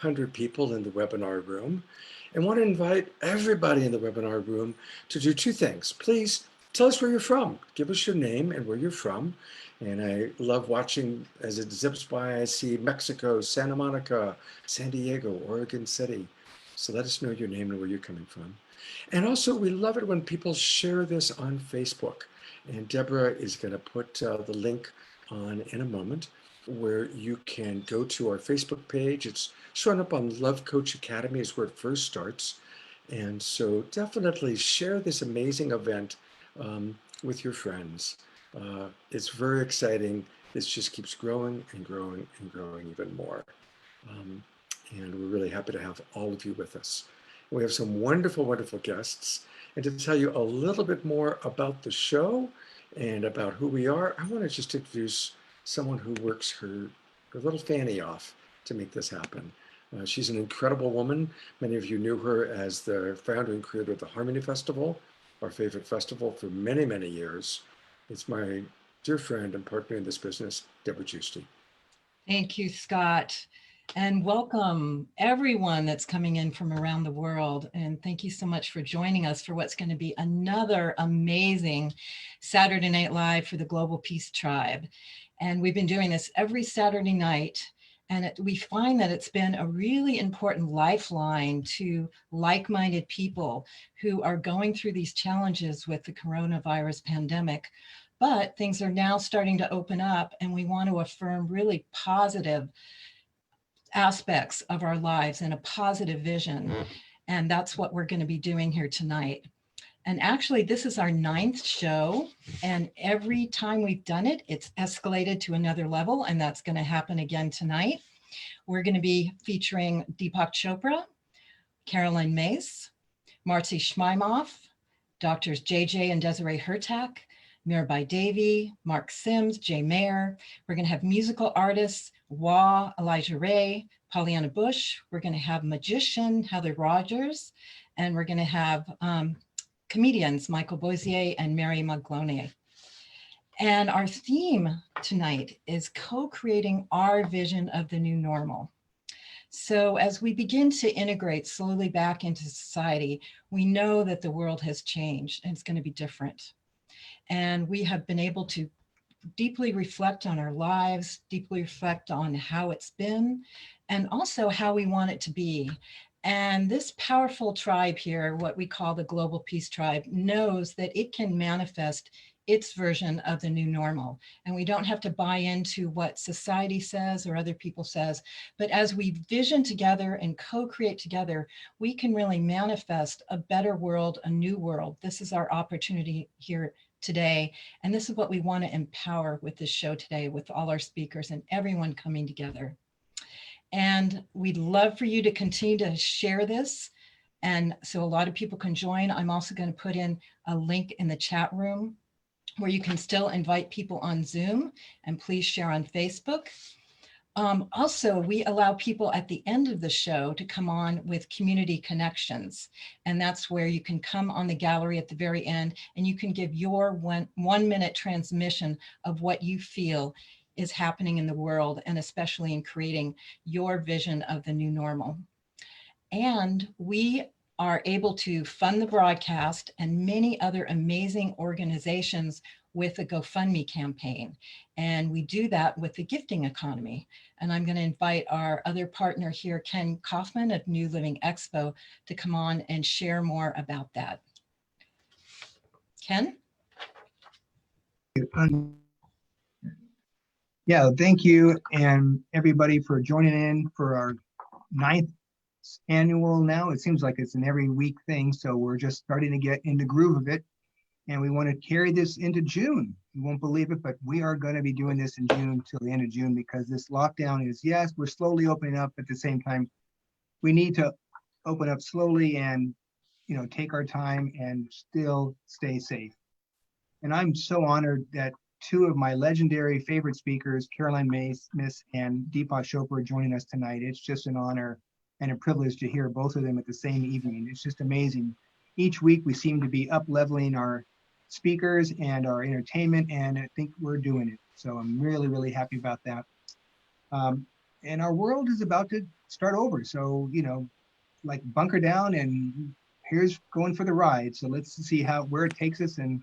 100 people in the webinar room and want to invite everybody in the webinar room to do two things. Please tell us where you're from. Give us your name and where you're from. And I love watching as it zips by. I see Mexico, Santa Monica, San Diego, Oregon City. So let us know your name and where you're coming from. And also, we love it when people share this on Facebook. And Deborah is going to put the link on in a moment, where you can go to our Facebook page. It's showing up on Love Coach Academy is where it first starts. And so definitely share this amazing event with your friends. It's very exciting. This just keeps growing and growing and growing even more. Um, and we're really happy to have all of you with us. We have some wonderful, wonderful guests. And to tell you a little bit more about the show and about who we are, I want to just introduce someone who works her little fanny off to make this happen. She's an incredible woman. Many of you knew her as the founder and creator of the Harmony Festival, our favorite festival for many, many years. It's my dear friend and partner in this business, Deborah Giusti. Thank you, Scott. And welcome everyone that's coming in from around the world. And thank you so much for joining us for what's going to be another amazing Saturday Night Live for the Global Peace Tribe. And we've been doing this every Saturday night. And we find that it's been a really important lifeline to like-minded people who are going through these challenges with the coronavirus pandemic. But things are now starting to open up, and we want to affirm really positive aspects of our lives and a positive vision. And that's what we're going to be doing here tonight. And actually, this is our 9th show. And every time we've done it, it's escalated to another level. And that's going to happen again tonight. We're going to be featuring Deepak Chopra, Carolyn Mays, Marcy Shmimoff, Doctors JJ and Desiree Hertak, Meera Bai Devi, Mark Sims, Jay Mayer. We're going to have musical artists, Wah, Elijah Ray, Pollyanna Bush. We're going to have magician, Heather Rogers. And we're going to have comedians, Michael Boisier and Mary Maglone. And our theme tonight is co-creating our vision of the new normal. So as we begin to integrate slowly back into society, we know that the world has changed and it's going to be different. And we have been able to deeply reflect on our lives, deeply reflect on how it's been, and also how we want it to be. And this powerful tribe here, what we call the Global Peace Tribe, knows that it can manifest its version of the new normal. And we don't have to buy into what society says or other people says, but as we vision together and co-create together, we can really manifest a better world, a new world. This is our opportunity here today. And this is what we want to empower with this show today, with all our speakers and everyone coming together. And we'd love for you to continue to share this. And so a lot of people can join. I'm also going to put in a link in the chat room where you can still invite people on Zoom, and please share on Facebook. Also, we allow people at the end of the show to come on with community connections. And that's where you can come on the gallery at the very end and you can give your one minute transmission of what you feel is happening in the world, and especially in creating your vision of the new normal. And we are able to fund the broadcast and many other amazing organizations with a GoFundMe campaign. And we do that with the gifting economy. And I'm going to invite our other partner here, Ken Kaufman of New Living Expo, to come on and share more about that. Ken? Yeah, thank you and everybody for joining in for our 9th annual now. It seems like it's an every week thing, so we're just starting to get in the groove of it. And we want to carry this into June. You won't believe it, but we are going to be doing this in June till the end of June, because this lockdown is, yes, we're slowly opening up. At the same time, we need to open up slowly and, take our time and still stay safe. And I'm so honored that 2 of my legendary favorite speakers, Carolyn Mays, Myss, and Deepak Chopra, are joining us tonight. It's just an honor and a privilege to hear both of them at the same evening. It's just amazing. Each week we seem to be up-leveling our speakers and our entertainment, and I think we're doing it. So I'm really, really happy about that. and our world is about to start over. So, you know, like bunker down and here's going for the ride. So let's see where it takes us and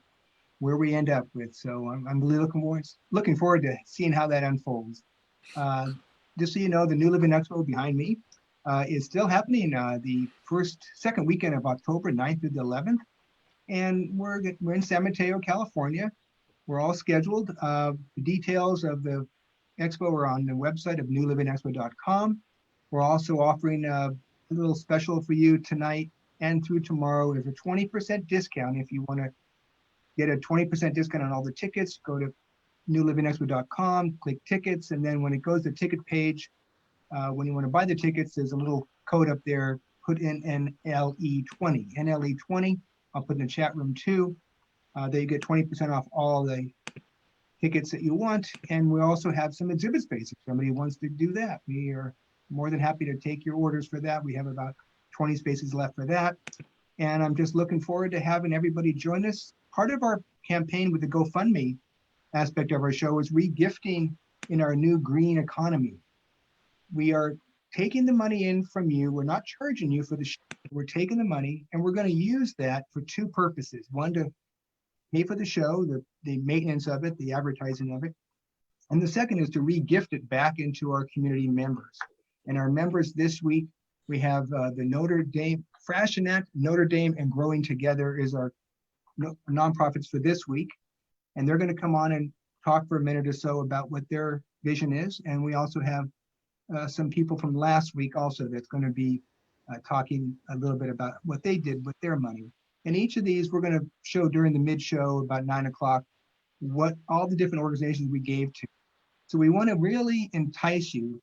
where we end up with. So I'm really looking forward to seeing how that unfolds. Just so you know, the New Living Expo behind me is still happening the second weekend of October, 9th through the 11th. And we're in San Mateo, California. We're all scheduled. The details of the expo are on the website of newlivingexpo.com. We're also offering a little special for you tonight and through tomorrow. There's a 20% discount. If you want to get a 20% discount on all the tickets, go to newlivingexpo.com, click tickets, and then when it goes to the ticket page, when you want to buy the tickets, there's a little code up there, put in NLE20. NLE20, I'll put in the chat room too. There you get 20% off all the tickets that you want. And we also have some exhibit space. If somebody wants to do that, we are more than happy to take your orders for that. We have about 20 spaces left for that. And I'm just looking forward to having everybody join us. Part of our campaign with the GoFundMe aspect of our show is regifting in our new green economy. We are taking the money in from you. We're not charging you for the show. We're taking the money and we're going to use that for two purposes. One, to pay for the show, the maintenance of it, the advertising of it. And the second is to regift it back into our community members. And our members this week, we have the Notre Dame, Frashanet, Notre Dame, and Growing Together is our nonprofits for this week. And they're going to come on and talk for a minute or so about what their vision is. And we also have some people from last week also that's going to be talking a little bit about what they did with their money. And each of these we're going to show during the mid-show about 9 o'clock what all the different organizations we gave to. So we want to really entice you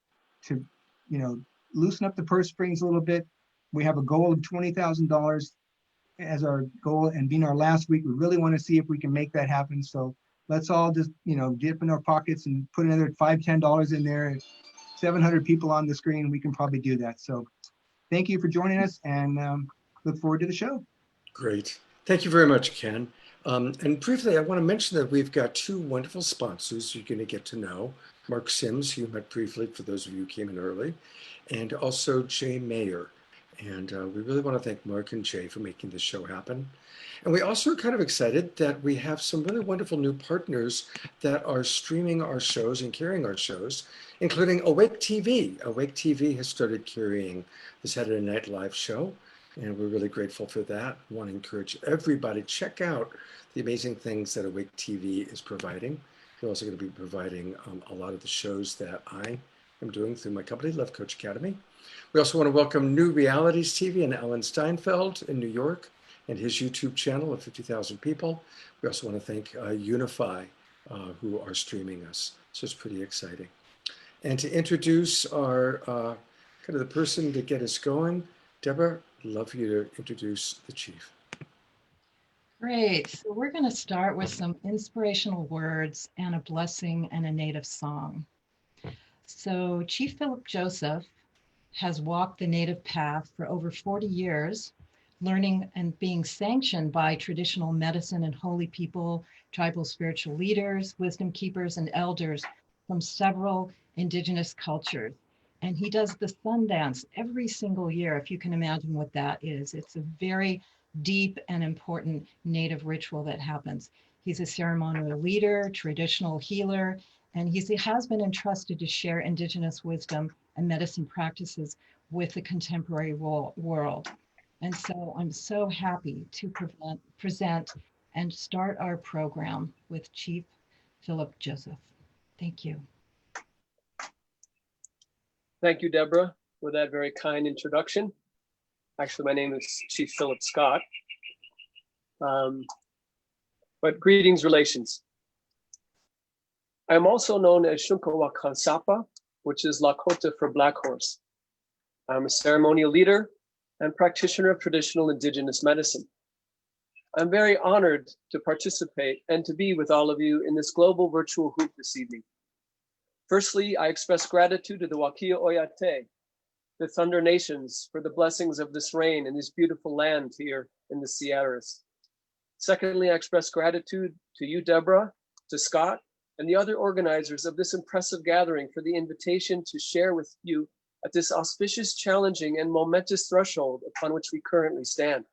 to, you know, loosen up the purse strings a little bit. We have a goal of $20,000 as our goal, and being our last week, we really want to see if we can make that happen. So let's all just, you know, dip in our pockets and put another $5, $10 in there. 700 people on the screen, we can probably do that. So thank you for joining us, and look forward to the show. Great. Thank you very much, Ken. And briefly, I want to mention that we've got two wonderful sponsors you're going to get to know. Mark Sims, who you met briefly for those of you who came in early, and also Jay Mayer. And we really want to thank Mark and Jay for making this show happen. And we also are kind of excited that we have some really wonderful new partners that are streaming our shows and carrying our shows, including Awake TV. Awake TV has started carrying the Saturday Night Live show, and we're really grateful for that. I want to encourage everybody to check out the amazing things that Awake TV is providing. They're also going to be providing a lot of the shows that I am doing through my company, Love Coach Academy. We also want to welcome New Realities TV and Alan Steinfeld in New York and his YouTube channel of 50,000 people. We also want to thank Unify, who are streaming us. So it's pretty exciting. And to introduce our kind of the person to get us going, Deborah, I'd love for you to introduce the chief. Great. So we're going to start with some inspirational words and a blessing and a native song. So Chief Phillip Joseph has walked the native path for over 40 years, learning and being sanctioned by traditional medicine and holy people, tribal spiritual leaders, wisdom keepers, and elders from several indigenous cultures. And he does the sun dance every single year, if you can imagine what that is. It's a very deep and important native ritual that happens. He's a ceremonial leader, traditional healer, and he has been entrusted to share indigenous wisdom and medicine practices with the contemporary world. And so I'm so happy to present and start our program with Chief Phillip Joseph. Thank you. Thank you, Deborah, for that very kind introduction. Actually, my name is Chief Phillip Scott. But greetings, relations. I'm also known as Shunkawakansapa, which is Lakota for Black Horse. I'm a ceremonial leader and practitioner of traditional indigenous medicine. I'm very honored to participate and to be with all of you in this global virtual hoop this evening. Firstly, I express gratitude to the Wakia Oyate, the Thunder Nations, for the blessings of this rain and this beautiful land here in the Sierras. Secondly, I express gratitude to you, Deborah, to Scott, and the other organizers of this impressive gathering for the invitation to share with you at this auspicious, challenging, and momentous threshold upon which we currently stand.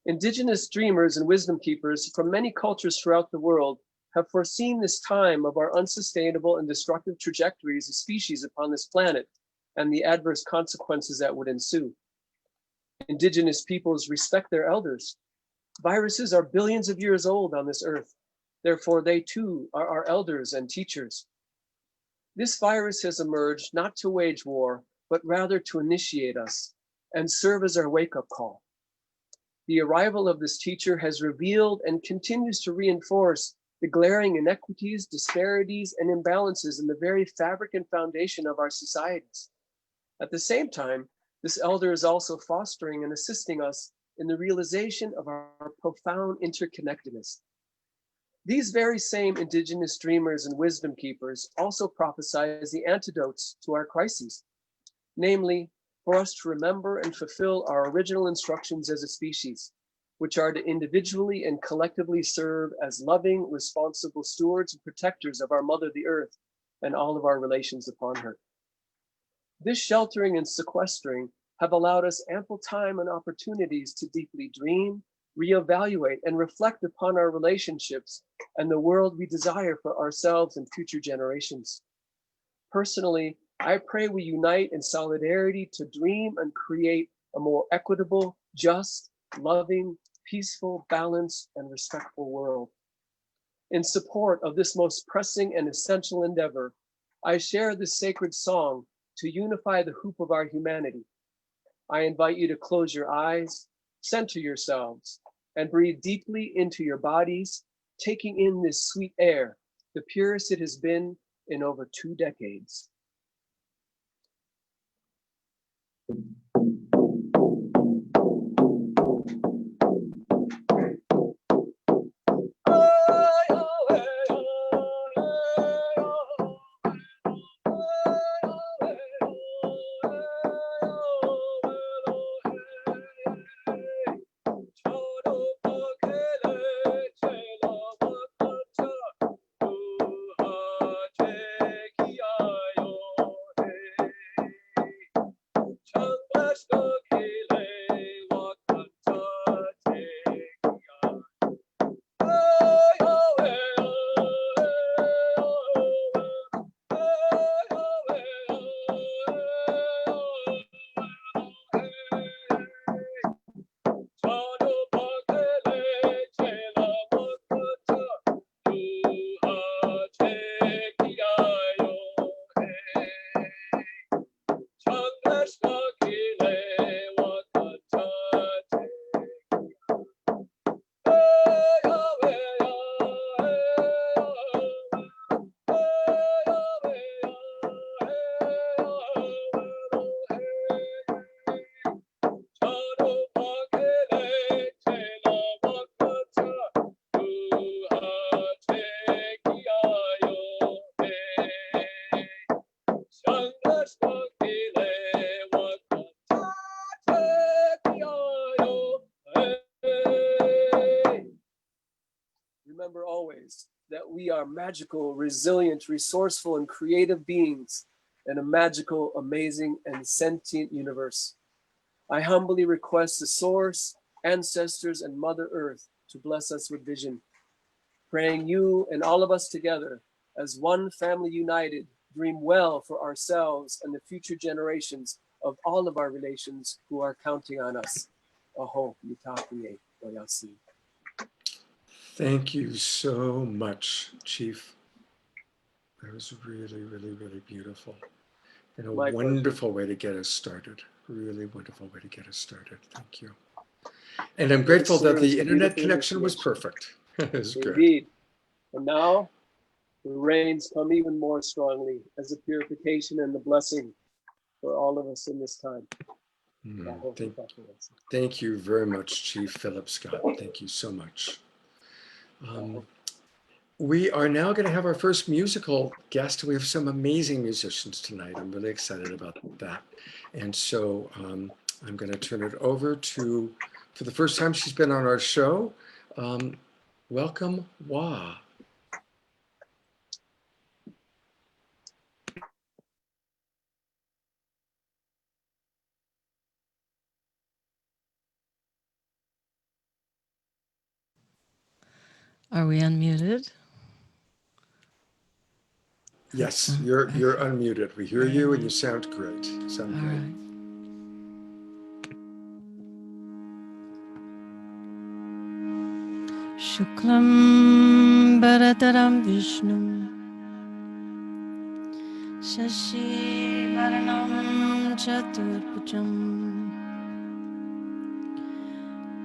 Indigenous dreamers and wisdom keepers from many cultures throughout the world have foreseen this time of our unsustainable and destructive trajectory as a species upon this planet and the adverse consequences that would ensue. Indigenous peoples respect their elders. Viruses are billions of years old on this earth. Therefore, they too are our elders and teachers. This virus has emerged not to wage war, but rather to initiate us and serve as our wake-up call. The arrival of this teacher has revealed and continues to reinforce the glaring inequities, disparities, and imbalances in the very fabric and foundation of our societies. At the same time, this elder is also fostering and assisting us in the realization of our profound interconnectedness. These very same indigenous dreamers and wisdom keepers also prophesize the antidotes to our crises, namely, for us to remember and fulfill our original instructions as a species, which are to individually and collectively serve as loving, responsible stewards and protectors of our mother, the earth, and all of our relations upon her. This sheltering and sequestering have allowed us ample time and opportunities to deeply dream, reevaluate, and reflect upon our relationships and the world we desire for ourselves and future generations. Personally, I pray we unite in solidarity to dream and create a more equitable, just, loving, peaceful, balanced, and respectful world. In support of this most pressing and essential endeavor, I share this sacred song to unify the hoop of our humanity. I invite you to close your eyes, center yourselves, and breathe deeply into your bodies, taking in this sweet air, the purest it has been in over 2 decades. Remember always that we are magical, resilient, resourceful, and creative beings in a magical, amazing, and sentient universe. I humbly request the source, ancestors, and Mother Earth to bless us with vision, praying you and all of us together as one family united, dream well for ourselves and the future generations of all of our relations who are counting on us. Aho, mitakuye, oyasi. Thank you so much, Chief. That was really, really, really beautiful. And a My pleasure. wonderful way to get us started. Really wonderful way to get us started. Thank you. And I'm grateful that the internet connection was perfect. It was good. Indeed. And now the rains come even more strongly as a purification and the blessing for all of us in this time. Thank you very much, Chief Phillip Scott. Thank you so much. We are now going to have our first musical guest. We have some amazing musicians tonight. I'm really excited about that. And so I'm going to turn it over to, for the first time she's been on our show, welcome Wah. Are we unmuted? Yes, you're unmuted. We hear you and you sound great. Sound All great. right. Shuklam Bharataram Vishnu Shashi Varanam Chaturpucham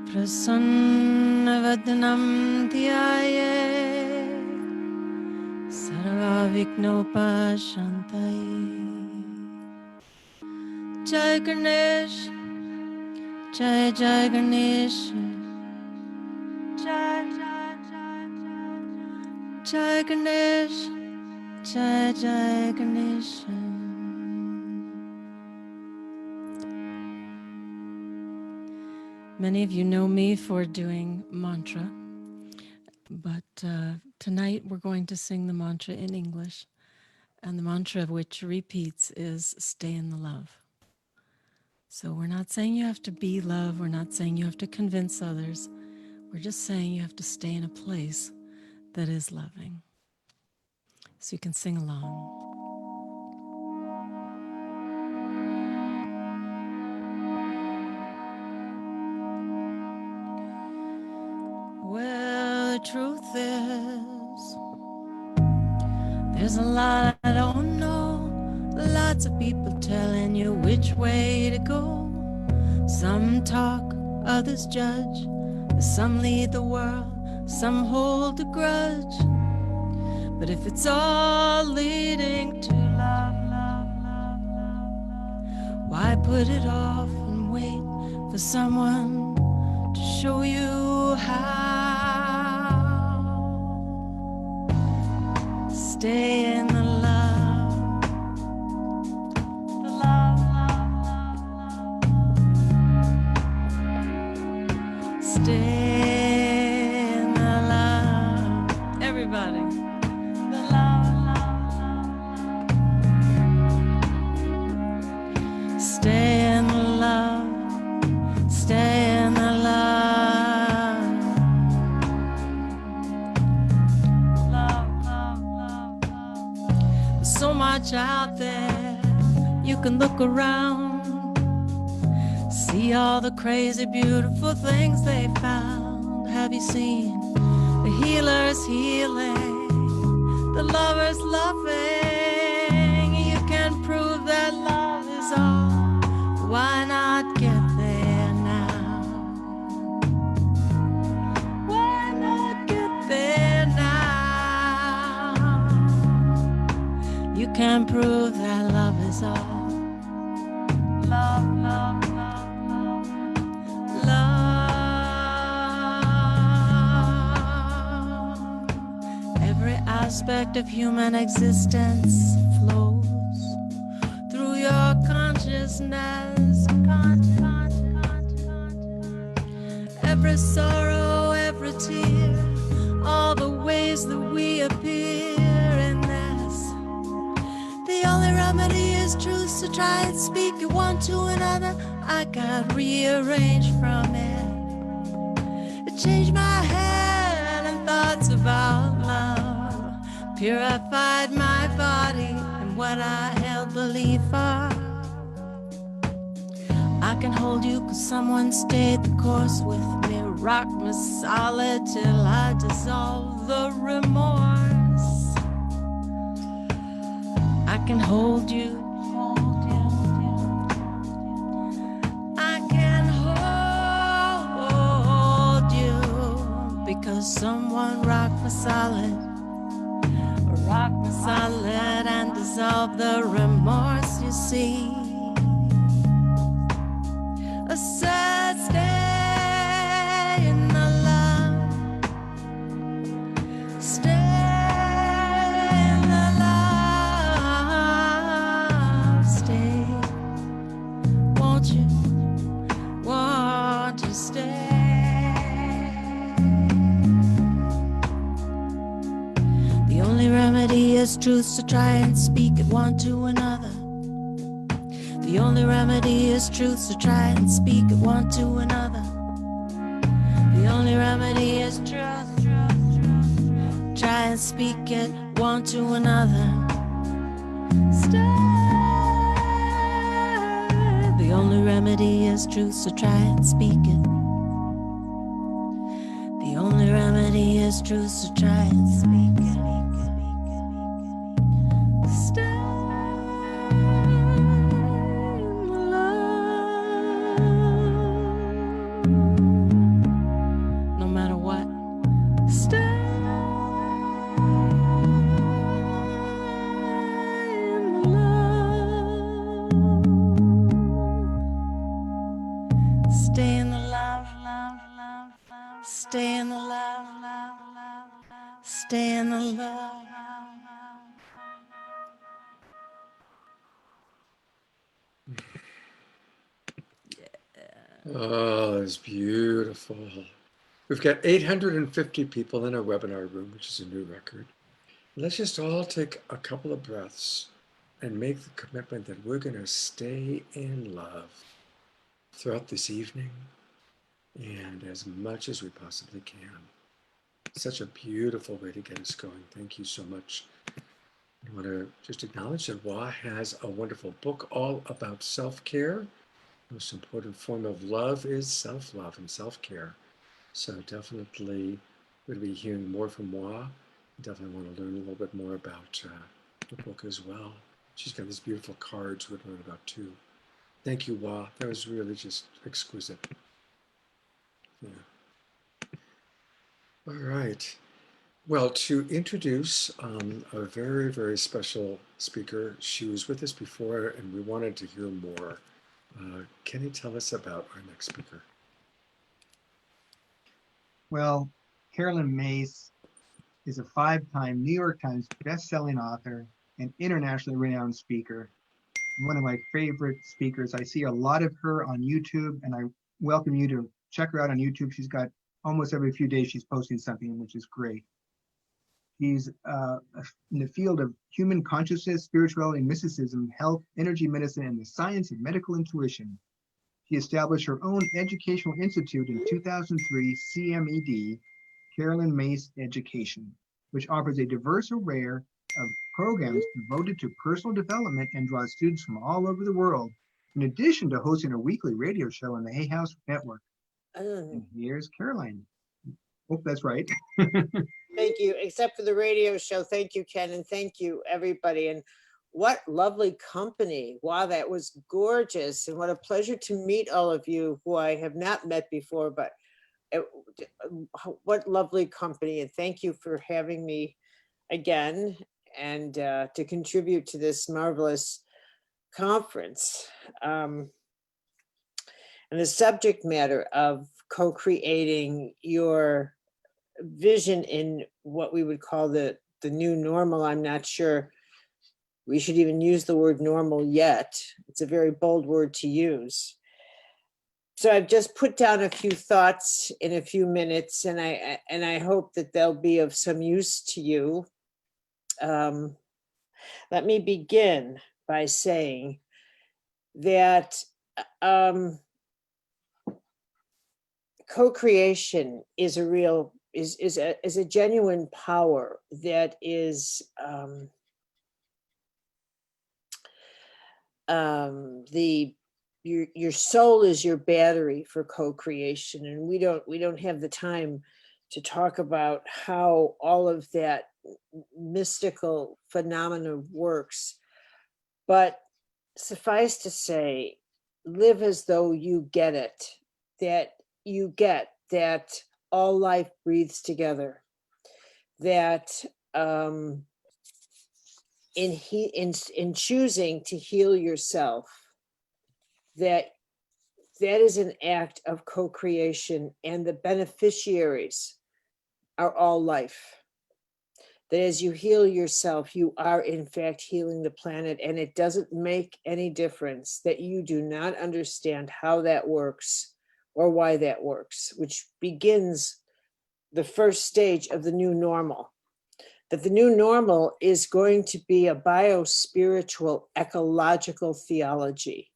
Prasannavadhanam Dhyaye Sarva Vignopashantaye. Jai Ganesh, Jai Jai Ganesh, Jai Jai Jai Jai Ganesh, Jai Jai Ganesh. Many of you know me for doing mantra, but tonight we're going to sing the mantra in English, and the mantra which repeats is stay in the love. So we're not saying you have to be love, we're not saying you have to convince others, we're just saying you have to stay in a place that is loving. So you can sing along. Well, the truth is, there's a lot I don't know. Lots of people telling you which way to go. Some talk, others judge. Some lead the world, some hold a grudge. But if it's all leading to love, love, love, love, love, why put it off and wait for someone to show you how? Stay in the love, the love, love, love, love. Stay in the love, everybody. The love, love, love, love. Stay in the love, stay in the love. So much out there, you can look around, see all the crazy, beautiful things they found. Have you seen the healers healing, the lovers loving? You can prove that love is all. Why not get there now? Why not get there now? You can prove that love is all. Love, love, love, love, love. Every aspect of human existence flows through your consciousness. Every sorrow, every tear, all the ways that we appear in this. The only remedy is truth, so try and speak it one to another. I got rearranged from it. It changed my head and thoughts about love, purified my body and what I held belief for. I can hold you cause someone stayed the course with me. Rock me solid till I dissolve the remorse. I can hold you. I can hold you because someone rocked me solid. Rock me solid and dissolve the remorse, you see. I said stay in the love, stay in the love, stay. Won't you stay? The only remedy is truth, so try and speak it one to another. The only remedy is truth, so try and speak it one to another. The only remedy is truth, truth, truth. speak it one to another. Stay. The only remedy is truth, so try and speak it. The only remedy is truth, so try and speak it. Stay in love. No matter what, stay in love. Stay in the love, love, love, love. Stay in the love, love, love, love. Stay in the love. Oh, it's beautiful. We've got 850 people in our webinar room, which is a new record. Let's just all take a couple of breaths and make the commitment that we're going to stay in love throughout this evening and as much as we possibly can. Such a beautiful way to get us going. Thank you so much. I want to just acknowledge that Wah has a wonderful book all about self-care. The most important form of love is self-love and self-care. So definitely we're going to be hearing more from Wah. Definitely want to learn a little bit more about the book as well. She's got these beautiful cards we'd learn about too. Thank you, Wah. That was really just exquisite. Yeah. All right. Well, to introduce a very, very special speaker, she was with us before and we wanted to hear more. Can you tell us about our next speaker? Well, Carolyn Mays is a 5-time New York Times best-selling author and internationally renowned speaker. One of my favorite speakers. I see a lot of her on YouTube, and I welcome you to check her out on YouTube. She's got almost every few days she's posting something, which is great. She's in the field of human consciousness, spirituality, mysticism, health, energy medicine, and the science of medical intuition. She established her own educational institute in 2003, CMED, Carolyn Mays Education, which offers a diverse array of programs devoted to personal development and draws students from all over the world, in addition to hosting a weekly radio show on the Hay House Network. And here's Caroline. Hope that's right. Thank you, except for the radio show. Thank you, Ken, and thank you, everybody. And what lovely company. Wow, that was gorgeous. And what a pleasure to meet all of you who I have not met before, but what lovely company. And thank you for having me again and to contribute to this marvelous conference. And the subject matter of co-creating your vision in what we would call the new normal. I'm not sure we should even use the word normal yet. It's a very bold word to use. So I've just put down a few thoughts in a few minutes, and I hope that they'll be of some use to you. Let me begin by saying that co-creation is a real is a genuine power that is your soul is your battery for co-creation, and we don't have the time to talk about how all of that mystical phenomena works, but suffice to say, live as though you get it, that you get that all life breathes together, that in choosing to heal yourself, that is an act of co-creation, and the beneficiaries are all life. That as you heal yourself, you are in fact healing the planet, and it doesn't make any difference that you do not understand how that works or why that works, which begins the first stage of the new normal. That the new normal is going to be a bio-spiritual ecological theology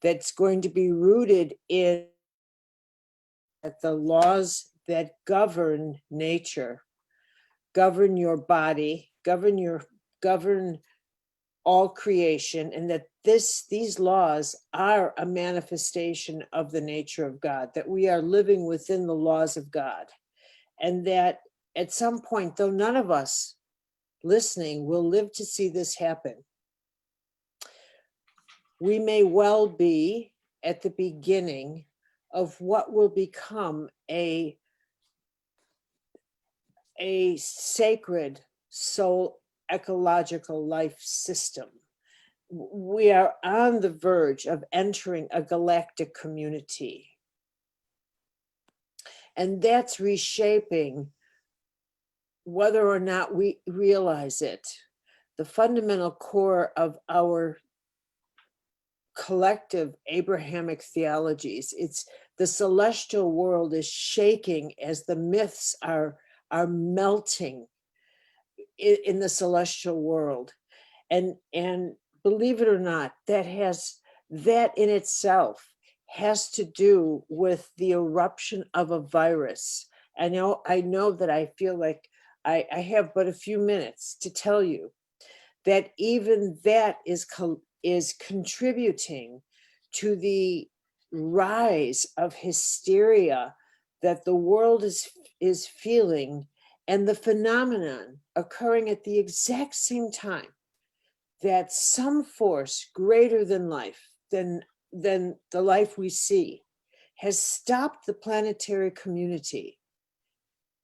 that's going to be rooted in the laws that govern nature govern your body, govern all creation, and that these laws are a manifestation of the nature of God, that we are living within the laws of God, and that at some point, though none of us listening will live to see this happen, we may well be at the beginning of what will become a sacred soul ecological life system. We are on the verge of entering a galactic community. And that's reshaping, whether or not we realize it, the fundamental core of our collective Abrahamic theologies. It's the celestial world is shaking as the myths are melting in the celestial world. And believe it or not, that in itself has to do with the eruption of a virus. I know that I feel like I have but a few minutes to tell you that even that is contributing to the rise of hysteria that the world is feeling, and the phenomenon occurring at the exact same time that some force greater than life, than the life we see, has stopped the planetary community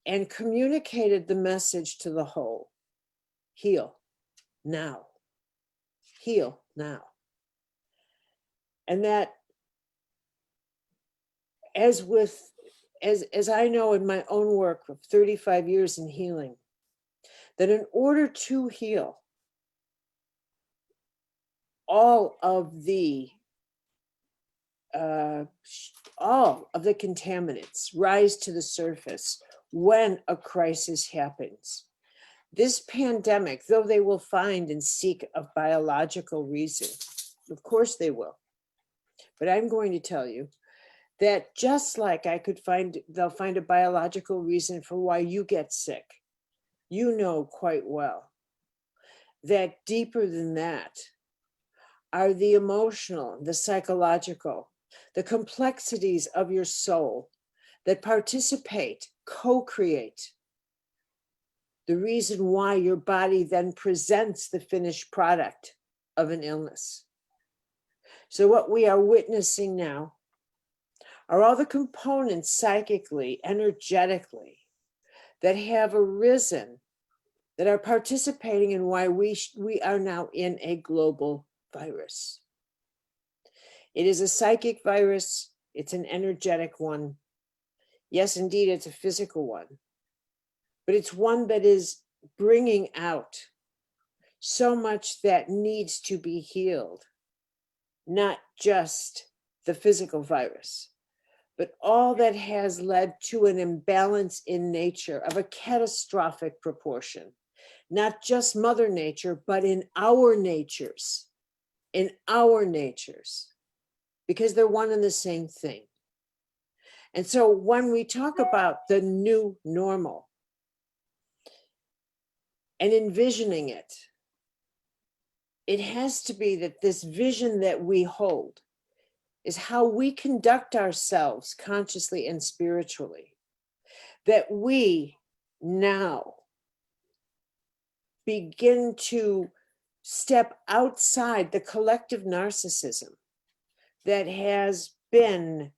and communicated the message to the whole: heal now, heal now. And that, as I know in my own work of 35 years in healing, that in order to heal, all of the contaminants rise to the surface when a crisis happens. This pandemic, though they will find and seek a biological reason, of course they will, but I'm going to tell you that just like they'll find a biological reason for why you get sick, you know quite well that deeper than that are the emotional, the psychological, the complexities of your soul that participate, co-create the reason why your body then presents the finished product of an illness. So what we are witnessing now are all the components psychically, energetically, that have arisen, that are participating in why we are now in a global virus. It is a psychic virus. It's an energetic one. Yes, indeed, it's a physical one. But it's one that is bringing out so much that needs to be healed. Not just the physical virus, but all that has led to an imbalance in nature of a catastrophic proportion. Not just Mother Nature, but in our natures. In our natures. Because they're one and the same thing. And so when we talk about the new normal and envisioning it, it has to be that this vision that we hold is how we conduct ourselves consciously and spiritually. That we now begin to step outside the collective narcissism that has been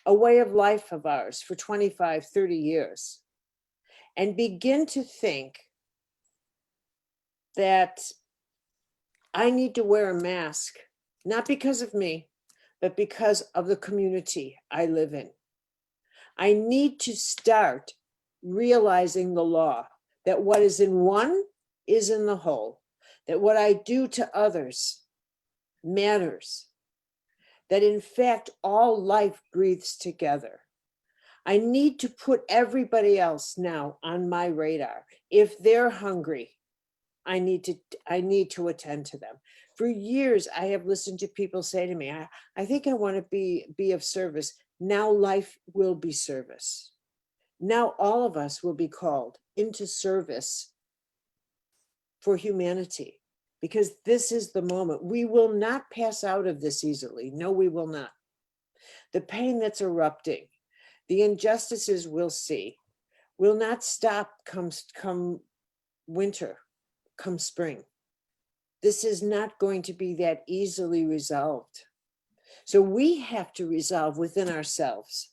a way of life of ours for 25, 30 years, and begin to think that I need to wear a mask, not because of me, but because of the community I live in. I need to start realizing the law that what is in one is in the whole, that what I do to others matters, that in fact all life breathes together. I need to put everybody else now on my radar. If they're hungry, I need to attend to them. For years, I have listened to people say to me, I think I want to be of service. Now life will be service. Now all of us will be called into service for humanity, because this is the moment. We will not pass out of this easily. No, we will not. The pain that's erupting, the injustices we'll see, will not stop come winter, come spring. This is not going to be that easily resolved. So we have to resolve within ourselves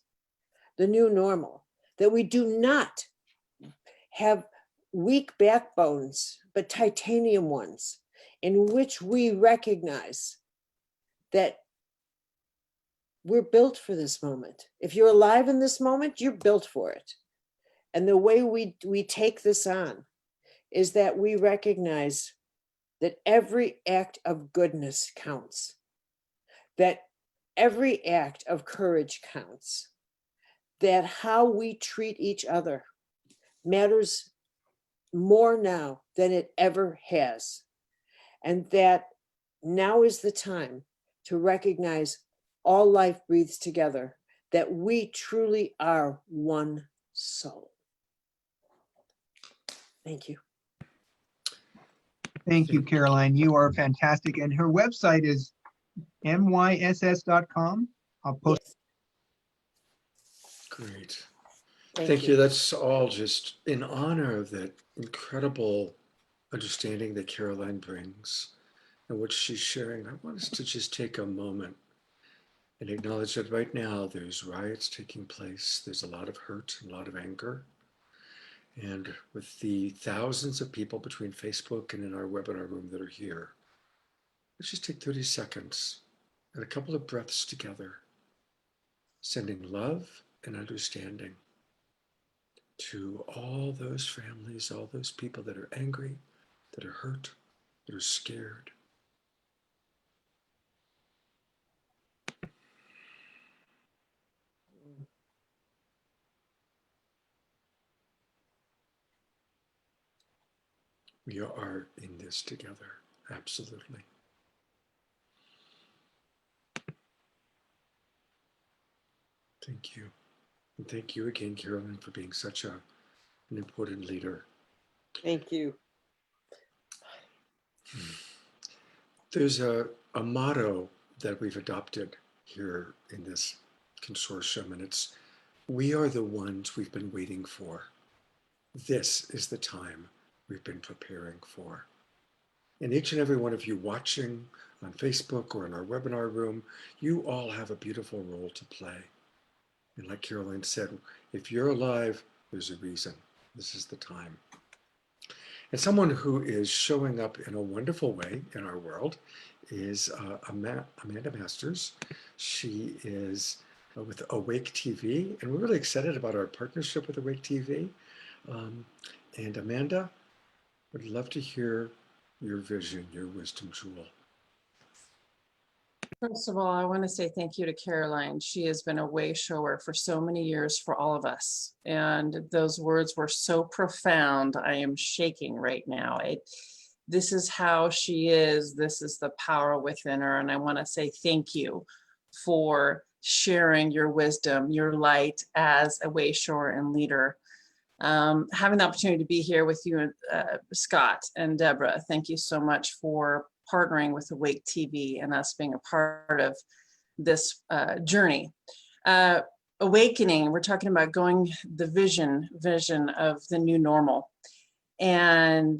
the new normal, that we do not have weak backbones, but titanium ones, in which we recognize that we're built for this moment. If you're alive in this moment, you're built for it. And the way we take this on is that we recognize that every act of goodness counts, that every act of courage counts, that how we treat each other matters more now than it ever has. And that now is the time to recognize all life breathes together, that we truly are one soul. Thank you. Thank you, Caroline. You are fantastic. And her website is myss.com. I'll post. Yes. Great. Thank Thank you. you. That's all just in honor of that incredible understanding that Caroline brings and what she's sharing. I want us to just take a moment and acknowledge that right now there's riots taking place. There's a lot of hurt and a lot of anger. And with the thousands of people between Facebook and in our webinar room that are here, let's just take 30 seconds and a couple of breaths together, sending love and understanding to all those families, all those people that are angry, that are hurt, that are scared. We are in this together, absolutely. Thank you. And thank you again, Carolyn, for being such an important leader. Thank you. There's a motto that we've adopted here in this consortium, and it's, we are the ones we've been waiting for. This is the time we've been preparing for. And each and every one of you watching on Facebook or in our webinar room, you all have a beautiful role to play. And like Caroline said, if you're alive, there's a reason. This is the time. And someone who is showing up in a wonderful way in our world is Amanda Masters. She is with Awake TV, and we're really excited about our partnership with Awake TV. And Amanda, would love to hear your vision, your wisdom jewel. First of all, I want to say thank you to Caroline. She has been a way shower for so many years for all of us. And those words were so profound. I am shaking right now. This is how she is. This is the power within her. And I want to say thank you for sharing your wisdom, your light as a way shower and leader. Having the opportunity to be here with you, Scott and Deborah, thank you so much for partnering with Awake TV and us being a part of this journey. Awakening, we're talking about going the vision of the new normal. And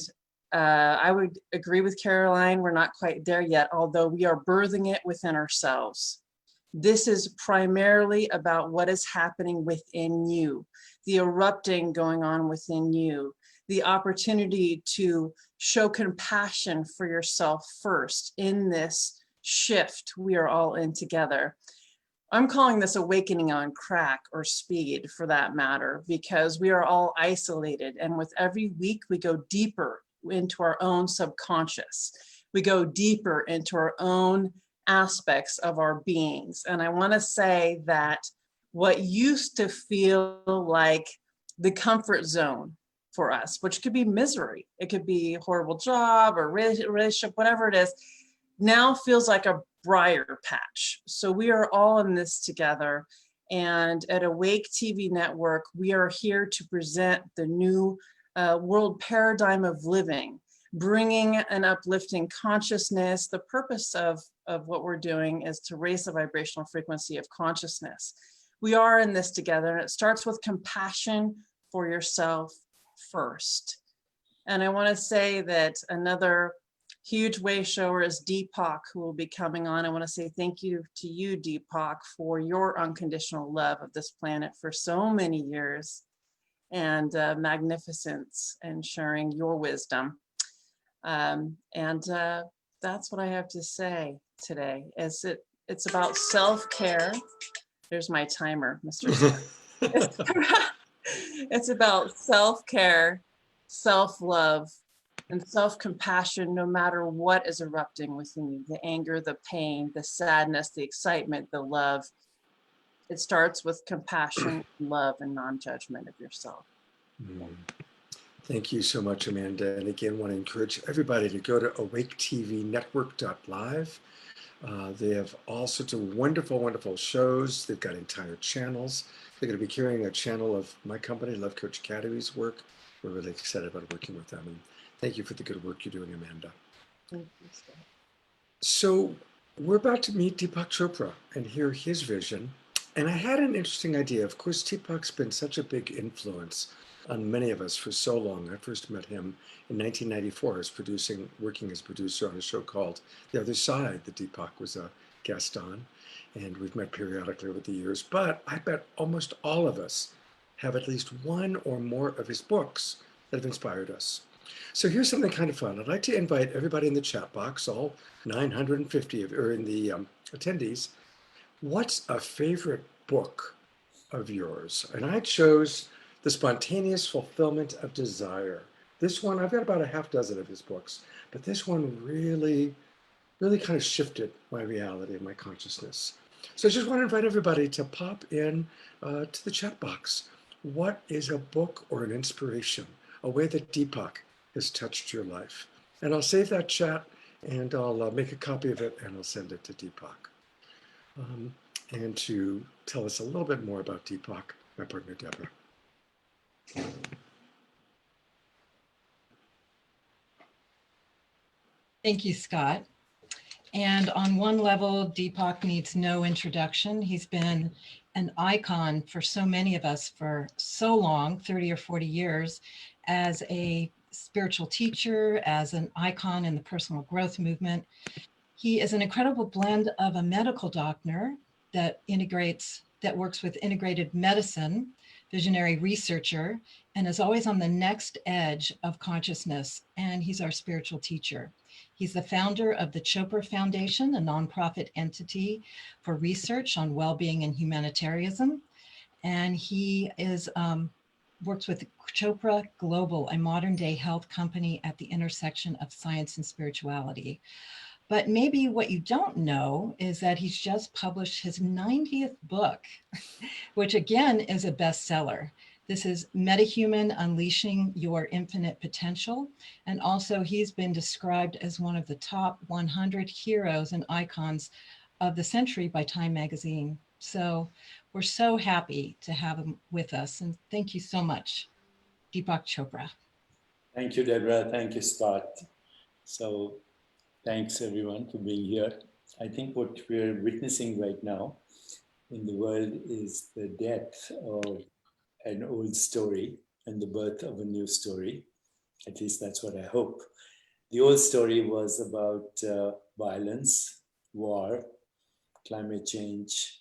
I would agree with Caroline, we're not quite there yet, although we are birthing it within ourselves. This is primarily about what is happening within you, the erupting going on within you, the opportunity to show compassion for yourself first in this shift we are all in together. I'm calling this awakening on crack or speed for that matter, because we are all isolated. And with every week, we go deeper into our own subconscious. We go deeper into our own aspects of our beings. And I want to say that what used to feel like the comfort zone for us, which could be misery, it could be a horrible job or relationship, whatever it is, now feels like a briar patch. So we are all in this together. And at Awake TV Network, we are here to present the new world paradigm of living, bringing an uplifting consciousness. The purpose of what we're doing is to raise the vibrational frequency of consciousness. We are in this together, and it starts with compassion for yourself first. And I want to say that another huge way shower is Deepak, who will be coming on. I want to say thank you to you, Deepak, for your unconditional love of this planet for so many years, and magnificence, and sharing your wisdom. That's what I have to say today. It's about self-care. There's my timer, Mr. Smith. It's about self-care, self-love, and self-compassion, no matter what is erupting within you, the anger, the pain, the sadness, the excitement, the love. It starts with compassion, love, and non-judgment of yourself. Thank you so much, Amanda. And again, want to encourage everybody to go to awaketvnetwork.live. They have all sorts of wonderful, wonderful shows. They've got entire channels. They're going to be carrying a channel of my company, Love Coach Academy's work. We're really excited about working with them. And thank you for the good work you're doing, Amanda. Thank you, Scott. So we're about to meet Deepak Chopra and hear his vision. And I had an interesting idea. Of course, Deepak's been such a big influence on many of us for so long. I first met him in 1994 as working as producer on a show called The Other Side that Deepak was a guest on. And we've met periodically over the years. But I bet almost all of us have at least one or more of his books that have inspired us. So here's something kind of fun. I'd like to invite everybody in the chat box, all 950 or in the attendees. What's a favorite book of yours? And I chose The Spontaneous Fulfillment of Desire. This one, I've got about a half dozen of his books, but this one really kind of shifted my reality and my consciousness. So I just want to invite everybody to pop in to the chat box. What is a book or an inspiration, a way that Deepak has touched your life? And I'll save that chat and I'll make a copy of it and I'll send it to Deepak. And to tell us a little bit more about Deepak, my partner, Deborah. Thank you, Scott. And on one level, Deepak needs no introduction. He's been an icon for so many of us for so long, 30 or 40 years, as a spiritual teacher, as an icon in the personal growth movement. He is an incredible blend of a medical doctor that works with integrated medicine, visionary researcher, and is always on the next edge of consciousness. And he's our spiritual teacher. He's the founder of the Chopra Foundation, a nonprofit entity for research on well-being and humanitarianism. And he is works with Chopra Global, a modern-day health company at the intersection of science and spirituality. But maybe what you don't know is that he's just published his 90th book, which again is a bestseller. This is Metahuman: Unleashing Your Infinite Potential. And also he's been described as one of the top 100 heroes and icons of the century by Time magazine. So we're so happy to have him with us. And thank you so much, Deepak Chopra. Thank you, Deborah. Thank you, Scott. So thanks everyone for being here. I think what we're witnessing right now in the world is the death of an old story and the birth of a new story. At least that's what I hope. The old story was about violence, war, climate change,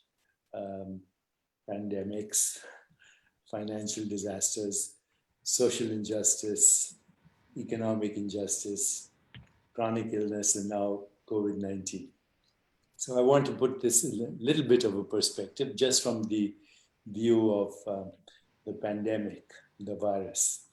pandemics, financial disasters, social injustice, economic injustice, chronic illness, and now COVID-19. So I want to put this in a little bit of a perspective just from the view of the pandemic, the virus.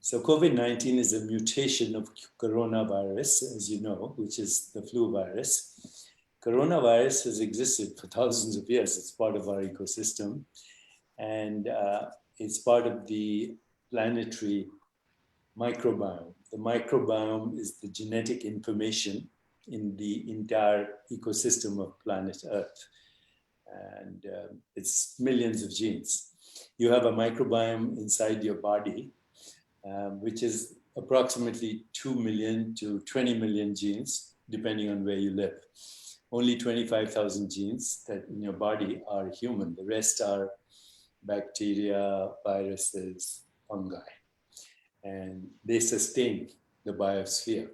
So COVID-19 is a mutation of coronavirus, as you know, which is the flu virus. Coronavirus has existed for thousands of years. It's part of our ecosystem. And it's part of the planetary microbiome. The microbiome is the genetic information in the entire ecosystem of planet Earth. And it's millions of genes. You have a microbiome inside your body, which is approximately 2 million to 20 million genes, depending on where you live. Only 25,000 genes that in your body are human. The rest are bacteria, viruses, fungi. And they sustain the biosphere.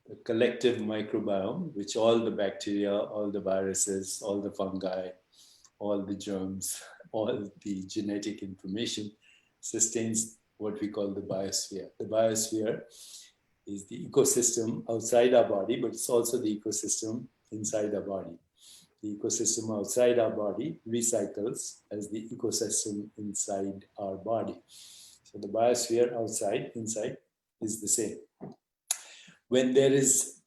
The collective microbiome, which all the bacteria, all the viruses, all the fungi, all the germs, all the genetic information sustains what we call the biosphere. The biosphere is the ecosystem outside our body, but it's also the ecosystem inside our body. The ecosystem outside our body recycles as the ecosystem inside our body. So the biosphere outside, inside is the same. When there is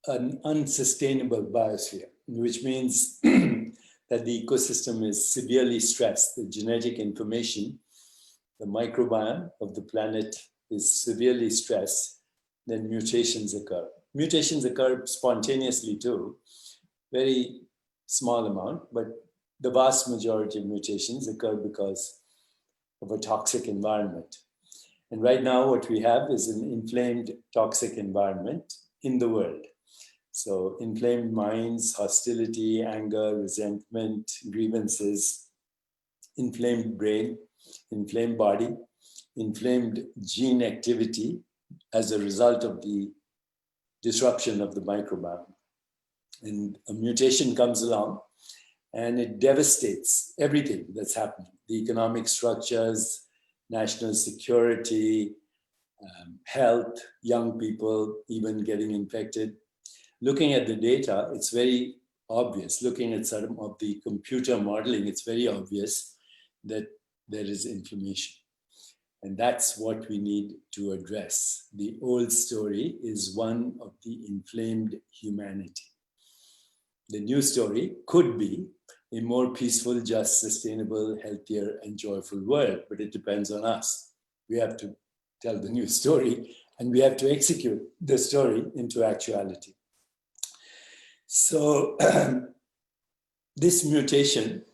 an unsustainable biosphere, which means that the ecosystem is severely stressed, the genetic information, the microbiome of the planet is severely stressed, then mutations occur. Mutations occur spontaneously too, very small amount, but the vast majority of mutations occur because of a toxic environment. And right now what we have is an inflamed toxic environment in the world. So inflamed minds, hostility, anger, resentment, grievances, inflamed brain, inflamed body, inflamed gene activity as a result of the disruption of the microbiome. And a mutation comes along and it devastates everything that's happening. The economic structures, national security, health, young people even getting infected. Looking at the data, it's very obvious. Looking at some of the computer modeling, it's very obvious that there is inflammation. And that's what we need to address. The old story is one of the inflamed humanity. The new story could be a more peaceful, just, sustainable, healthier, and joyful world, but it depends on us. We have to tell the new story and we have to execute the story into actuality. So this mutation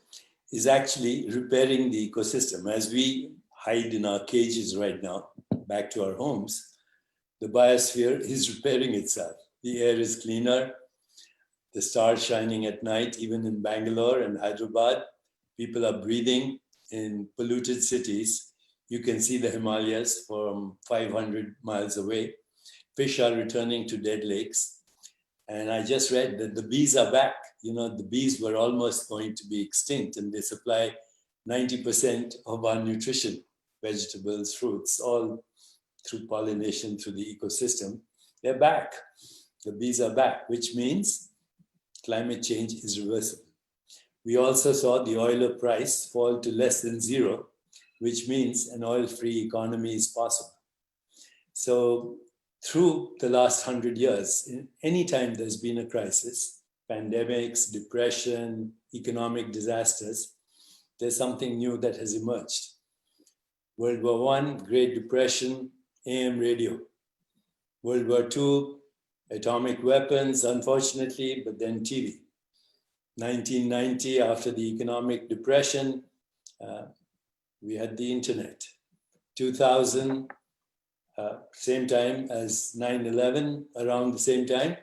is actually repairing the ecosystem. As we hide in our cages right now, back to our homes, the biosphere is repairing itself. The air is cleaner, the stars shining at night, even in Bangalore and Hyderabad. People are breathing in polluted cities. You can see the Himalayas from 500 miles away. Fish are returning to dead lakes. And I just read that the bees are back. You know, the bees were almost going to be extinct and they supply 90% of our nutrition, vegetables, fruits, all through pollination, through the ecosystem. They're back. The bees are back, which means climate change is reversible. We also saw the oil price fall to less than zero, which means an oil-free economy is possible. So through the last 100 years, anytime there's been a crisis, pandemics, depression, economic disasters, there's something new that has emerged. World War I, Great Depression, AM radio. World War II, atomic weapons, unfortunately, but then TV. 1990, after the economic depression, we had the internet. 2000, same time as 9/11, around the same time,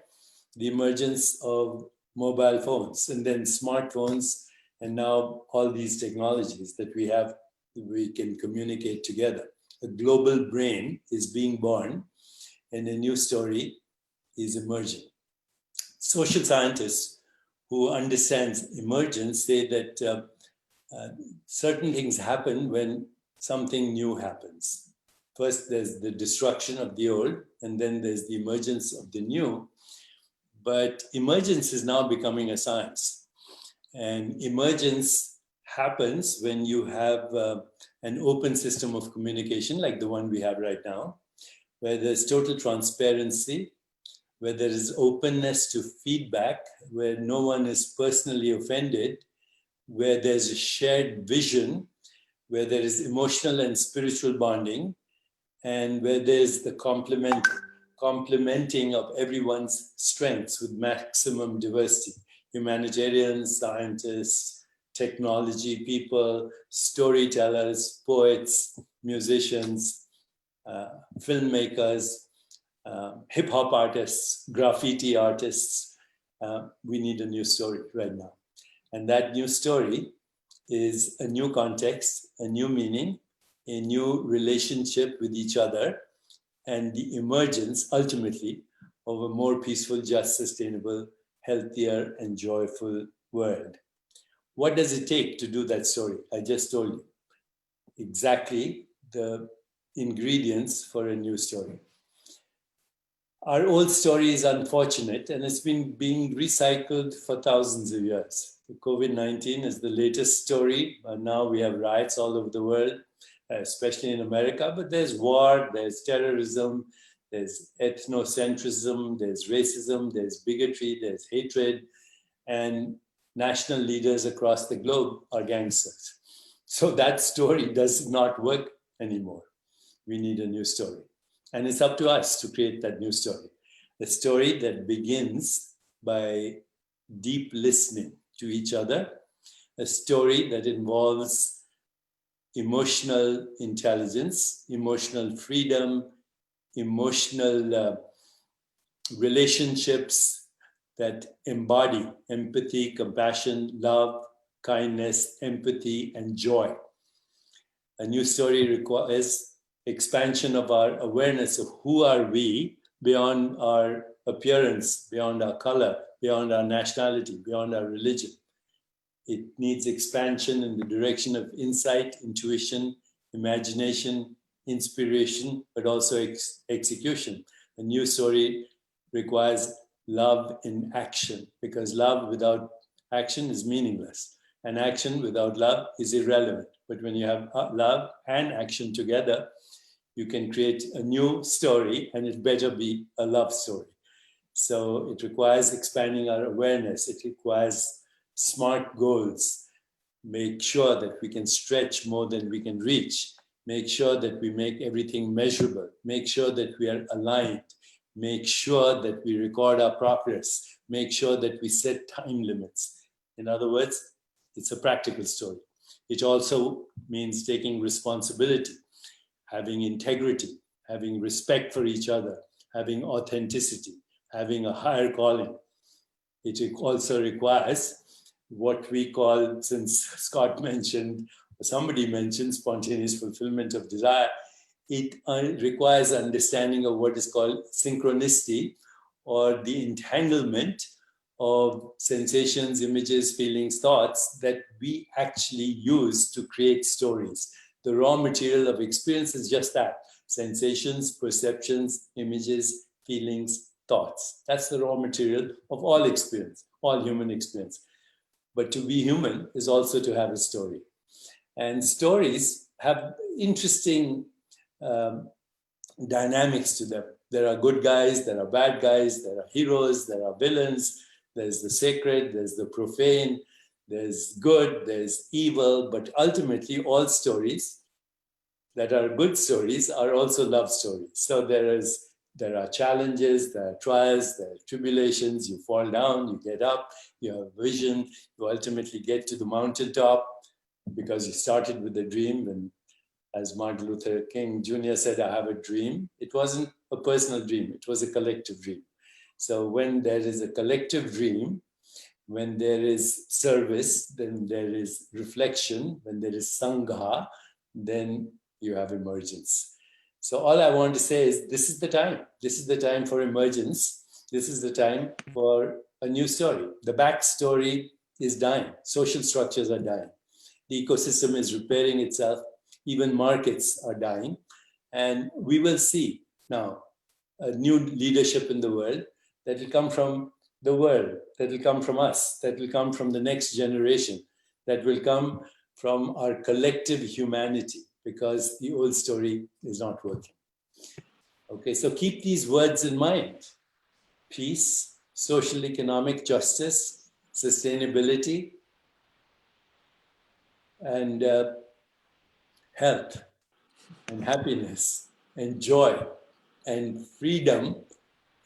the emergence of mobile phones and then smartphones, and now all these technologies that we have, we can communicate together. A global brain is being born and a new story is emerging. Social scientists who understand emergence say that certain things happen when something new happens. First, there's the destruction of the old, and then there's the emergence of the new. But emergence is now becoming a science. And emergence happens when you have an open system of communication like the one we have right now, where there's total transparency, where there is openness to feedback, where no one is personally offended, where there's a shared vision, where there is emotional and spiritual bonding, and where there's the complementing of everyone's strengths with maximum diversity. humanitarians, scientists, technology people, storytellers, poets, musicians, filmmakers, hip hop artists, graffiti artists. We need a new story right now. And that new story is a new context, a new meaning, a new relationship with each other, and the emergence, ultimately, of a more peaceful, just, sustainable, healthier, and joyful world. What does it take to do that story? I just told you exactly the ingredients for a new story. Our old story is unfortunate, and it's been being recycled for thousands of years. COVID-19 is the latest story. Now we have riots all over the world, especially in America, but there's war, there's terrorism, there's ethnocentrism, there's racism, there's bigotry, there's hatred, and national leaders across the globe are gangsters. So that story does not work anymore. We need a new story. And it's up to us to create that new story. A story that begins by deep listening to each other, a story that involves emotional intelligence, emotional freedom, emotional relationships that embody empathy, compassion, love, kindness, empathy, and joy. A new story requires expansion of our awareness of who are we beyond our appearance, beyond our color, beyond our nationality, beyond our religion. It needs expansion in the direction of insight, intuition, imagination, inspiration, but also execution. A new story requires love in action, because love without action is meaningless, and action without love is irrelevant. But when you have love and action together, you can create a new story, and it better be a love story. So it requires expanding our awareness. It requires smart goals. Make sure that we can stretch more than we can reach. Make sure that we make everything measurable. Make sure that we are aligned. Make sure that we record our progress. Make sure that we set time limits. In other words, it's a practical story. It also means taking responsibility, having integrity, having respect for each other, having authenticity, having a higher calling. It also requires what we call, since Scott mentioned, somebody mentioned spontaneous fulfillment of desire, it requires understanding of what is called synchronicity, or the entanglement of sensations, images, feelings, thoughts that we actually use to create stories. The raw material of experience is just that: sensations, perceptions, images, feelings, thoughts. That's the raw material of all experience, all human experience. But to be human is also to have a story. And stories have interesting dynamics to them. There are good guys, there are bad guys, there are heroes, there are villains, there's the sacred, there's the profane, there's good, there's evil, but ultimately all stories that are good stories are also love stories. So there are challenges, there are trials, there are tribulations, you fall down, you get up, you have vision, you ultimately get to the mountaintop because you started with a dream. And as Martin Luther King Jr. said, I have a dream. It wasn't a personal dream, it was a collective dream. So when there is a collective dream, when there is service, then there is reflection, when there is sangha, then you have emergence. So all I want to say is this is the time. This is the time for emergence. This is the time for a new story. The backstory is dying. Social structures are dying. The ecosystem is repairing itself. Even markets are dying. And we will see now a new leadership in the world that will come from the world, that will come from us, that will come from the next generation, that will come from our collective humanity, because the old story is not working. Okay, so keep these words in mind: peace, social economic justice, sustainability, and health, and happiness, and joy, and freedom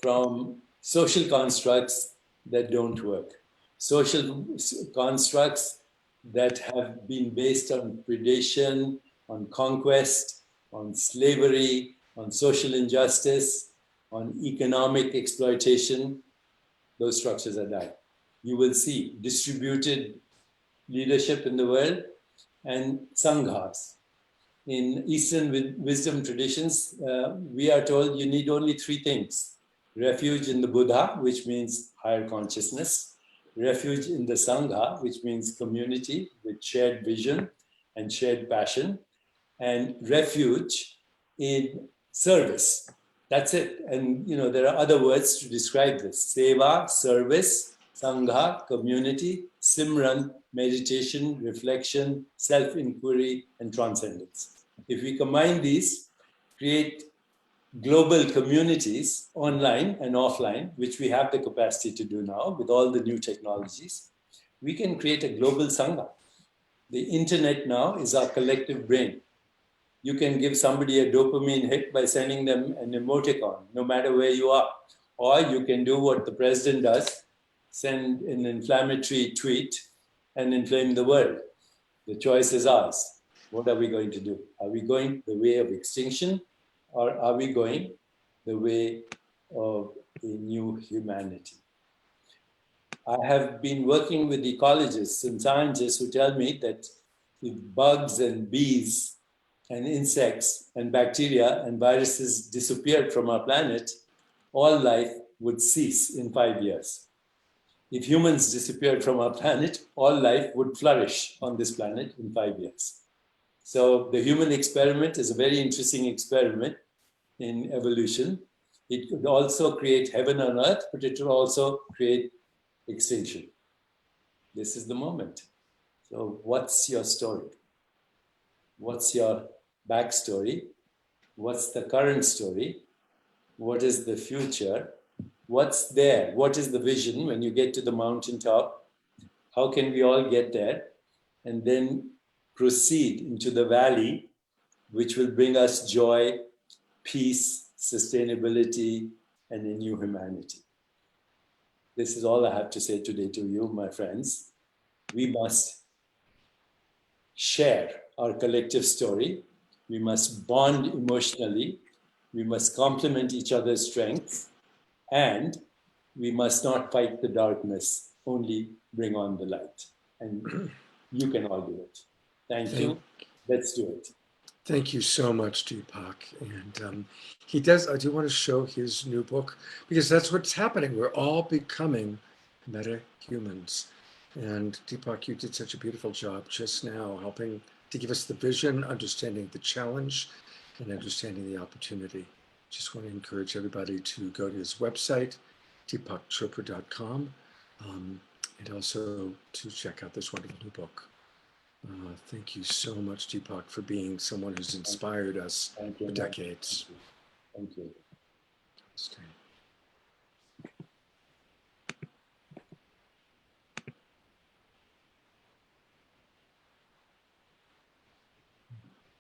from social constructs that don't work. social constructs that have been based on predation, on conquest, on slavery, on social injustice, on economic exploitation, those structures are dying. You will see distributed leadership in the world and sanghas. In Eastern wisdom traditions, we are told you need only three things: refuge in the Buddha, which means higher consciousness; refuge in the Sangha, which means community with shared vision and shared passion; and refuge in service. That's it. And there are other words to describe this: seva, service; Sangha, community; Simran, meditation, reflection, self-inquiry, and transcendence. If we combine these, create global communities online and offline, which we have the capacity to do now with all the new technologies, we can create a global Sangha. The internet now is our collective brain. You can give somebody a dopamine hit by sending them an emoticon, no matter where you are. Or you can do what the president does, send an inflammatory tweet and inflame the world. The choice is ours. What are we going to do? Are we going the way of extinction, or are we going the way of a new humanity? I have been working with ecologists and scientists who tell me that if bugs and bees and insects and bacteria and viruses disappeared from our planet, all life would cease in 5 years. If humans disappeared from our planet, all life would flourish on this planet in 5 years. So the human experiment is a very interesting experiment in evolution. It could also create heaven on earth, but it will also create extinction. This is the moment. So what's your story? What's your backstory? What's the current story? What is the future? What's there? What is the vision when you get to the mountaintop? How can we all get there? And then proceed into the valley, which will bring us joy, peace, sustainability, and a new humanity. This is all I have to say today to you, my friends. We must share our collective story. We must bond emotionally. We must complement each other's strengths. And we must not fight the darkness, only bring on the light. And you can all do it. Thank you. Let's do it. Thank you so much, Deepak. And he does, I do want to show his new book, because that's what's happening. We're all becoming meta-humans. And Deepak, you did such a beautiful job just now, helping to give us the vision, understanding the challenge, and understanding the opportunity. Just want to encourage everybody to go to his website, deepakchopra.com, and also to check out this wonderful new book. Thank you so much, Deepak, for being someone who's inspired us for decades. Thank you. Stay.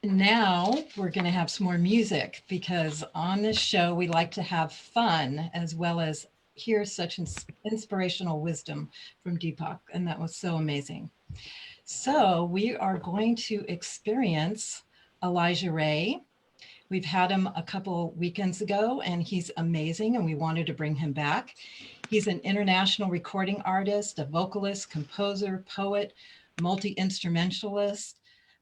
Now we're going to have some more music, because on this show we like to have fun as well as hear such inspirational wisdom from Deepak, and that was so amazing. So we are going to experience Elijah Ray. We've had him a couple weekends ago, and he's amazing, and we wanted to bring him back. He's an international recording artist, a vocalist, composer, poet, multi-instrumentalist,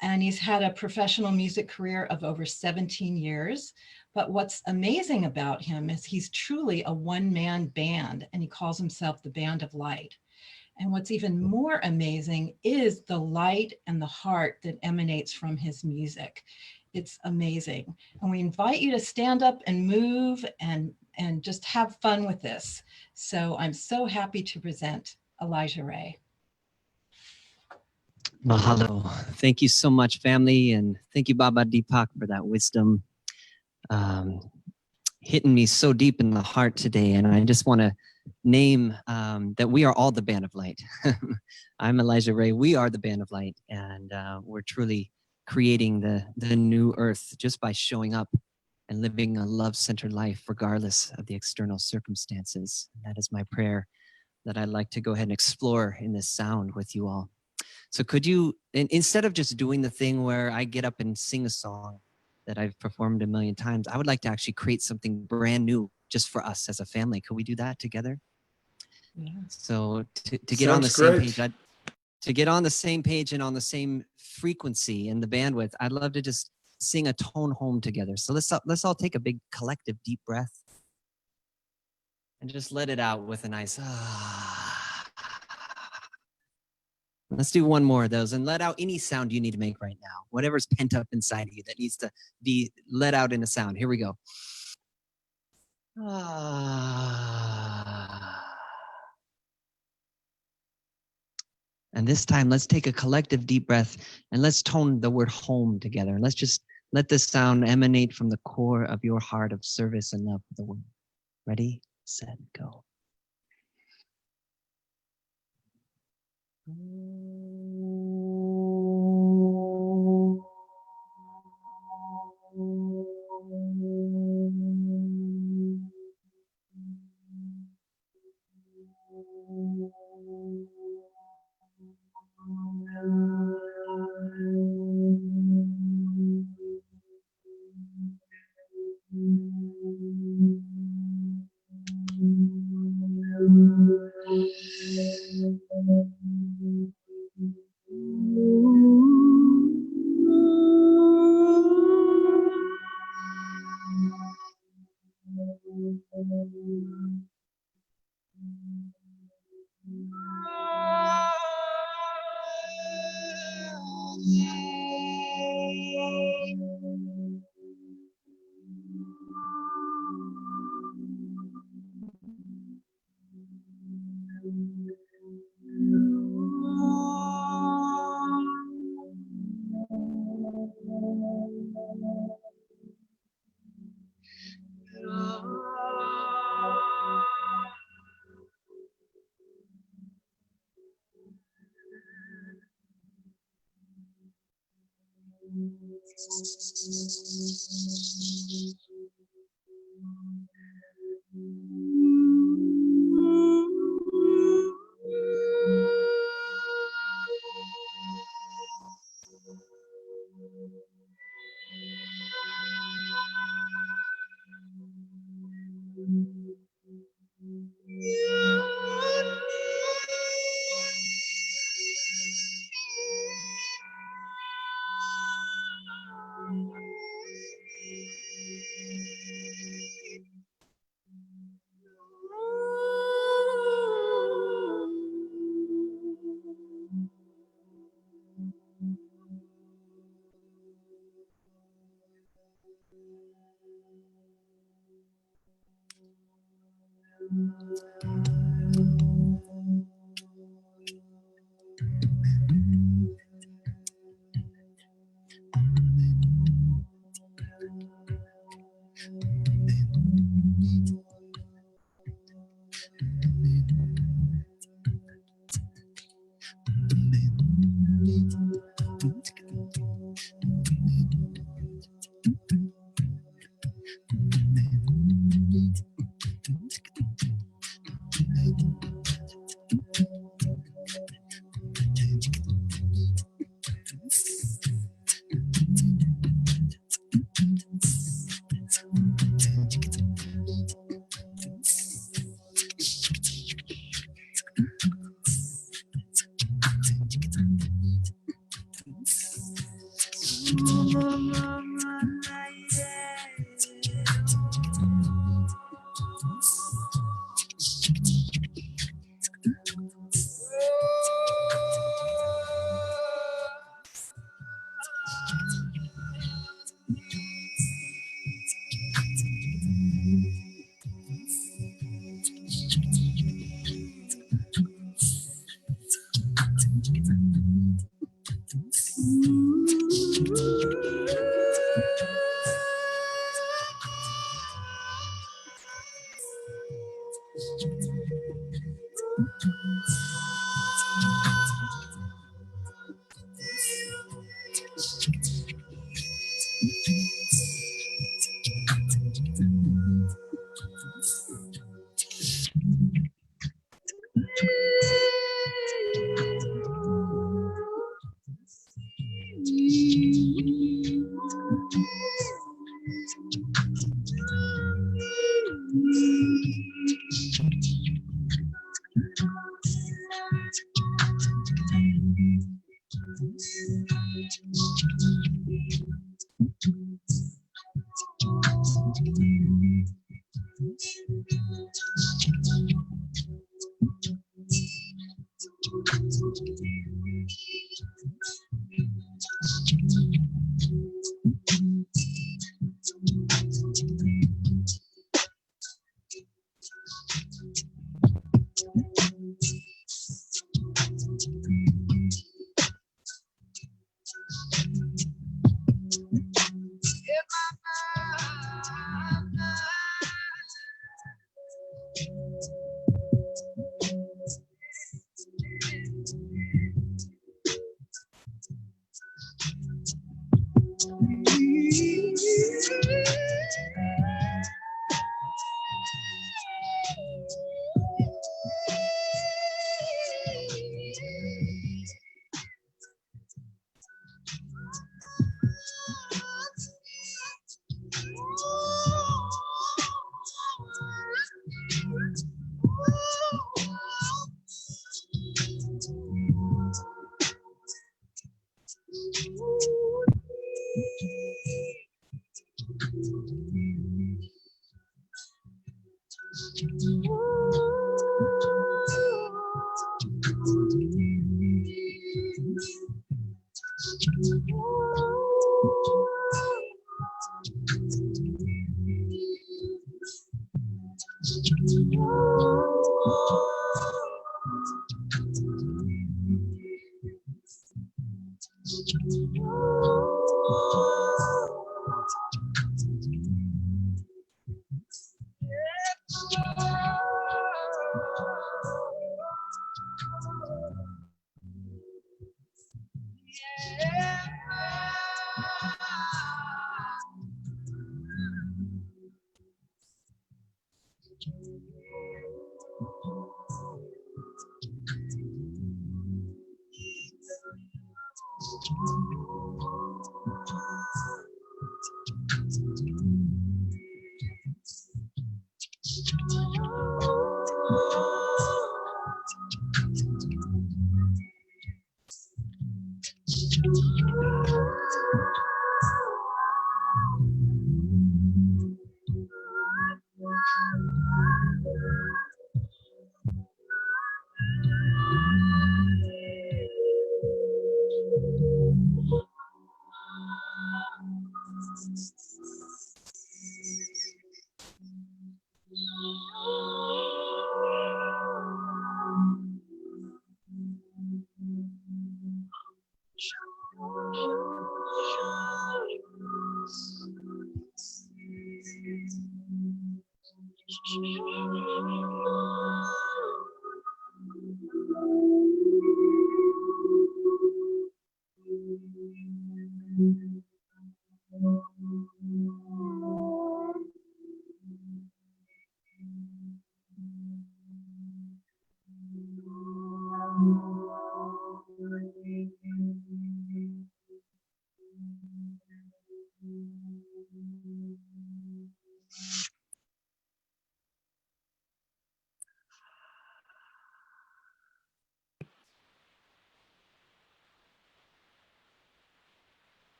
and he's had a professional music career of over 17 years. But what's amazing about him is he's truly a one-man band, and he calls himself the Band of Light. And what's even more amazing is the light and the heart that emanates from his music. It's amazing. And we invite you to stand up and move and just have fun with this. So I'm so happy to present Elijah Ray. Mahalo. Thank you so much, family. And thank you, Baba Deepak, for that wisdom hitting me so deep in the heart today. And I just want to name that we are all the Band of Light. I'm Elijah Ray. We are the Band of Light. And we're truly creating the new earth just by showing up and living a love-centered life regardless of the external circumstances. And that is my prayer, that I'd like to go ahead and explore in this sound with you all. So could you, instead of just doing the thing where I get up and sing a song that I've performed a million times, I would like to actually create something brand new just for us as a family. Could we do that together? Yeah. So to get on the Sounds same great. page, to get on the same page and on the same frequency and the bandwidth, I'd love to just sing a tone home together. So let's all take a big collective deep breath and just let it out with a nice Let's do one more of those and let out any sound you need to make right now. Whatever's pent up inside of you that needs to be let out in a sound. Here we go. And this time, let's take a collective deep breath and let's tone the word home together. Let's just let this sound emanate from the core of your heart of service and love for the world. Ready, set, go.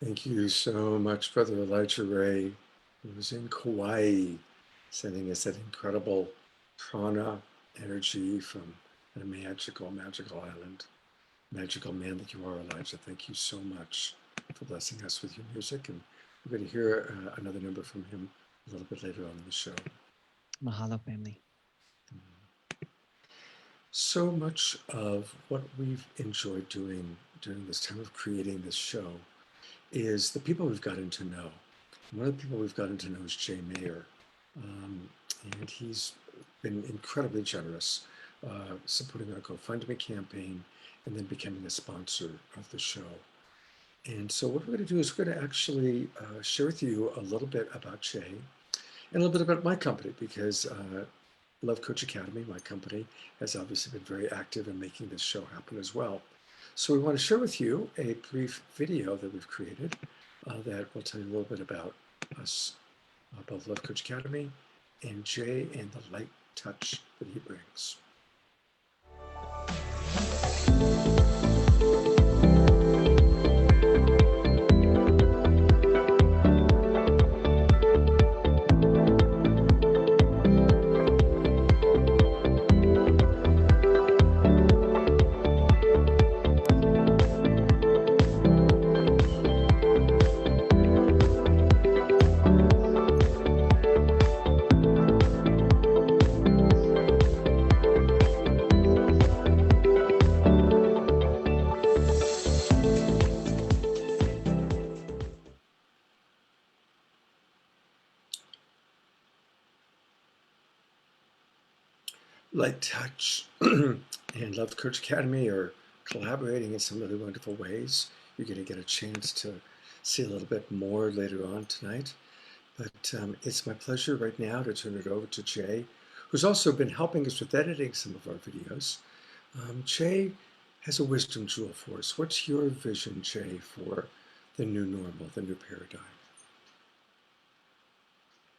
Thank you so much, Brother Elijah Ray, who was in Kauai, sending us that incredible prana energy from a magical, magical island. Magical man that you are, Elijah. Thank you so much for blessing us with your music. And we're going to hear another number from him a little bit later on in the show. Mahalo, family. So much of what we've enjoyed doing during this time of creating this show is the people we've gotten to know. One of the people we've gotten to know is Jay Mayer. And he's been incredibly generous, supporting our GoFundMe campaign and then becoming a sponsor of the show. And so what we're going to do is we're going to actually share with you a little bit about Jay and a little bit about my company, because Love Coach Academy, my company, has obviously been very active in making this show happen as well. So we want to share with you a brief video that we've created that will tell you a little bit about us, both Love Coach Academy and Jay and the light touch that he brings. Light Touch and Love Coach Academy are collaborating in some really wonderful ways. You're going to get a chance to see a little bit more later on tonight. But it's my pleasure right now to turn it over to Jay, who's also been helping us with editing some of our videos. Jay has a wisdom jewel for us. What's your vision, Jay, for the new normal, the new paradigm?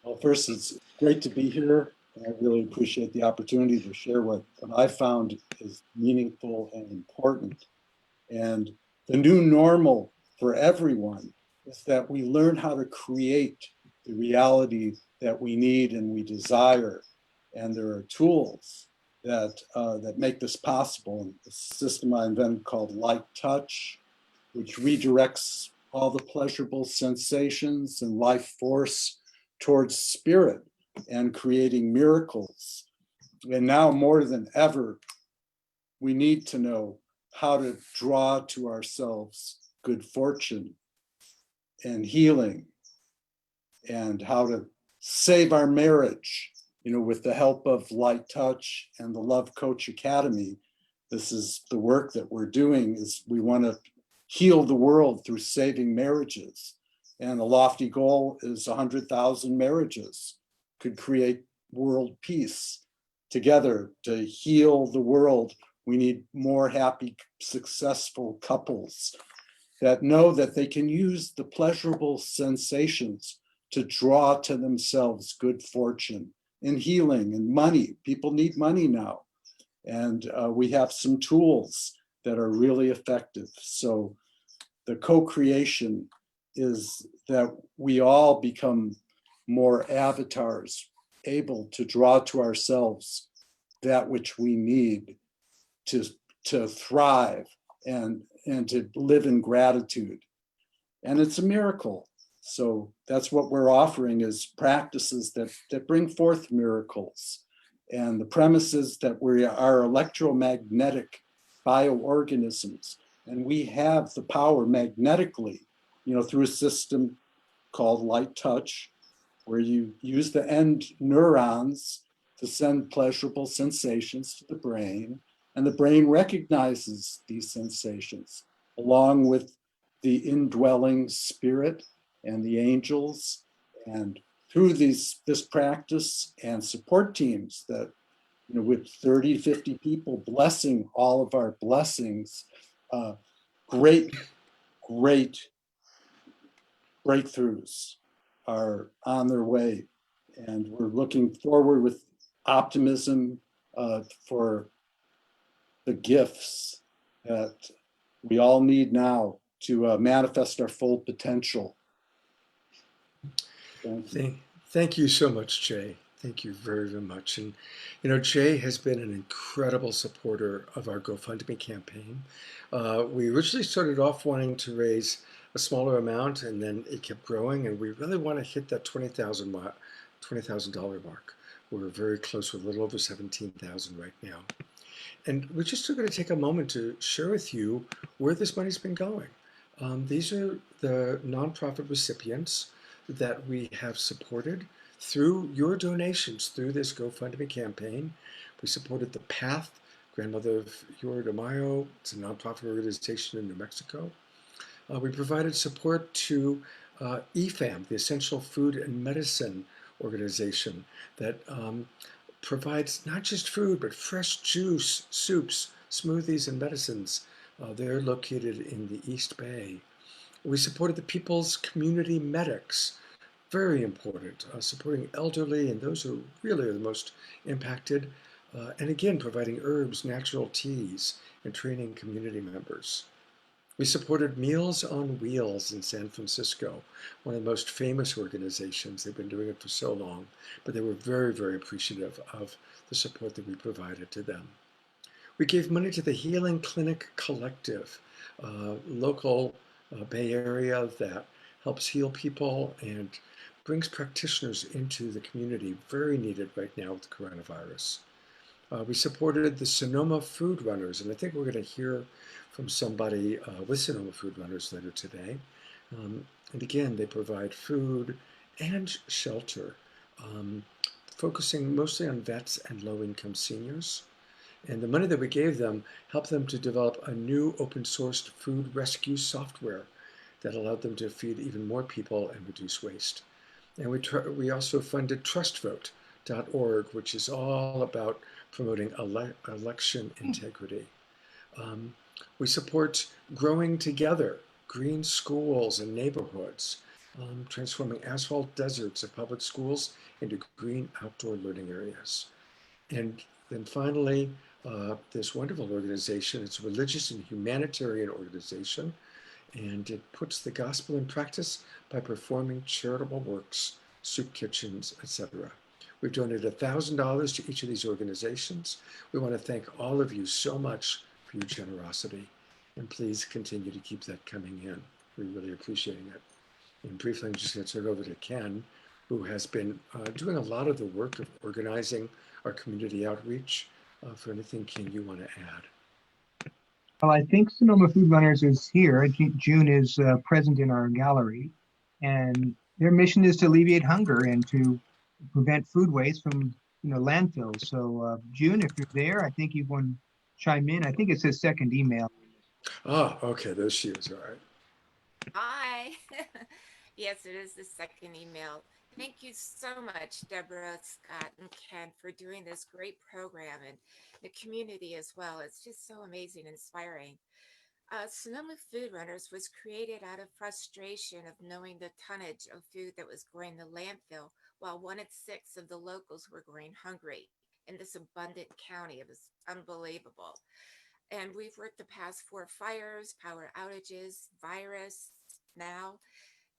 Well, first, it's great to be here. And I really appreciate the opportunity to share what I found is meaningful and important. And the new normal for everyone is that we learn how to create the reality that we need and we desire. And there are tools that make this possible. And the system I invented called Light Touch, which redirects all the pleasurable sensations and life force towards spirit and creating miracles. And now more than ever, we need to know how to draw to ourselves good fortune and healing, and how to save our marriage, with the help of Light Touch and the Love Coach Academy. This is the work that we're doing, is we want to heal the world through saving marriages. And the lofty goal is 100,000 marriages could create world peace. Together to heal the world, we need more happy, successful couples that know that they can use the pleasurable sensations to draw to themselves good fortune and healing and money. People need money now. And we have some tools that are really effective. So the co-creation is that we all become more avatars, able to draw to ourselves that which we need to thrive and to live in gratitude. And it's a miracle. So that's what we're offering, is practices that bring forth miracles. And the premise is that we are electromagnetic bioorganisms, and we have the power magnetically, through a system called Light Touch, where you use the end neurons to send pleasurable sensations to the brain, and the brain recognizes these sensations along with the indwelling spirit and the angels. And through this practice and support teams that, with 30 to 50 people blessing all of our blessings, great breakthroughs are on their way. And we're looking forward with optimism for the gifts that we all need now to manifest our full potential. Thank you so much, Jay. Thank you very, very much. And, Jay has been an incredible supporter of our GoFundMe campaign. We originally started off wanting to raise a smaller amount, and then it kept growing, and we really want to hit that $20,000 mark. We're very close, with a little over 17,000 right now. And we're just going to take a moment to share with you where this money's been going. These are the nonprofit recipients that we have supported through your donations, through this GoFundMe campaign. We supported the PATH, Grandmother of Yorda Mayo. It's a nonprofit organization in New Mexico. We provided support to EFAM, the Essential Food and Medicine organization that provides not just food, but fresh juice, soups, smoothies, and medicines. They're located in the East Bay. We supported the People's Community Medics, very important, supporting elderly and those who really are the most impacted, and again, providing herbs, natural teas, and training community members. We supported Meals on Wheels in San Francisco, one of the most famous organizations. They've been doing it for so long, but they were very, very appreciative of the support that we provided to them. We gave money to the Healing Clinic Collective, local Bay Area that helps heal people and brings practitioners into the community, very needed right now with coronavirus. We supported the Sonoma Food Runners, and I think we're going to hear from somebody with Sonoma Food Runners later today. And again, they provide food and shelter focusing mostly on vets and low-income seniors. And the money that we gave them helped them to develop a new open-sourced food rescue software that allowed them to feed even more people and reduce waste. And we also funded trustvote.org, which is all about promoting election integrity. We support Growing Together, green schools and neighborhoods, transforming asphalt deserts of public schools into green outdoor learning areas. And then finally, this wonderful organization, it's a religious and humanitarian organization, and it puts the gospel in practice by performing charitable works, soup kitchens, etc. We've donated $1,000 to each of these organizations. We want to thank all of you so much for your generosity, and please continue to keep that coming in. We're really appreciating it. And briefly, I'm just going to turn it over to Ken, who has been doing a lot of the work of organizing our community outreach. For anything, Ken, you want to add? Well, I think Sonoma Food Runners is here. June is present in our gallery, and their mission is to alleviate hunger and to prevent food waste from landfills. So June, if you're there, I think you want to chime in. I think it's his second email. Ah, okay, there she is. All right. Hi. Yes, it is the second email. Thank you so much, Deborah, Scott, and Ken, for doing this great program, and the community as well. It's just so amazing, inspiring. Sonoma Food Runners was created out of frustration of knowing the tonnage of food that was going to landfill, while 1 in 6 of the locals were going hungry in this abundant county. It was unbelievable. And we've worked the past 4 fires, power outages, virus now,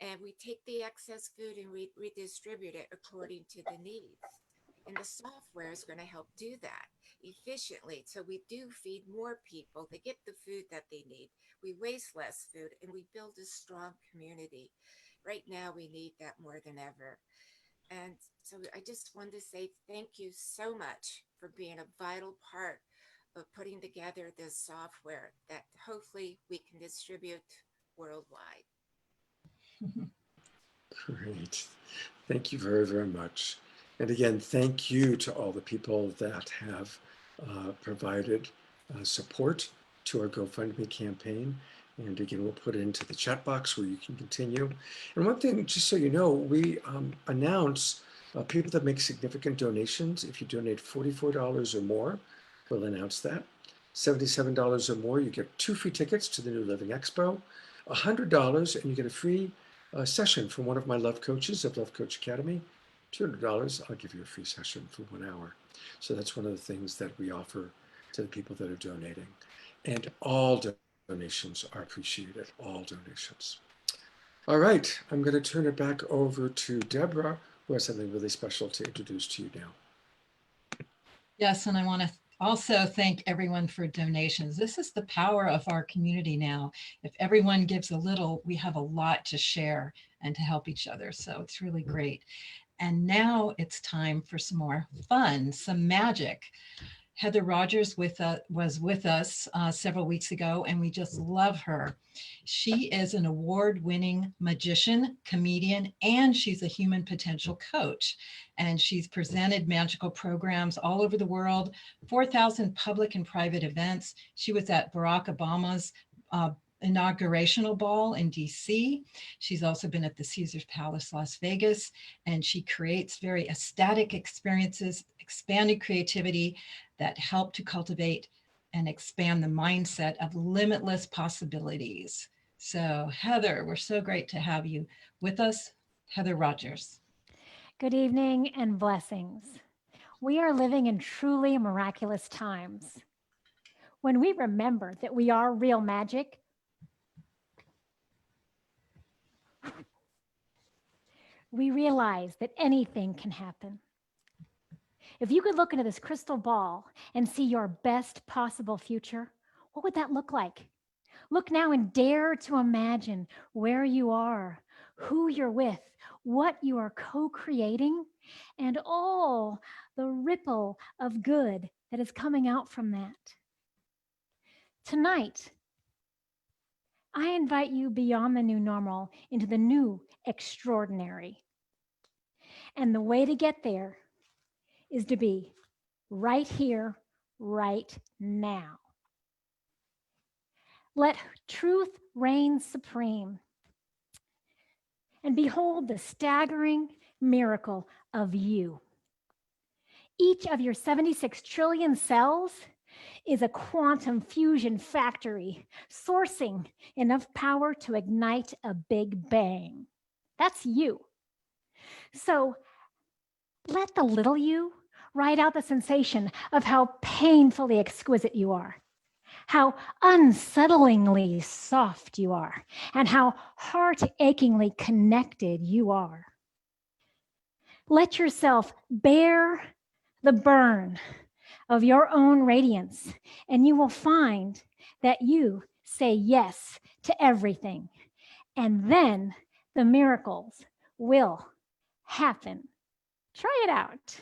and we take the excess food and redistribute it according to the needs. And the software is going to help do that efficiently. So we do feed more people. They get the food that they need. We waste less food and we build a strong community. Right now, we need that more than ever. And so I just wanted to say thank you so much for being a vital part of putting together this software that hopefully we can distribute worldwide. Great. Thank you very, very much. And again, thank you to all the people that have provided support to our GoFundMe campaign. And again, we'll put it into the chat box where you can continue. And one thing, just so you know, we announce people that make significant donations. If you donate $44 or more, we'll announce that. $77 or more, you get 2 free tickets to the New Living Expo. $100 and you get a free session from one of my love coaches at Love Coach Academy. $200, I'll give you a free session for 1 hour. So that's one of the things that we offer to the people that are donating. And all donations are appreciated, all donations. All right, I'm going to turn it back over to Deborah, who has something really special to introduce to you now. Yes, and I want to also thank everyone for donations. This is the power of our community now. If everyone gives a little, we have a lot to share and to help each other. So it's really great. And now it's time for some more fun, some magic. Heather Rogers was with us several weeks ago, and we just love her. She is an award-winning magician, comedian, and she's a human potential coach. And she's presented magical programs all over the world, 4,000 public and private events. She was at Barack Obama's inaugurational ball in DC. She's also been at the Caesars Palace, Las Vegas, and she creates very ecstatic experiences, expanded creativity that help to cultivate and expand the mindset of limitless possibilities. So Heather, we're so great to have you with us. Heather Rogers. Good evening and blessings. We are living in truly miraculous times. When we remember that we are real magic, we realize that anything can happen. If you could look into this crystal ball and see your best possible future, what would that look like? Look now and dare to imagine where you are, who you're with, what you are co-creating, and all the ripple of good that is coming out from that. Tonight, I invite you beyond the new normal into the new extraordinary. And the way to get there is to be right here, right now. Let truth reign supreme. And behold the staggering miracle of you. Each of your 76 trillion cells is a quantum fusion factory, sourcing enough power to ignite a big bang. That's you. So let the little you ride out the sensation of how painfully exquisite you are, how unsettlingly soft you are, and how heart-achingly connected you are. Let yourself bear the burn of your own radiance, and you will find that you say yes to everything. And then the miracles will happen. Try it out.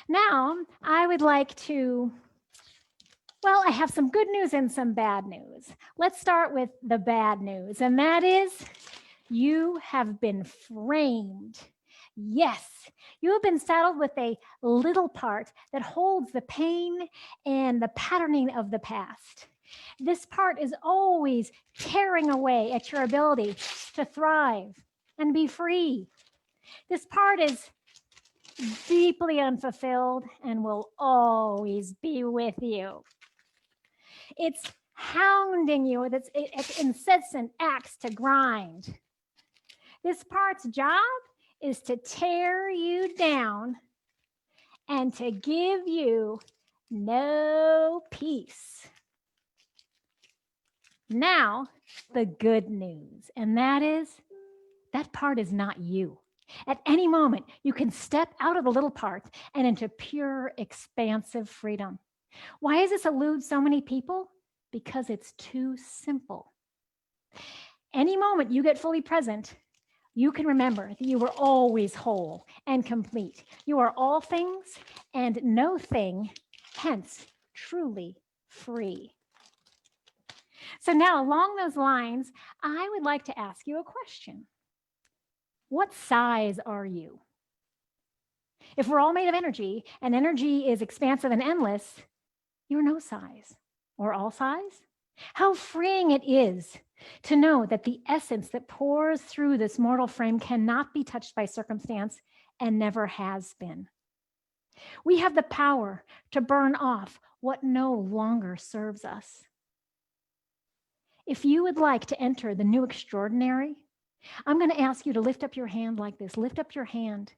Now, I would like to, well, I have some good news and some bad news. Let's start with the bad news, and that is you have been framed. Yes, you have been saddled with a little part that holds the pain and the patterning of the past. This part is always tearing away at your ability to thrive and be free. This part is deeply unfulfilled and will always be with you. It's hounding you with its incessant axe to grind. This part's job is to tear you down and to give you no peace. Now, the good news, and that is that part is not you. At any moment, you can step out of the little part and into pure, expansive freedom. Why does this elude so many people? Because it's too simple. Any moment you get fully present, you can remember that you were always whole and complete. You are all things and no thing, hence truly free. So now along those lines, I would like to ask you a question. What size are you? If we're all made of energy and energy is expansive and endless, you're no size or all size. How freeing it is to know that the essence that pours through this mortal frame cannot be touched by circumstance and never has been. We have the power to burn off what no longer serves us. If you would like to enter the new extraordinary, I'm going to ask you to lift up your hand like this. Lift up your hand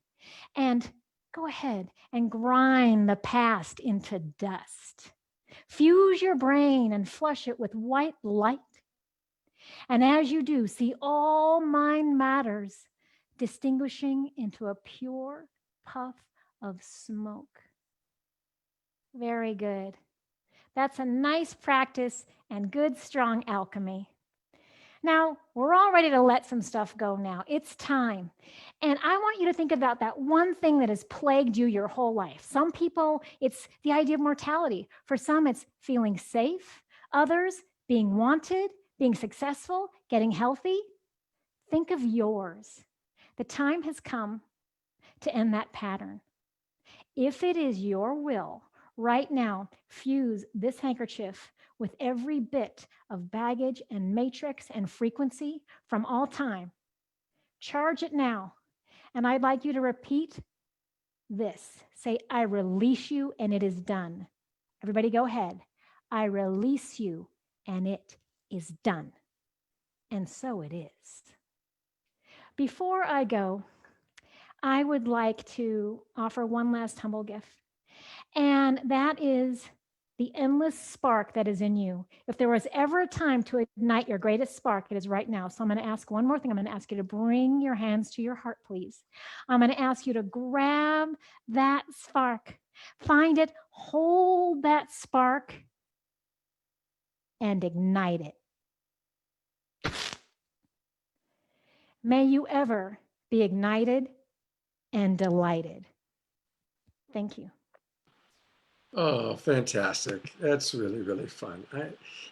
and go ahead and grind the past into dust. Fuse your brain and flush it with white light. And as you do, see all mind matters distinguishing into a pure puff of smoke. Very good. That's a nice practice and good, strong alchemy. Now, we're all ready to let some stuff go now. It's time. And I want you to think about that one thing that has plagued you your whole life. Some people, it's the idea of mortality. For some, it's feeling safe. Others, being wanted, being successful, getting healthy. Think of yours. The time has come to end that pattern. If it is your will, right now, fuse this handkerchief with every bit of baggage and matrix and frequency from all time. Charge it now. And I'd like you to repeat this. Say, I release you and it is done. Everybody go ahead. I release you and it is done. And so it is. Before I go, I would like to offer one last humble gift. And that is the endless spark that is in you. If there was ever a time to ignite your greatest spark, it is right now. So I'm going to ask one more thing. I'm going to ask you to bring your hands to your heart, please. I'm going to ask you to grab that spark, find it, hold that spark, and ignite it. May you ever be ignited and delighted. Thank you. Oh, fantastic. That's really, really fun.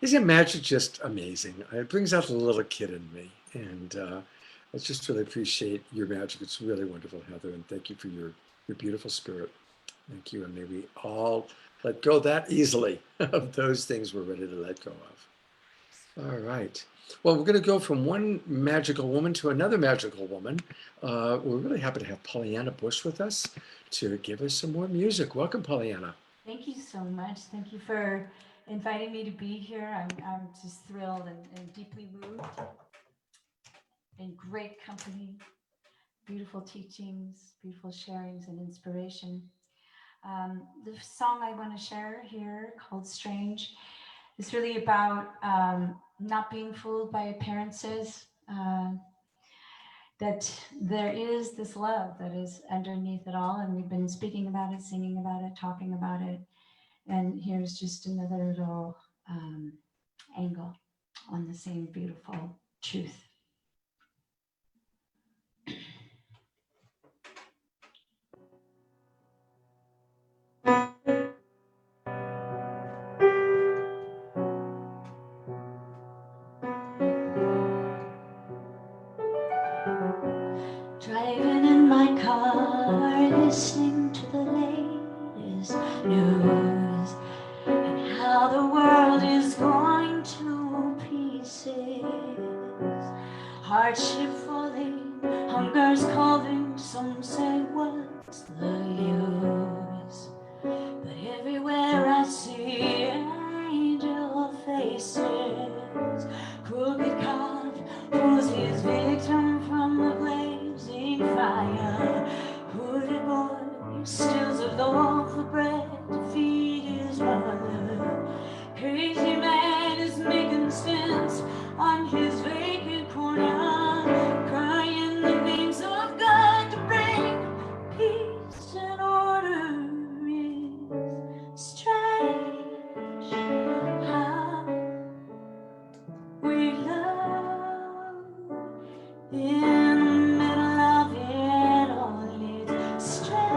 Isn't magic just amazing? It brings out the little kid in me. And I just really appreciate your magic. It's really wonderful, Heather. And thank you for your beautiful spirit. Thank you. And may we all let go that easily of those things we're ready to let go of. All right. Well, we're going to go from one magical woman to another magical woman. We're really happy to have Pollyanna Bush with us to give us some more music. Welcome, Pollyanna. Thank you so much. Thank you for inviting me to be here. I'm just thrilled and deeply moved. In great company, beautiful teachings, beautiful sharings and inspiration. The song I want to share here, called Strange, is really about not being fooled by appearances, that there is this love that is underneath it all, and we've been speaking about it, singing about it, talking about it, and here's just another little angle on the same beautiful truth. Driving in my car, listening to the latest news and how the world is going to pieces. Hardship falling, hunger's calling, some say what's the use? But everywhere I see angel faces, crooked cop pulls his victim from the blazing fire. Hooded boy steals a loaf of bread to feed his mother. Crazy man is making sense on his vacant corner, crying the names of God to bring peace and order. Is strange how we love in the middle of it all. It's strange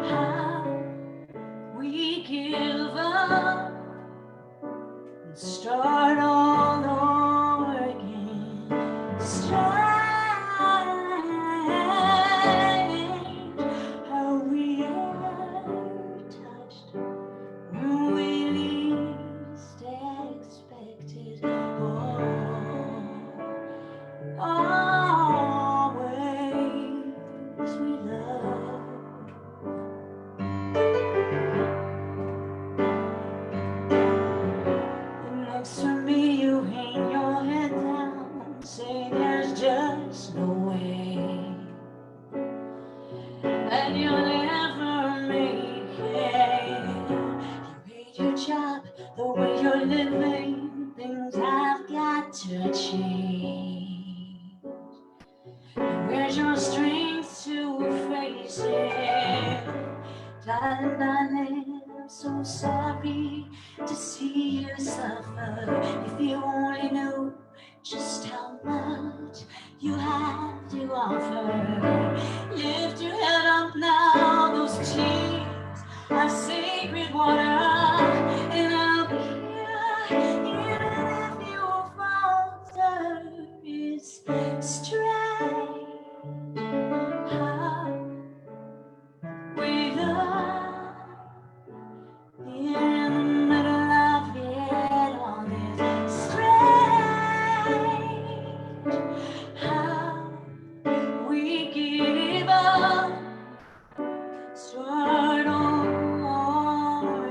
how we give up and start all over again. Strange how we are touched when we least expect it. Always we love. Next to me, you hang your head down, say there's just no way that you'll ever make it. You hate your job, the way you're living, things have got to change. And where's your strength to face it? Darling, darling, I'm so sorry to see you suffer. If you only knew just how much you have to offer. Lift your head up now, those tears are sacred water, and I'll be here even if you falter. It's strange how we love in the middle of it all. Is strange how we give up, start all over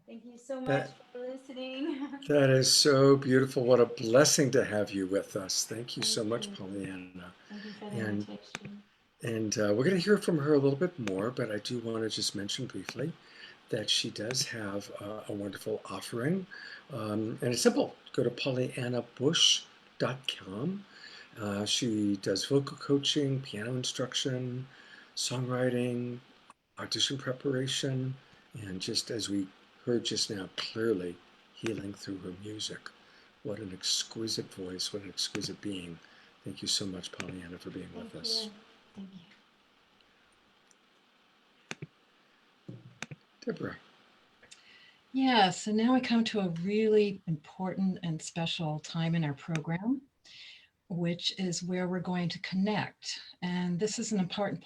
Thank you so much That, for listening. that is so beautiful. What a blessing to have you with us. Thank you so Thank much, you. Pollyanna. Thank you for the And invitation. we're going to hear from her a little bit more, but I do want to just mention briefly that she does have a wonderful offering. And it's simple. Go to pollyannabush.com. She does vocal coaching, piano instruction, songwriting, audition preparation, and just as we heard just now, clearly healing through her music. What an exquisite voice, what an exquisite being. Thank you so much, Pollyanna, for being with us. Thank you. Deborah. Yeah, so now we come to a really important and special time in our program, which is where we're going to connect. And this is an important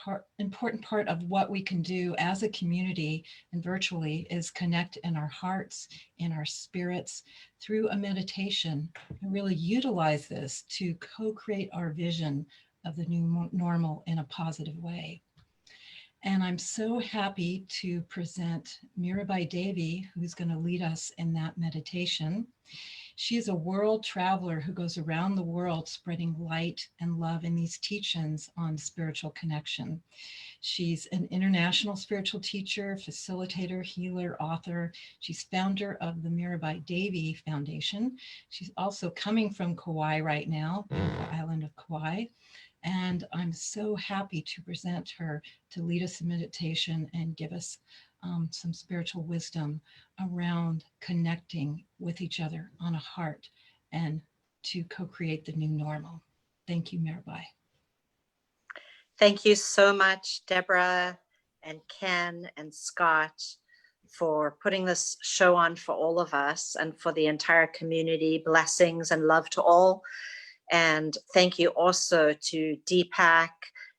part of what we can do as a community and virtually is connect in our hearts, in our spirits through a meditation and really utilize this to co-create our vision of the new normal in a positive way. And I'm so happy to present Meera Bai Devi, who's going to lead us in that meditation. She is a world traveler who goes around the world spreading light and love in these teachings on spiritual connection. She's an international spiritual teacher, facilitator, healer, author. She's founder of the Meera Bai Devi Foundation. She's also coming from Kauai right now, the island of Kauai. And I'm so happy to present her to lead us in meditation and give us some spiritual wisdom around connecting with each other on a heart and to co-create the new normal. Thank you, Meera Bai. Thank you so much, Deborah and Ken and Scott, for putting this show on for all of us and for the entire community. Blessings and love to all. And thank you also to Deepak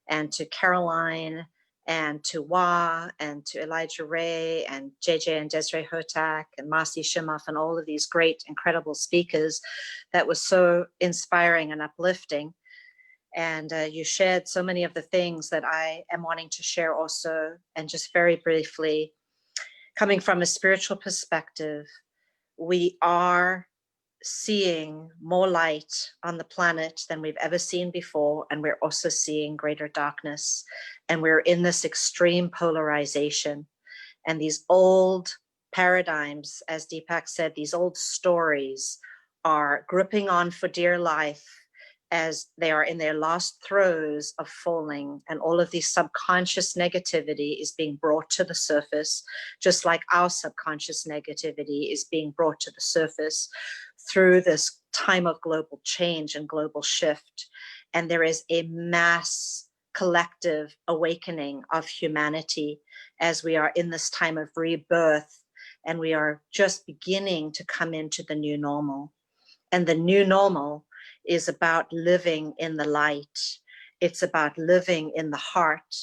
and to Caroline and to Wa and to Elijah Ray and JJ and Desiree Hotak and Marcy Shimoff and all of these great, incredible speakers. That was so inspiring and uplifting. And you shared so many of the things that I am wanting to share also. And just very briefly, coming from a spiritual perspective, we are seeing more light on the planet than we've ever seen before, and we're also seeing greater darkness, and we're in this extreme polarization. And these old paradigms, as Deepak said, these old stories are gripping on for dear life as they are in their last throes of falling, and all of this subconscious negativity is being brought to the surface, just like our subconscious negativity is being brought to the surface through this time of global change and global shift. And there is a mass collective awakening of humanity as we are in this time of rebirth, and we are just beginning to come into the new normal. And the new normal is about living in the light. It's about living in the heart,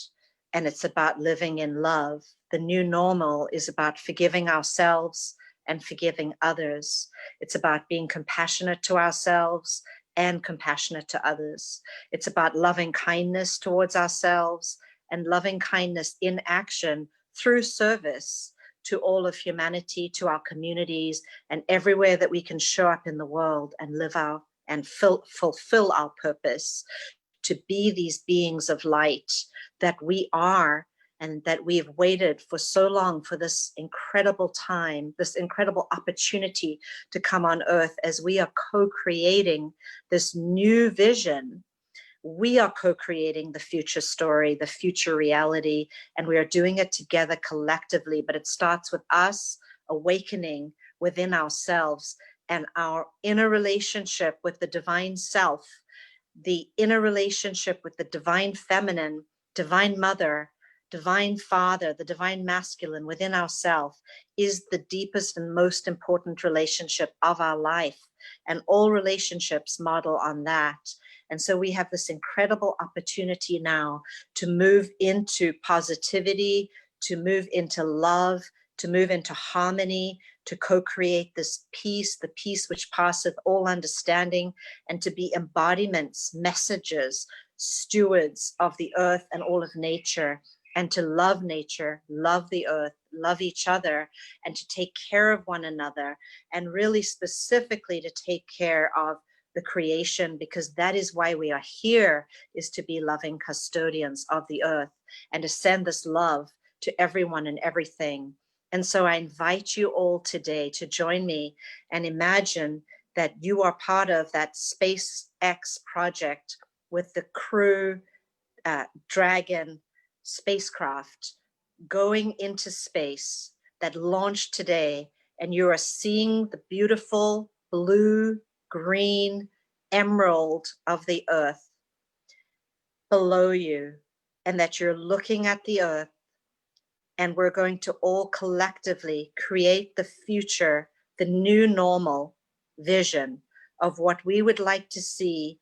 and it's about living in love. The new normal is about forgiving ourselves and forgiving others. It's about being compassionate to ourselves and compassionate to others. It's about loving kindness towards ourselves and loving kindness in action through service to all of humanity, to our communities, and everywhere that we can show up in the world and live our and fulfill our purpose to be these beings of light that we are, and that we've waited for so long for this incredible time, this incredible opportunity to come on earth as we are co-creating this new vision. We are co-creating the future story, the future reality, and we are doing it together collectively. But it starts with us awakening within ourselves and our inner relationship with the divine self, the inner relationship with the divine feminine, divine mother, divine father, the divine masculine within ourselves is the deepest and most important relationship of our life. And all relationships model on that. And so we have this incredible opportunity now to move into positivity, to move into love, to move into harmony, to co-create this peace, the peace which passeth all understanding, and to be embodiments, messengers, stewards of the earth and all of nature and to love nature, love the earth, love each other, and to take care of one another, and really specifically to take care of the creation, because that is why we are here, is to be loving custodians of the earth and to send this love to everyone and everything. And so I invite you all today to join me and imagine that you are part of that SpaceX project with the Crew Dragon spacecraft going into space that launched today, and you are seeing the beautiful blue, green, emerald of the earth below you, and that you're looking at the earth, and we're going to all collectively create the future, the new normal vision of what we would like to see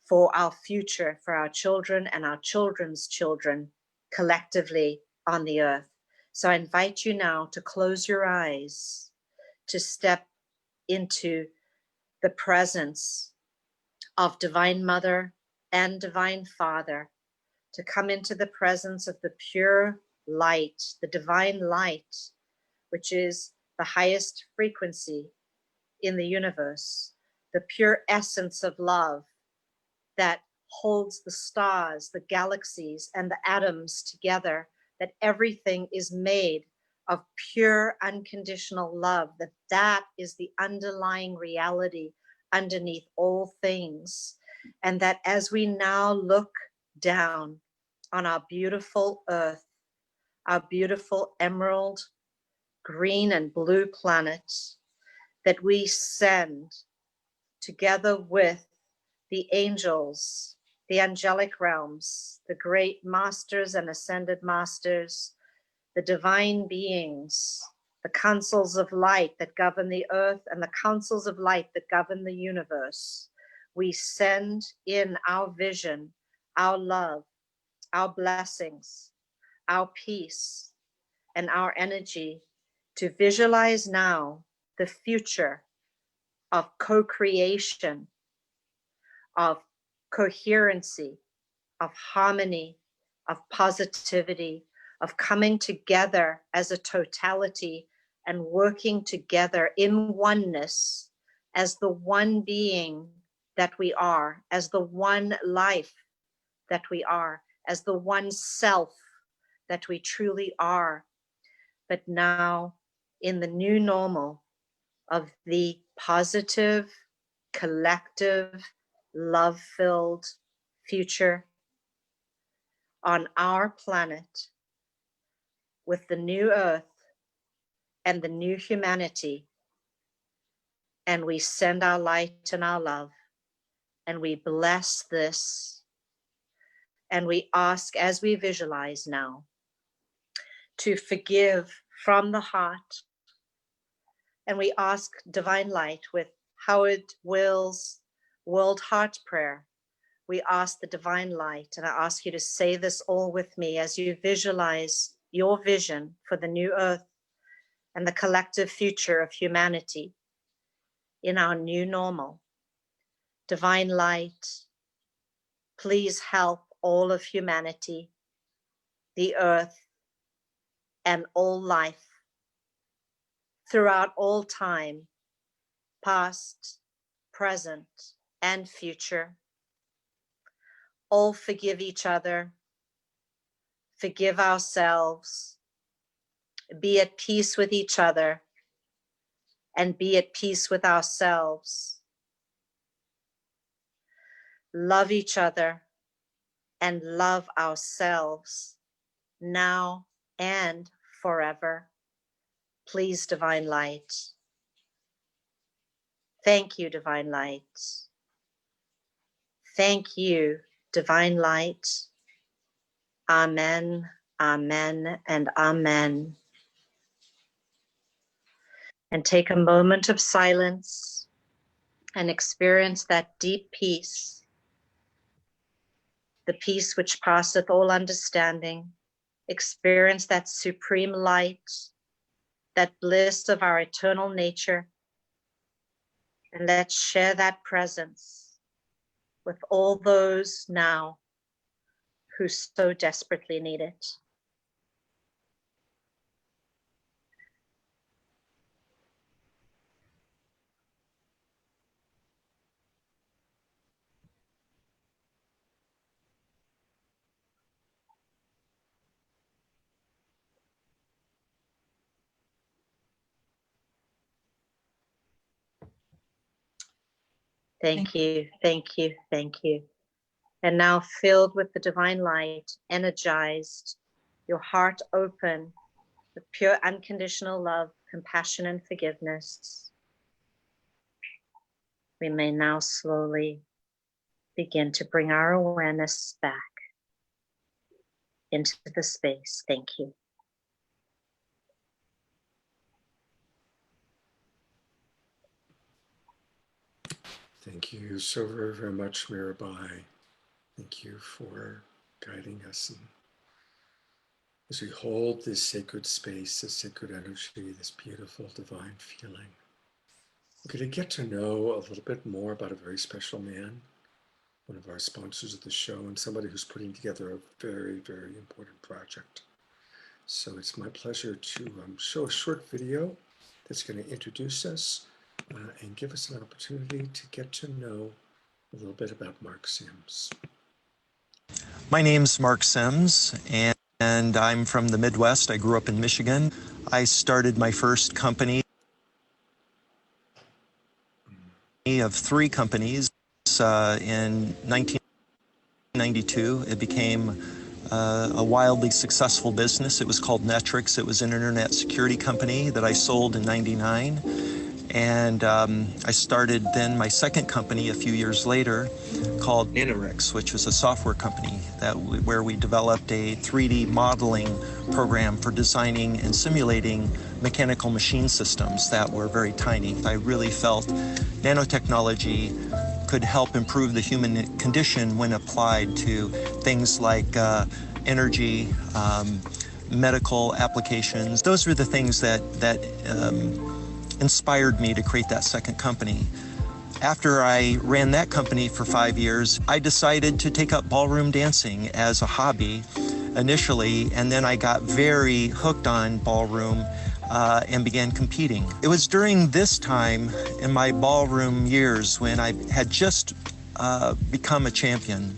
for our future, for our children and our children's children collectively on the earth. So I invite you now to close your eyes, to step into the presence of Divine Mother and Divine Father, to come into the presence of the pure light, the divine light, which is the highest frequency in the universe, the pure essence of love that holds the stars, the galaxies, and the atoms together, that everything is made of pure unconditional love, that is the underlying reality underneath all things. And that as we now look down on our beautiful earth, our beautiful emerald, green and blue planet, that we send together with the angels, the angelic realms, the great masters and ascended masters, the divine beings, the councils of light that govern the earth and the councils of light that govern the universe. We send in our vision, our love, our blessings, our peace, and our energy to visualize now the future of co-creation, of coherency, of harmony, of positivity, of coming together as a totality and working together in oneness as the one being that we are, as the one life that we are, as the one self that we truly are. But now in the new normal of the positive, collective, love-filled future on our planet with the new earth and the new humanity. And we send our light and our love, and we bless this. And we ask, as we visualize now, to forgive from the heart. And we ask divine light with Howard Will's World Heart Prayer. We ask the divine light, and I ask you to say this all with me as you visualize your vision for the new earth and the collective future of humanity in our new normal. Divine light, please help all of humanity, the earth, and all life throughout all time, past, present, and future. All forgive each other, forgive ourselves, be at peace with each other, and be at peace with ourselves. Love each other and love ourselves now and forever. Please, divine light. Thank you, divine light. Thank you, divine light. Amen, amen, and amen. And take a moment of silence and experience that deep peace, the peace which passeth all understanding. Experience that supreme light, that bliss of our eternal nature, and let's share that presence with all those now who so desperately need it. Thank you, thank you, thank you. And now filled with the divine light, energized, your heart open with pure unconditional love, compassion, and forgiveness, we may now slowly begin to bring our awareness back into the space. Thank you. Thank you so very, very much, Meera Bai. Thank you for guiding us. And as we hold this sacred space, this sacred energy, this beautiful divine feeling, we're going to get to know a little bit more about a very special man, one of our sponsors of the show, and somebody who's putting together a very, very important project. So it's my pleasure to show a short video that's going to introduce us and give us an opportunity to get to know a little bit about Mark Sims. My name's Mark Sims, and I'm from the Midwest. I grew up in Michigan. I started my first company of 3 companies in 1992. It became a wildly successful business. It was called Netrix. It was an internet security company that I sold in '99. And I started then my second company a few years later called Nanorix, which was a software company where we developed a 3D modeling program for designing and simulating mechanical machine systems that were very tiny. I really felt nanotechnology could help improve the human condition when applied to things like energy, medical applications. Those were the things that inspired me to create that second company. After I ran that company for 5 years, I decided to take up ballroom dancing as a hobby initially, and then I got very hooked on ballroom and began competing. It was during this time in my ballroom years when I had just become a champion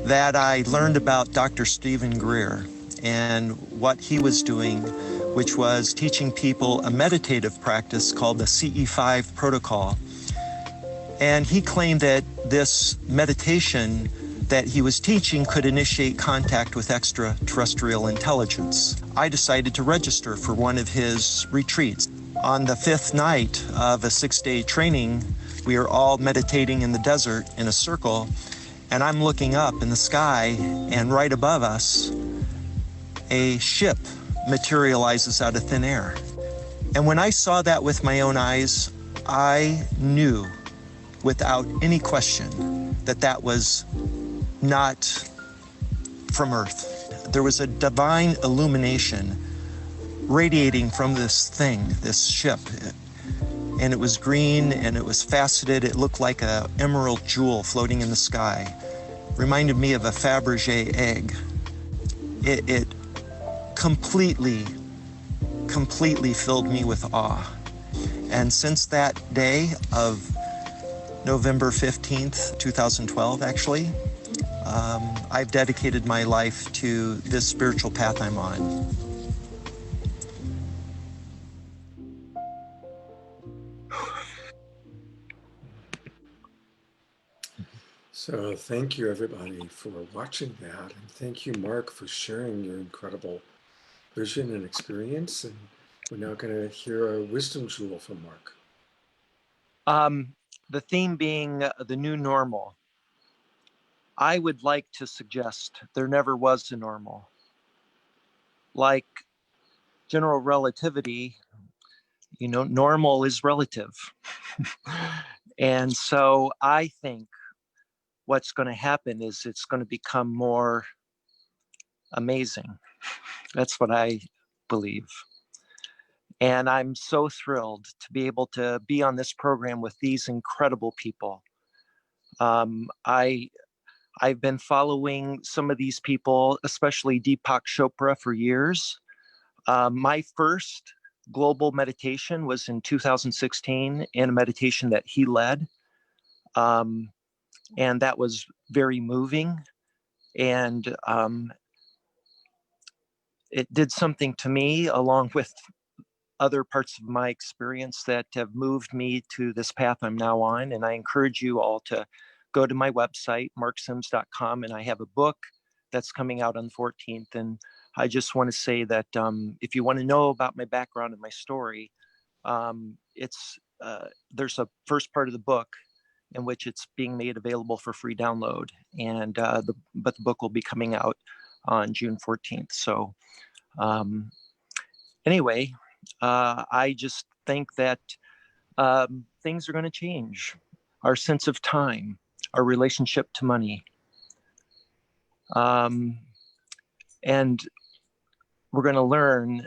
that I learned about Dr. Stephen Greer and what he was doing, which was teaching people a meditative practice called the CE5 protocol. And he claimed that this meditation that he was teaching could initiate contact with extraterrestrial intelligence. I decided to register for one of his retreats. On the 5th night of a 6-day training, we were all meditating in the desert in a circle, and I'm looking up in the sky, and right above us, a ship materializes out of thin air. And when I saw that with my own eyes, I knew without any question that that was not from Earth. There was a divine illumination radiating from this thing, this ship. And it was green and it was faceted. It looked like an emerald jewel floating in the sky. Reminded me of a Fabergé egg. It completely filled me with awe. And since that day of November 15th, 2012, actually, I've dedicated my life to this spiritual path I'm on. So thank you, everybody, for watching that. And thank you, Mark, for sharing your incredible vision and experience. And we're now going to hear a wisdom jewel from Mark. The theme being the new normal. I would like to suggest there never was a normal. Like general relativity, you know, normal is relative. And so I think what's going to happen is it's going to become more amazing. That's what I believe. And I'm so thrilled to be able to be on this program with these incredible people. I've been following some of these people, especially Deepak Chopra, for years. My first global meditation was in 2016 in a meditation that he led. And that was very moving. And it did something to me, along with other parts of my experience that have moved me to this path I'm now on. And I encourage you all to go to my website, marksims.com, and I have a book that's coming out on the 14th. And I just want to say that if you want to know about my background and my story, there's a first part of the book in which it's being made available for free download. And but the book will be coming out on June 14th. So anyway, I just think that things are going to change. Our sense of time, our relationship to money. And we're going to learn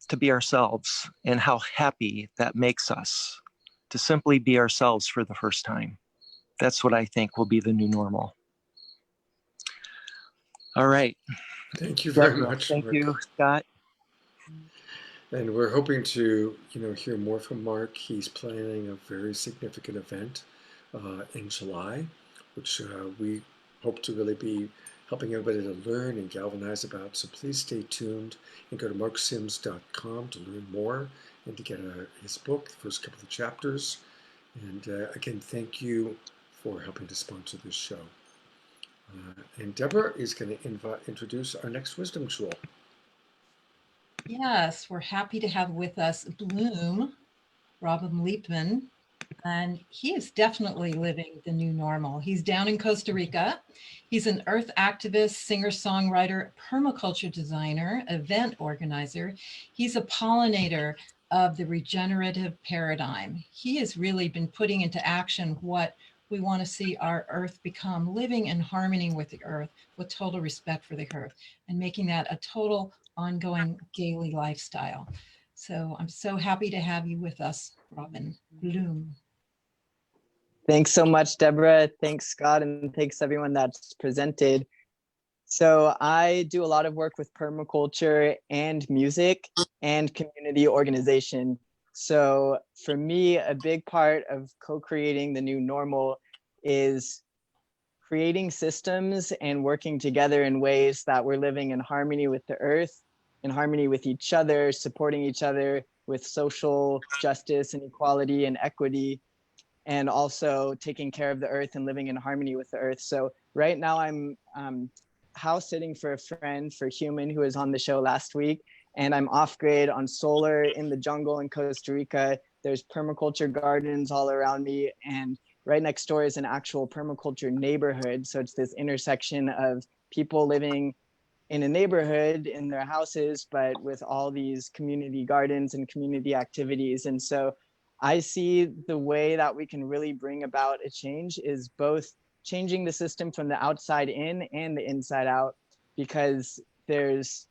to be ourselves and how happy that makes us to simply be ourselves for the first time. That's what I think will be the new normal. All right. Thank you very Deborah, much, thank Mark. you, Scott. And we're hoping to, hear more from Mark. He's planning a very significant event in July, which we hope to really be helping everybody to learn and galvanize about. So please stay tuned and go to marksims.com to learn more and to get his book, the first couple of chapters. And again, thank you for helping to sponsor this show. And Deborah is going to introduce our next wisdom jewel. Yes, we're happy to have with us Bloom, Robyn Liepman, and he is definitely living the new normal. He's down in Costa Rica. He's an earth activist, singer-songwriter, permaculture designer, event organizer. He's a pollinator of the regenerative paradigm. He has really been putting into action what we want to see our earth become, living in harmony with the earth, with total respect for the earth, and making that a total ongoing daily lifestyle. So I'm so happy to have you with us, Robyn. Bloom. Thanks so much, Deborah. Thanks, Scott, and thanks everyone that's presented. So I do a lot of work with permaculture and music and community organization. So for me, a big part of co-creating the new normal is creating systems and working together in ways that we're living in harmony with the earth, in harmony with each other, supporting each other with social justice and equality and equity, and also taking care of the earth and living in harmony with the earth. So right now I'm house sitting for a friend, for Human, who was on the show last week, and I'm off grid on solar in the jungle in Costa Rica. There's permaculture gardens all around me, and right next door is an actual permaculture neighborhood. So it's this intersection of people living in a neighborhood in their houses, but with all these community gardens and community activities. And so I see the way that we can really bring about a change is both changing the system from the outside in and the inside out, because there's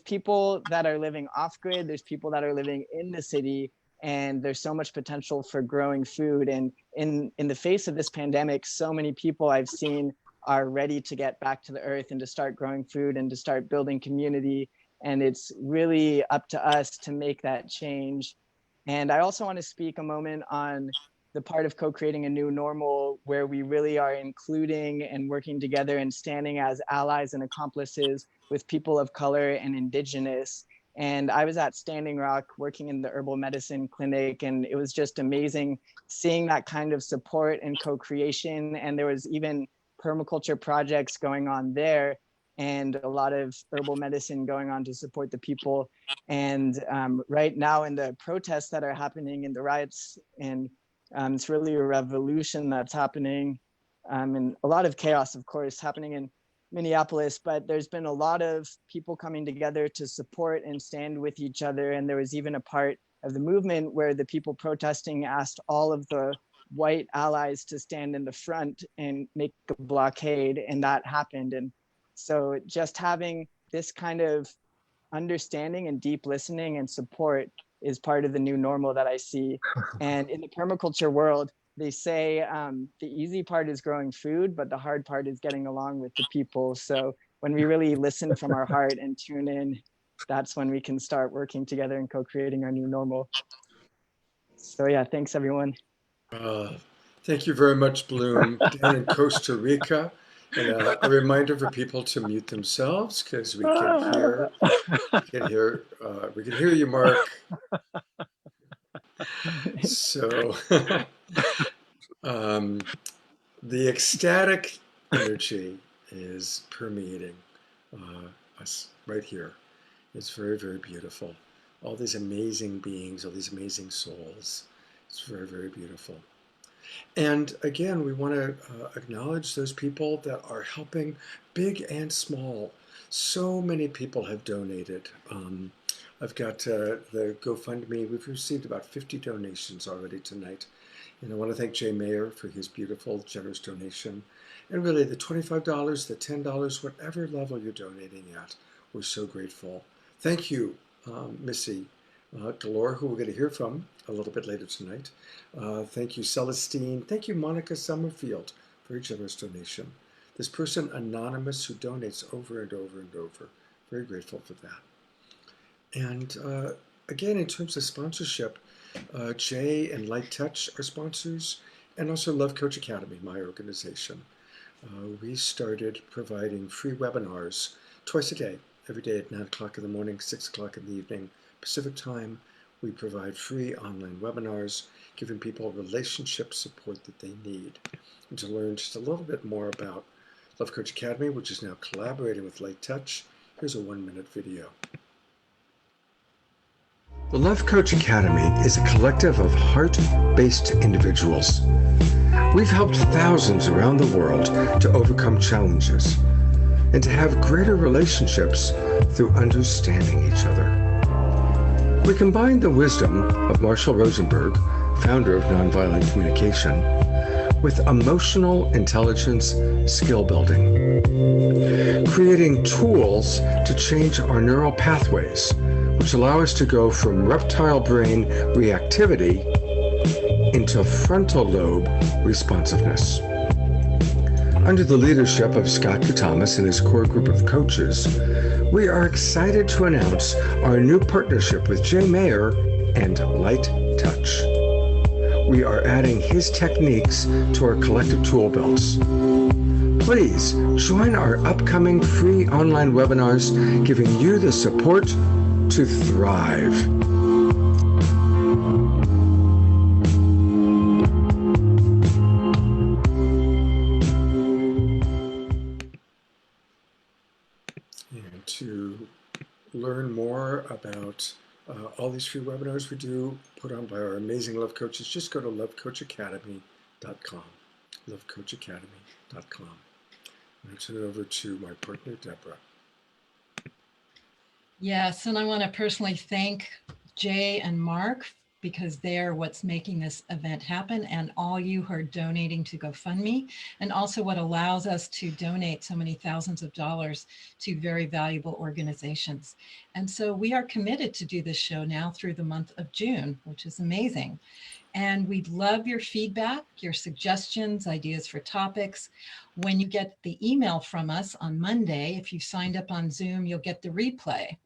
people that are living off grid, there's people that are living in the city, and there's so much potential for growing food. And in the face of this pandemic, so many people I've seen are ready to get back to the earth and to start growing food and to start building community. And it's really up to us to make that change. And I also want to speak a moment on the part of co-creating a new normal where we really are including and working together and standing as allies and accomplices with people of color and indigenous. And I was at Standing Rock working in the herbal medicine clinic, and it was just amazing seeing that kind of support and co-creation. And there was even permaculture projects going on there and a lot of herbal medicine going on to support the people. And right now in the protests that are happening in the riots, and it's really a revolution that's happening, and a lot of chaos, of course, happening in Minneapolis, but there's been a lot of people coming together to support and stand with each other. And there was even a part of the movement where the people protesting asked all of the white allies to stand in the front and make a blockade, and that happened. And so just having this kind of understanding and deep listening and support is part of the new normal that I see. And in the permaculture world, they say the easy part is growing food, but the hard part is getting along with the people. So when we really listen from our heart and tune in, that's when we can start working together and co-creating our new normal. So yeah, thanks everyone. Thank you very much, Bloom. Down in Costa Rica, And a reminder for people to mute themselves because we can hear you, Mark. So the ecstatic energy is permeating us right here. It's very, very beautiful. All these amazing beings, all these amazing souls. It's very, very beautiful. And again, we want to acknowledge those people that are helping, big and small. So many people have donated. I've got the GoFundMe. We've received about 50 donations already tonight. And I want to thank Jay Mayer for his beautiful, generous donation. And really, the $25, the $10, whatever level you're donating at, we're so grateful. Thank you, Missy Galore, who we're going to hear from a little bit later tonight. Thank you, Celestine. Thank you, Monica Summerfield, very generous donation. This person, Anonymous, who donates over and over and over. Very grateful for that. And again, in terms of sponsorship, Jay and Light Touch are sponsors, and also Love Coach Academy, my organization. We started providing free webinars twice a day, every day at 9 o'clock in the morning, 6 o'clock in the evening, Pacific time. We provide free online webinars, giving people relationship support that they need. And to learn just a little bit more about Love Coach Academy, which is now collaborating with Light Touch, here's a 1-minute video. The Love Coach Academy is a collective of heart-based individuals. We've helped thousands around the world to overcome challenges and to have greater relationships through understanding each other. We combine the wisdom of Marshall Rosenberg, founder of Nonviolent Communication, with emotional intelligence skill building, creating tools to change our neural pathways, which allow us to go from reptile brain reactivity into frontal lobe responsiveness. Under the leadership of Scott Katamas and his core group of coaches, we are excited to announce our new partnership with Jay Mayer and Light Touch. We are adding his techniques to our collective tool belts. Please join our upcoming free online webinars, giving you the support to thrive. And to learn more about all these free webinars we do put on by our amazing love coaches, just go to lovecoachacademy.com. Lovecoachacademy.com. I'll turn it over to my partner, Deborah. Yes, and I want to personally thank Jay and Mark because they're what's making this event happen, and all you who are donating to GoFundMe, and also what allows us to donate so many thousands of dollars to very valuable organizations. And so we are committed to do this show now through the month of June, which is amazing. And we'd love your feedback, your suggestions, ideas for topics. When you get the email from us on Monday, if you've signed up on Zoom, you'll get the replay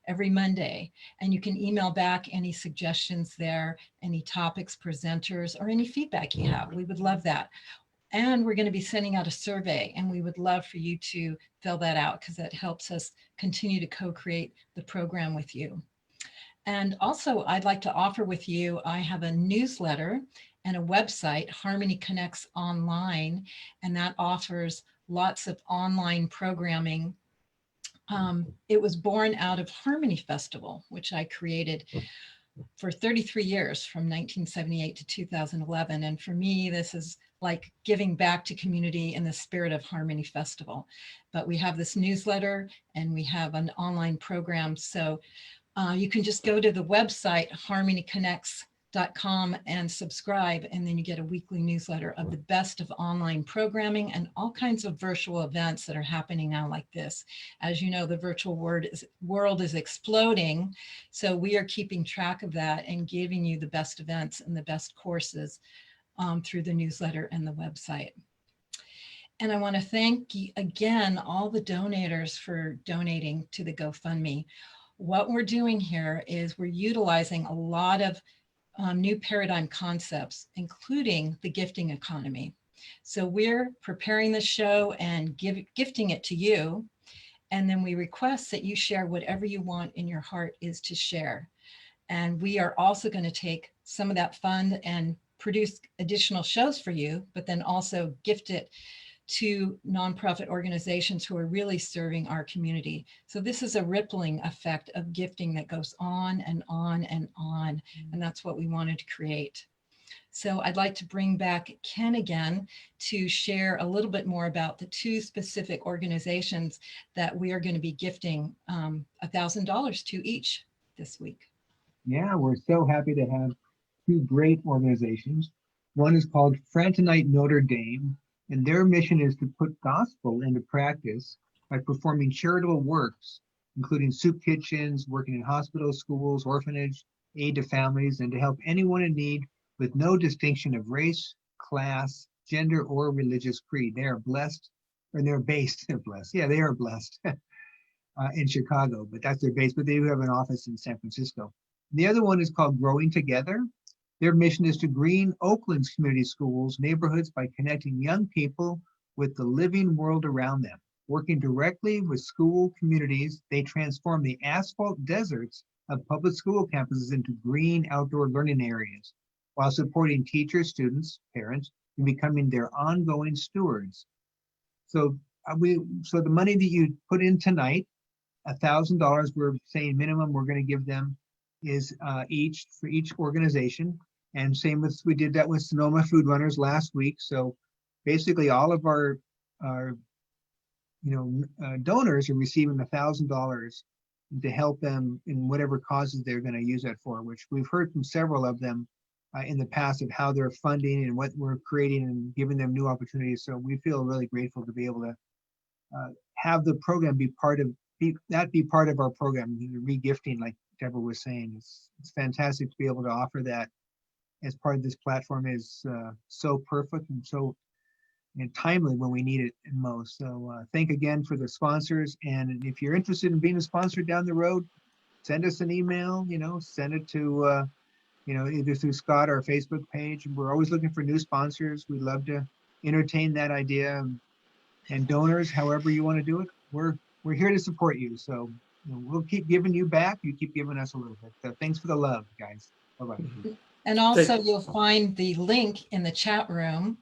every Monday. And you can email back any suggestions there, any topics, presenters, or any feedback you have. We would love that. And we're going to be sending out a survey, and we would love for you to fill that out because that helps us continue to co-create the program with you. And also, I'd like to offer with you, I have a newsletter and a website, Harmony Connects Online, and that offers lots of online programming. It was born out of Harmony Festival, which I created for 33 years from 1978 to 2011. And for me, this is like giving back to community in the spirit of Harmony Festival. But we have this newsletter and we have an online program. So you can just go to the website, harmonyconnects.com, and subscribe, and then you get a weekly newsletter of the best of online programming and all kinds of virtual events that are happening now like this. As you know, the virtual world is exploding, so we are keeping track of that and giving you the best events and the best courses through the newsletter and the website. And I want to thank again all the donators for donating to the GoFundMe. What we're doing here is we're utilizing a lot of new paradigm concepts, including the gifting economy. So we're preparing the show and gifting it to you. And then we request that you share whatever you want in your heart is to share. And we are also going to take some of that fund and produce additional shows for you, but then also gift it to nonprofit organizations who are really serving our community. So this is a rippling effect of gifting that goes on and on and on. And that's what we wanted to create. So I'd like to bring back Ken again to share a little bit more about the two specific organizations that we are going to be gifting $1,000 to each this week. Yeah, we're so happy to have two great organizations. One is called Frantonite Notre Dame, and their mission is to put gospel into practice by performing charitable works, including soup kitchens, working in hospitals, schools, orphanage, aid to families, and to help anyone in need with no distinction of race, class, gender, or religious creed. They are blessed, or they're based, they're blessed. Yeah, they are blessed in Chicago, but that's their base, but they do have an office in San Francisco. The other one is called Growing Together. Their mission is to green Oakland's community schools, neighborhoods by connecting young people with the living world around them. Working directly with school communities, they transform the asphalt deserts of public school campuses into green outdoor learning areas, while supporting teachers, students, parents, in becoming their ongoing stewards. So the money that you put in tonight, $1,000, we're saying minimum we're going to give them is each for each organization. And same with, we did that with Sonoma Food Runners last week. So basically all of our donors are receiving $1,000 to help them in whatever causes they're going to use that for, which we've heard from several of them in the past of how they're funding and what we're creating and giving them new opportunities. So we feel really grateful to be able to have the program be part of our program. The re-gifting, like Deborah was saying, it's fantastic to be able to offer that as part of this platform. Is so perfect and so timely when we need it most. So thank again for the sponsors. And if you're interested in being a sponsor down the road, send us an email, send it to, either through Scott or our Facebook page. We're always looking for new sponsors. We'd love to entertain that idea. And donors, however you want to do it, we're here to support you. So we'll keep giving you back. You keep giving us a little bit. So thanks for the love, guys. Bye-bye. And also you'll find the link in the chat room,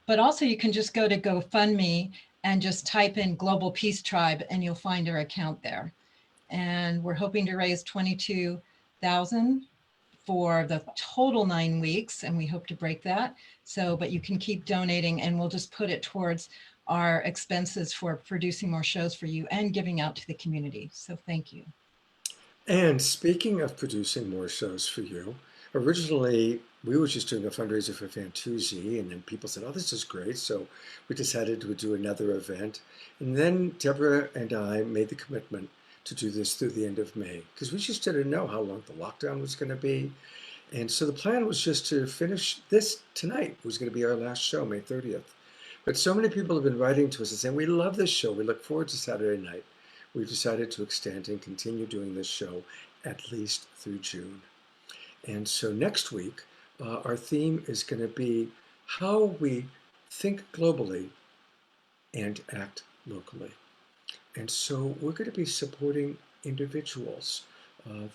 but also you can just go to GoFundMe and just type in Global Peace Tribe and you'll find our account there. And we're hoping to raise $22,000 for the total 9 weeks, and we hope to break that. So, but you can keep donating and we'll just put it towards our expenses for producing more shows for you and giving out to the community. So thank you. And speaking of producing more shows for you, originally we were just doing a fundraiser for Fantuzzi, and then people said, oh, this is great. So we decided to do another event. And then Deborah and I made the commitment to do this through the end of May, because we just didn't know how long the lockdown was going to be. And so the plan was just to finish this tonight. It was going to be our last show, May 30th. But so many people have been writing to us and saying, we love this show. We look forward to Saturday night. We've decided to extend and continue doing this show at least through June. And so next week, our theme is going to be how we think globally and act locally. And so we're going to be supporting individuals.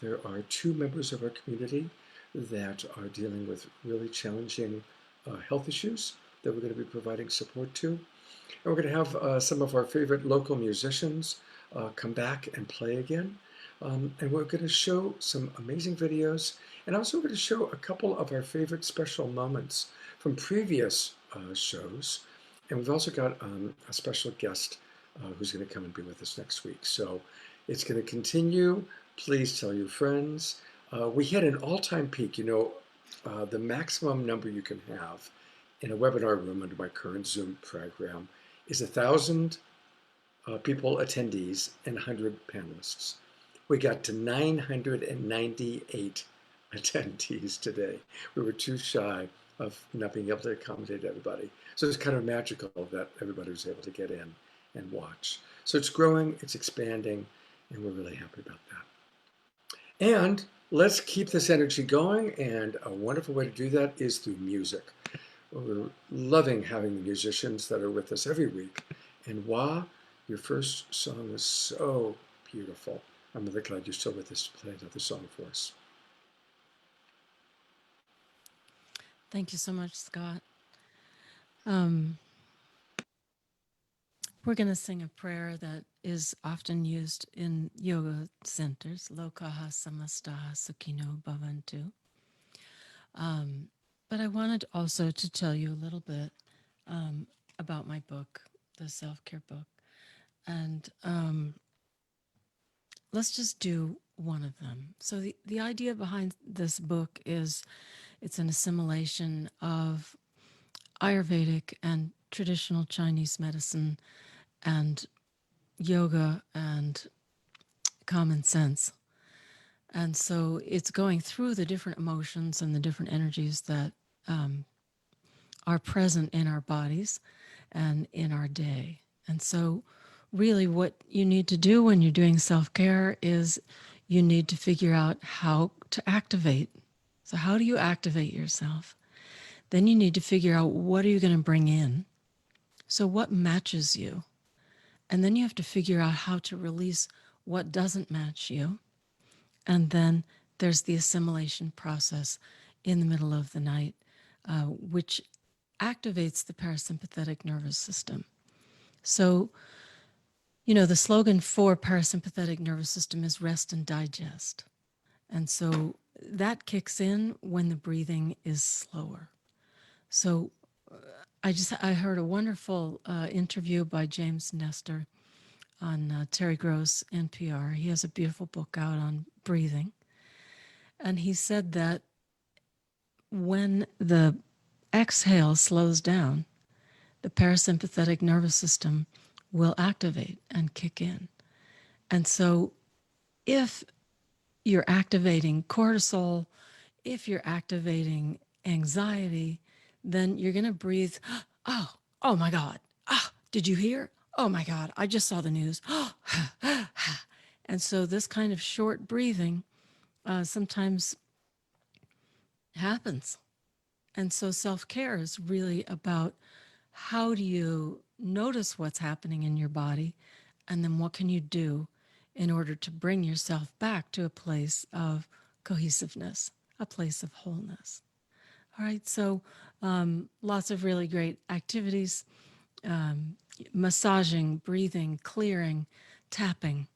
There are 2 members of our community that are dealing with really challenging health issues that we're going to be providing support to. And we're going to have some of our favorite local musicians come back and play again. And we're going to show some amazing videos, and also we're going to show a couple of our favorite special moments from previous shows. And we've also got a special guest who's going to come and be with us next week. So it's going to continue. Please tell your friends. We hit an all-time peak. The maximum number you can have in a webinar room under my current Zoom program is 1,000 people, attendees, and 100 panelists. We got to 998 attendees today. We were too shy of not being able to accommodate everybody. So it's kind of magical that everybody was able to get in and watch. So it's growing, it's expanding, and we're really happy about that. And let's keep this energy going, and a wonderful way to do that is through music. We're loving having the musicians that are with us every week. And Wah, your first song was so beautiful. I'm really glad you're still with us to play another song for us. Thank you so much, Scott. We're going to sing a prayer that is often used in yoga centers, Lokaha Samastaha Sukhino Bhavantu. But I wanted also to tell you a little bit about my book, the self-care book. And let's just do one of them. So the idea behind this book is it's an assimilation of Ayurvedic and traditional Chinese medicine and yoga and common sense. And so it's going through the different emotions and the different energies that are present in our bodies and in our day. And so really what you need to do when you're doing self-care is you need to figure out how to activate. So how do you activate yourself? Then you need to figure out what are you going to bring in? So what matches you? And then you have to figure out how to release what doesn't match you. And then there's the assimilation process in the middle of the night, which activates the parasympathetic nervous system. So, you know, the slogan for parasympathetic nervous system is rest and digest. And so that kicks in when the breathing is slower. So I heard a wonderful interview by James Nestor on Terry Gross NPR. He has a beautiful book out on breathing. And he said that when the exhale slows down, the parasympathetic nervous system will activate and kick in. And so if you're activating cortisol, if you're activating anxiety, then you're going to breathe, oh my God, did you hear? Oh my God, I just saw the news. And so this kind of short breathing sometimes happens. And so self-care is really about how do you notice what's happening in your body, and then what can you do in order to bring yourself back to a place of cohesiveness, a place of wholeness. All right, so lots of really great activities, massaging, breathing, clearing, tapping.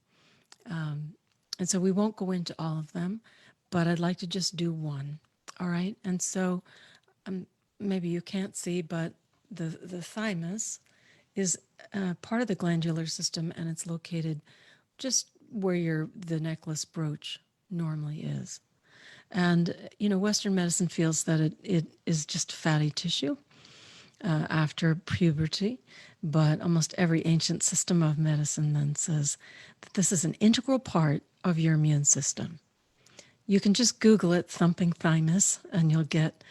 And so we won't go into all of them, but I'd like to just do one. All right, and so maybe you can't see, but the thymus is part of the glandular system, and it's located just where the necklace brooch normally is. And, you know, Western medicine feels that it is just fatty tissue after puberty, but almost every ancient system of medicine then says that this is an integral part of your immune system. You can just Google it, thumping thymus, and you'll get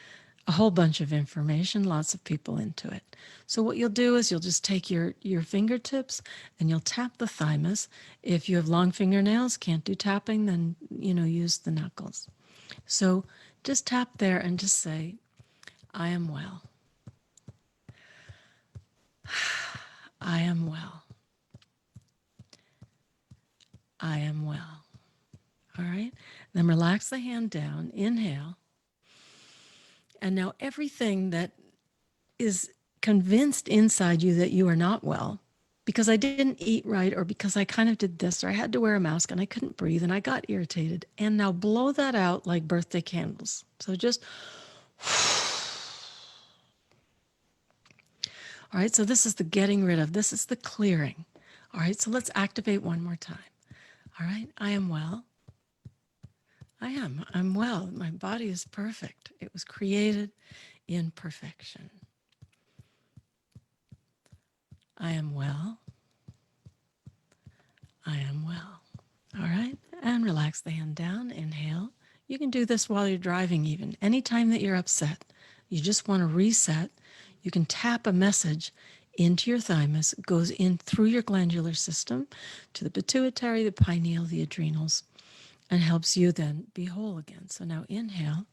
a whole bunch of information, lots of people into it. So what you'll do is you'll just take your fingertips and you'll tap the thymus. If you have long fingernails, can't do tapping, then, you know, use the knuckles. So just tap there and just say, I am well. I am well. I am well. All right. Then relax the hand down, inhale. And now everything that is convinced inside you that you are not well, because I didn't eat right, or because I kind of did this, or I had to wear a mask and I couldn't breathe and I got irritated. And now blow that out like birthday candles. So just, all right, so this is the getting rid of, this is the clearing. All right, so let's activate one more time. All right, I am well. I'm well. My body is perfect. It was created in perfection. I am well. I am well. All right, and relax the hand down, inhale. You can do this while you're driving even. Anytime that you're upset, you just want to reset, you can tap a message into your thymus, it goes in through your glandular system to the pituitary, the pineal, the adrenals, and helps you then be whole again. So now inhale,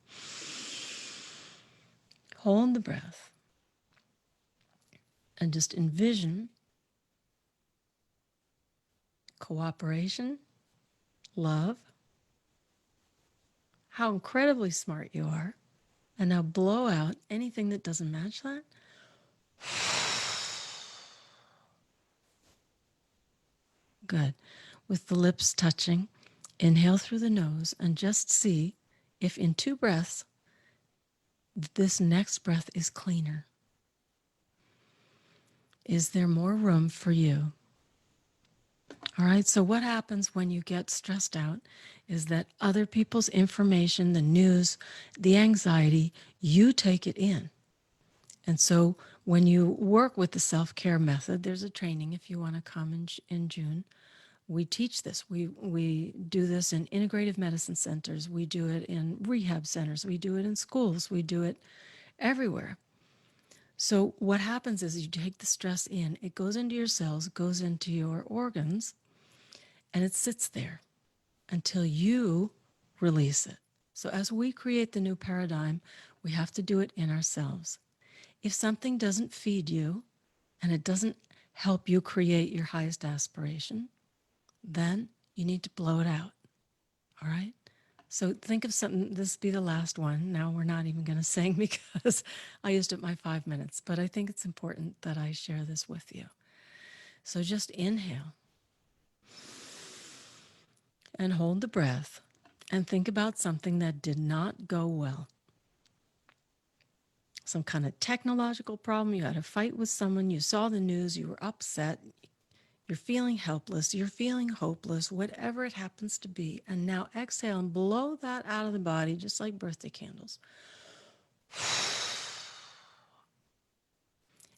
hold the breath, and just envision cooperation, love, how incredibly smart you are, and now blow out anything that doesn't match that. Good. With the lips touching, inhale through the nose and just see if in 2 breaths, this next breath is cleaner. Is there more room for you? All right, so what happens when you get stressed out is that other people's information, the news, the anxiety, you take it in. And so when you work with the self-care method, there's a training if you want to come in June. We teach this. We do this in integrative medicine centers. We do it in rehab centers. We do it in schools. We do it everywhere. So what happens is you take the stress in, it goes into your cells, goes into your organs, and it sits there until you release it. So as we create the new paradigm, we have to do it in ourselves. If something doesn't feed you and it doesn't help you create your highest aspiration, then you need to blow it out. All right? So think of something, this will be the last one. Now we're not even going to sing because I used up my 5 minutes, but I think it's important that I share this with you. So just inhale and hold the breath and think about something that did not go well. Some kind of technological problem, you had a fight with someone, you saw the news, you were upset, you're feeling helpless, you're feeling hopeless, whatever it happens to be. And now exhale and blow that out of the body just like birthday candles.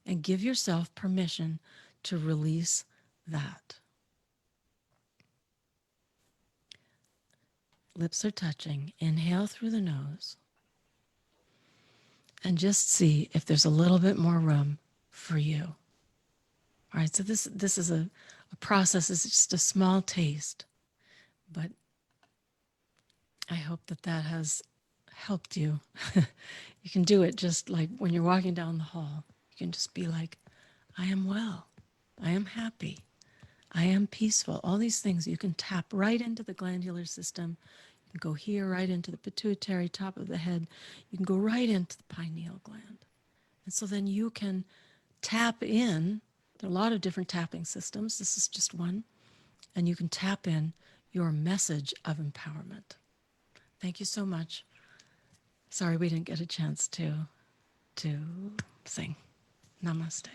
And give yourself permission to release that. Lips are touching. Inhale through the nose. And just see if there's a little bit more room for you. All right, so this is a process. It's just a small taste. But I hope that has helped you. You can do it just like when you're walking down the hall. You can just be like, I am well. I am happy. I am peaceful. All these things you can tap right into the glandular system. You can go here, right into the pituitary, top of the head. You can go right into the pineal gland. And so then you can tap in. There are a lot of different tapping systems. This is just one. And you can tap in your message of empowerment. Thank you so much. Sorry we didn't get a chance to sing. Namaste.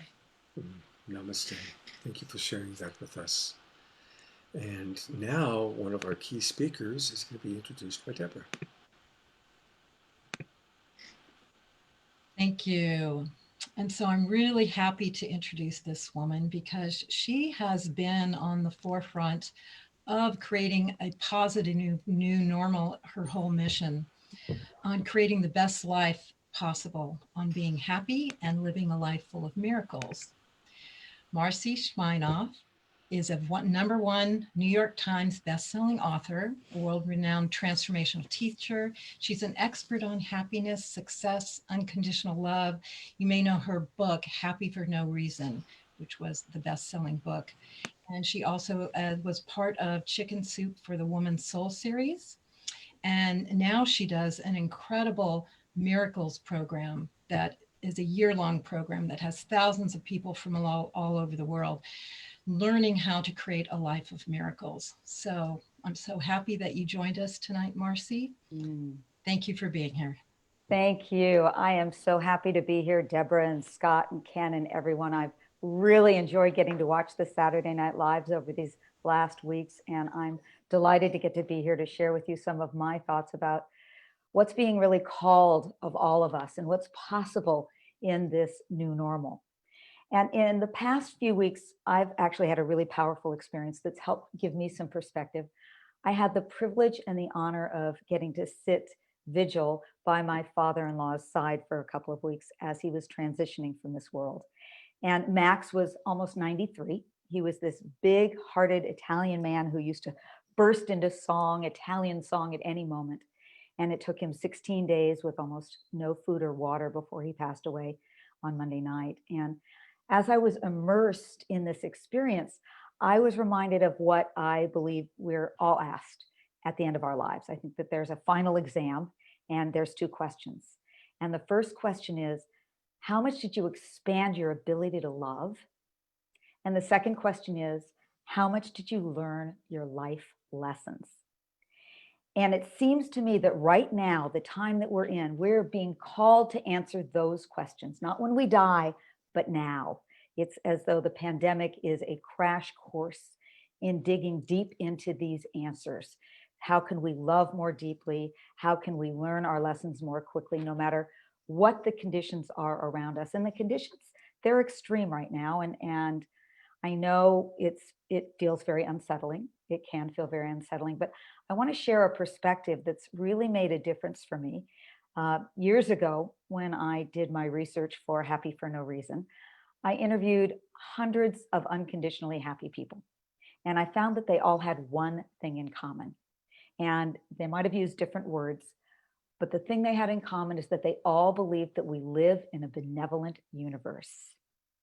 Namaste. Thank you for sharing that with us. And now one of our key speakers is going to be introduced by Deborah. Thank you. And so I'm really happy to introduce this woman because she has been on the forefront of creating a positive new normal, her whole mission on creating the best life possible, on being happy and living a life full of miracles. Marcy Schmeinoff is a #1 New York Times bestselling author, a world-renowned transformational teacher. She's an expert on happiness, success, unconditional love. You may know her book, Happy for No Reason, which was the best-selling book. And she also was part of Chicken Soup for the Woman's Soul series. And now she does an incredible miracles program that is a year-long program that has thousands of people from all over the world learning how to create a life of miracles. So I'm so happy that you joined us tonight, Marcy. Thank you for being here. Thank you. I am so happy to be here, Deborah and Scott and Ken and everyone. I've really enjoyed getting to watch the Saturday Night Lives over these last weeks, and I'm delighted to get to be here to share with you some of my thoughts about what's being really called of all of us and what's possible in this new normal. And in the past few weeks, I've actually had a really powerful experience that's helped give me some perspective. I had the privilege and the honor of getting to sit vigil by my father-in-law's side for a couple of weeks as he was transitioning from this world. And Max was almost 93. He was this big-hearted Italian man who used to burst into song, Italian song at any moment. And it took him 16 days with almost no food or water before he passed away on Monday night. And as I was immersed in this experience, I was reminded of what I believe we're all asked at the end of our lives. I think that there's a final exam and there's two questions. And the first question is, how much did you expand your ability to love? And the second question is, how much did you learn your life lessons? And it seems to me that right now, the time that we're in, we're being called to answer those questions, not when we die, but now. It's as though the pandemic is a crash course in digging deep into these answers. How can we love more deeply? How can we learn our lessons more quickly, no matter what the conditions are around us? And the conditions, they're extreme right now. And I know it feels very unsettling. It can feel very unsettling, but I want to share a perspective that's really made a difference for me. Years ago, when I did my research for Happy for No Reason, I interviewed hundreds of unconditionally happy people. And I found that they all had one thing in common. And they might have used different words, but the thing they had in common is that they all believed that we live in a benevolent universe.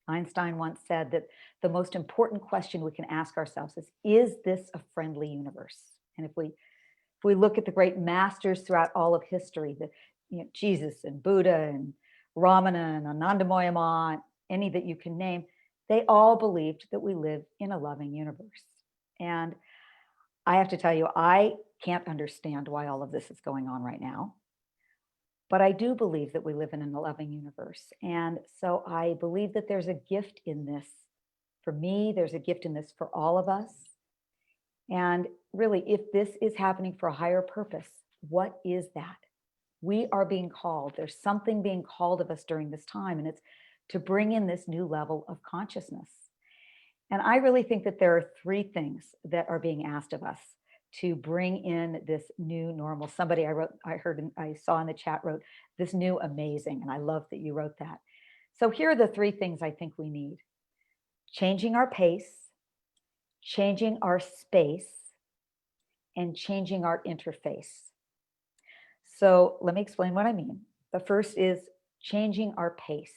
Einstein once said that the most important question we can ask ourselves is this a friendly universe? And if we look at the great masters throughout all of history, Jesus and Buddha and Ramana and Anandamoya Ma, any that you can name, they all believed that we live in a loving universe. And I have to tell you, I can't understand why all of this is going on right now. But I do believe that we live in a loving universe. And so I believe that there's a gift in this. For me, there's a gift in this for all of us. And really, if this is happening for a higher purpose, what is that? We are being called. There's something being called of us during this time, and it's to bring in this new level of consciousness. And I really think that there are three things that are being asked of us to bring in this new normal. Somebody I saw in the chat wrote, this new amazing, and I love that you wrote that. So here are the three things I think we need. Changing our pace, changing our space, and changing our interface. So let me explain what I mean. The first is changing our pace.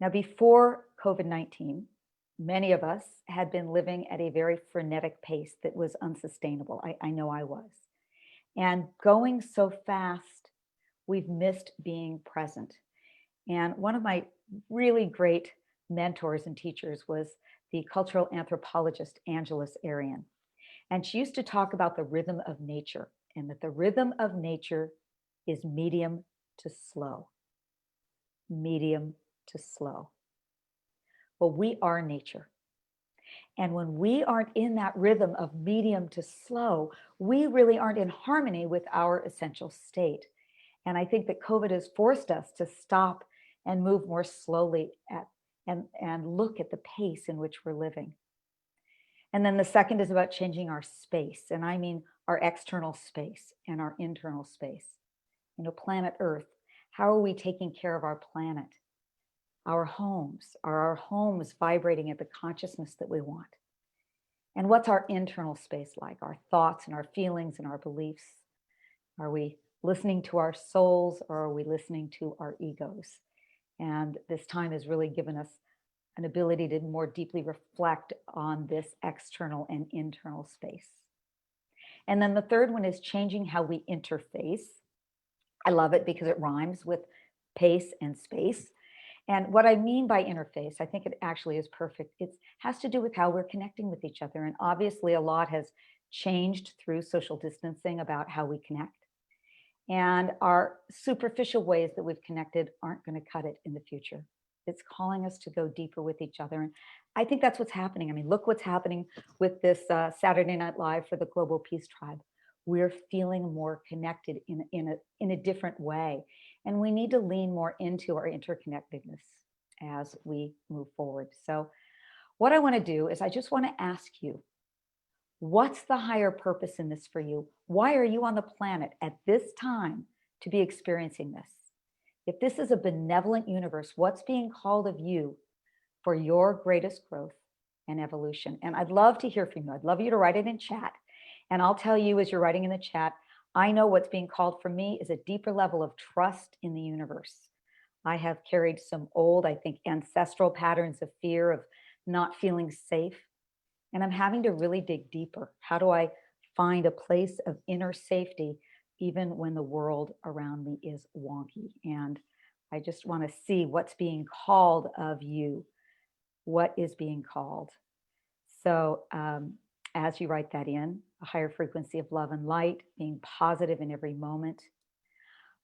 Now, before COVID-19, many of us had been living at a very frenetic pace that was unsustainable. I know I was. And going so fast, we've missed being present. And one of my really great mentors and teachers was the cultural anthropologist Angeles Arian. And she used to talk about the rhythm of nature, and that the rhythm of nature is medium to slow. Medium to slow. Well, we are nature. And when we aren't in that rhythm of medium to slow, we really aren't in harmony with our essential state. And I think that COVID has forced us to stop and move more slowly and look at the pace in which we're living. And then the second is about changing our space. And I mean our external space and our internal space. Planet Earth, how are we taking care of our planet? Our homes, are our homes vibrating at the consciousness that we want? And what's our internal space like? Our thoughts and our feelings and our beliefs? Are we listening to our souls, or are we listening to our egos? And this time has really given us an ability to more deeply reflect on this external and internal space. And then the third one is changing how we interface. I love it because it rhymes with pace and space. And what I mean by interface, I think it actually is perfect. It has to do with how we're connecting with each other. And obviously a lot has changed through social distancing about how we connect. And our superficial ways that we've connected aren't going to cut it in the future. It's calling us to go deeper with each other. And I think that's what's happening. I mean, look what's happening with this Saturday Night Live for the Global Peace Tribe. We're feeling more connected in a different way. And we need to lean more into our interconnectedness as we move forward. So what I want to do is I just want to ask you, what's the higher purpose in this for you? Why are you on the planet at this time to be experiencing this? If this is a benevolent universe, what's being called of you for your greatest growth and evolution? And I'd love to hear from you. I'd love you to write it in chat. And I'll tell you as you're writing in the chat, I know what's being called for me is a deeper level of trust in the universe. I have carried some old, I think, ancestral patterns of fear, of not feeling safe. And I'm having to really dig deeper. How do I find a place of inner safety, even when the world around me is wonky? And I just want to see what's being called of you. What is being called? So as you write that in, a higher frequency of love and light, being positive in every moment.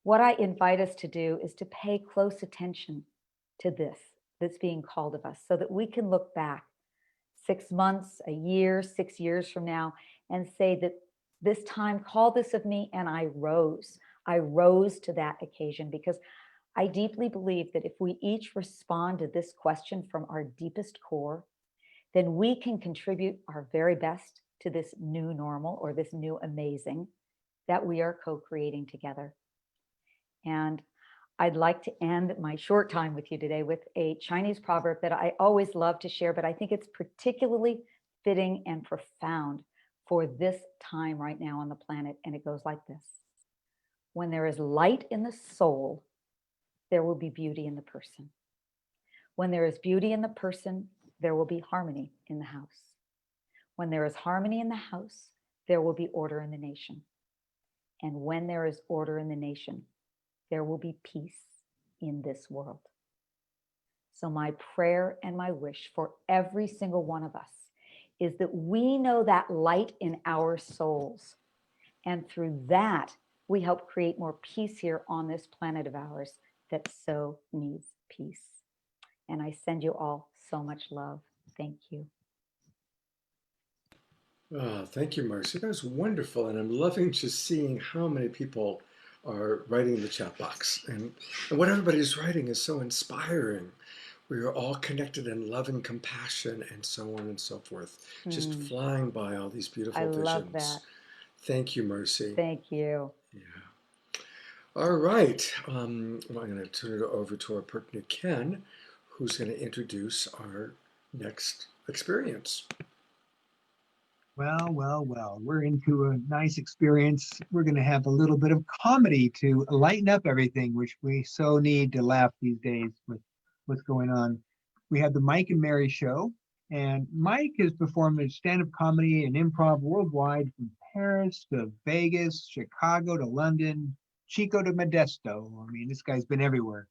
What I invite us to do is to pay close attention to this that's being called of us, so that we can look back 6 months, a year, 6 years from now, and say that this time called this of me and I rose. I rose to that occasion, because I deeply believe that if we each respond to this question from our deepest core, then we can contribute our very best to this new normal, or this new amazing that we are co-creating together. And I'd like to end my short time with you today with a Chinese proverb that I always love to share, but I think it's particularly fitting and profound for this time right now on the planet. And it goes like this: when there is light in the soul, there will be beauty in the person. When there is beauty in the person, there will be harmony in the house. When there is harmony in the house, there will be order in the nation. And when there is order in the nation, there will be peace in this world. So my prayer and my wish for every single one of us is that we know that light in our souls. And through that, we help create more peace here on this planet of ours that so needs peace. And I send you all so much love. Thank you. Oh, thank you, Marcy. That was wonderful. And I'm loving just seeing how many people are writing in the chat box. And what everybody's writing is so inspiring. We are all connected in love and compassion and so on and so forth. Just flying by all these beautiful visions. I love that. Thank you, Marcy. Thank you. Yeah. All right. Well, I'm going to turn it over to our partner, Ken, who's going to introduce our next experience. Well, we're into a nice experience. We're going to have a little bit of comedy to lighten up everything, which we so need to laugh these days with what's going on. We have the Mike and Mary show, and Mike has performed stand-up comedy and improv worldwide, from Paris to Vegas, Chicago to London, Chico to Modesto. I mean, this guy's been everywhere.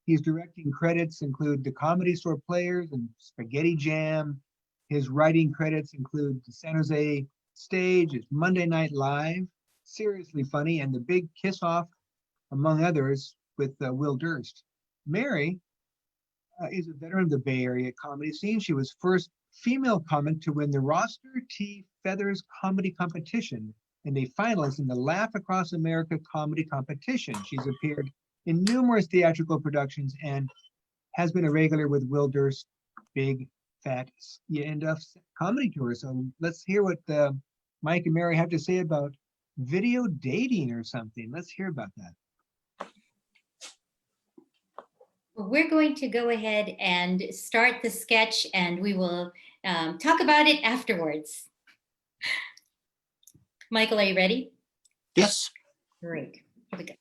His directing credits include The Comedy Store Players and Spaghetti Jam. His writing credits include The San Jose Stage, it's Monday Night Live, Seriously Funny, and The Big Kiss Off, among others, with Will Durst. Mary is a veteran of the Bay Area comedy scene. She was first female comic to win the Roster T. Feathers Comedy Competition and a finalist in the Laugh Across America Comedy Competition. She's appeared in numerous theatrical productions and has been a regular with Will Durst's Big Fat End Up comedy tour. So let's hear what Mike and Mary have to say about video dating or something. Let's hear about that. Well, we're going to go ahead and start the sketch, and we will talk about it afterwards. Michael, are you ready? Yes. Great. Here we go.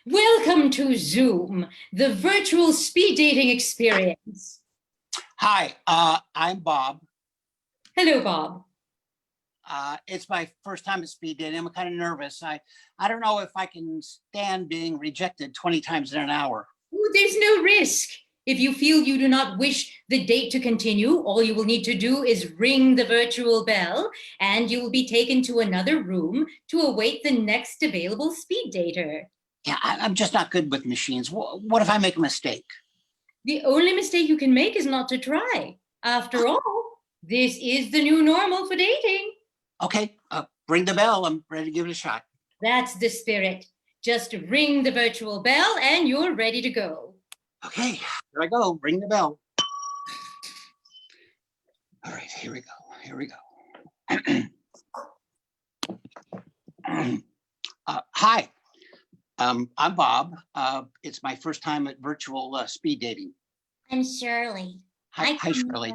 Welcome to Zoom, the virtual speed dating experience. Hi, I'm Bob. Hello, Bob. It's my first time at speed dating. I'm kind of nervous. I don't know if I can stand being rejected 20 times in an hour. Ooh, there's no risk. If you feel you do not wish the date to continue, all you will need to do is ring the virtual bell, and you will be taken to another room to await the next available speed dater. Yeah, I'm just not good with machines. What if I make a mistake? The only mistake you can make is not to try. After all, this is the new normal for dating. Okay, ring the bell. I'm ready to give it a shot. That's the spirit. Just ring the virtual bell and you're ready to go. Okay, here I go. Ring the bell. All right, here we go. Hi, I'm Bob. It's my first time at virtual speed dating. I'm Shirley. Hi, Shirley.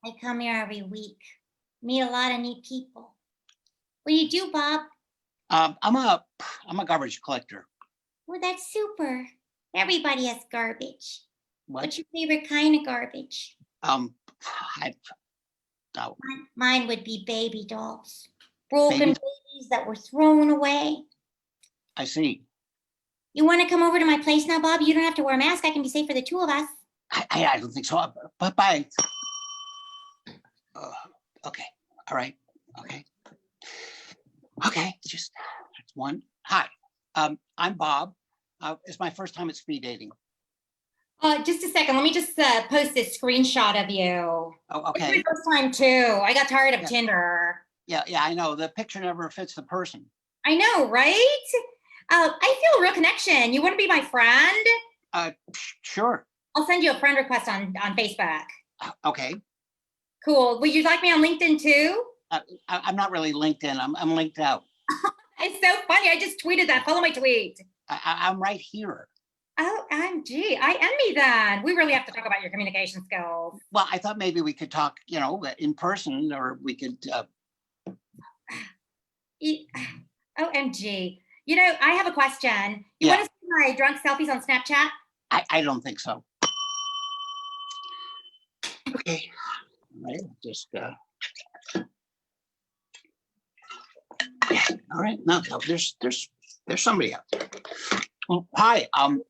I come here every week. Meet a lot of neat people. What do you do, Bob? I'm a garbage collector. Well, that's super. Everybody has garbage. What? What's your favorite kind of garbage? I, Mine would be baby dolls. Broken Baby- babies that were thrown away. I see. You want to come over to my place now, Bob? You don't have to wear a mask. I can be safe for the two of us. I don't think so. Bye. Okay. All right. Okay. Okay. Just that's one. Hi. I'm Bob. It's my first time at speed dating. Just a second. Let me just post this screenshot of you. Oh, It's okay. my first time too. I got tired of Yeah. Tinder. Yeah, I know. The picture never fits the person. I know, right? I feel a real connection. You want to be my friend? Sure. I'll send you a friend request on Facebook. Okay. Cool. Would you like me on LinkedIn too? I'm not really LinkedIn. I'm linked out. It's so funny. I just tweeted that. Follow my tweet. I'm right here. Oh, OMG. I envy that. We really have to talk about your communication skills. Well, I thought maybe we could talk, in person, or we could. OMG. You know, I have a question. You Yeah. want to see my drunk selfies on Snapchat? I don't think so. Okay. All right. Just. Yeah. All right. No, there's somebody out there. Well, hi. I'm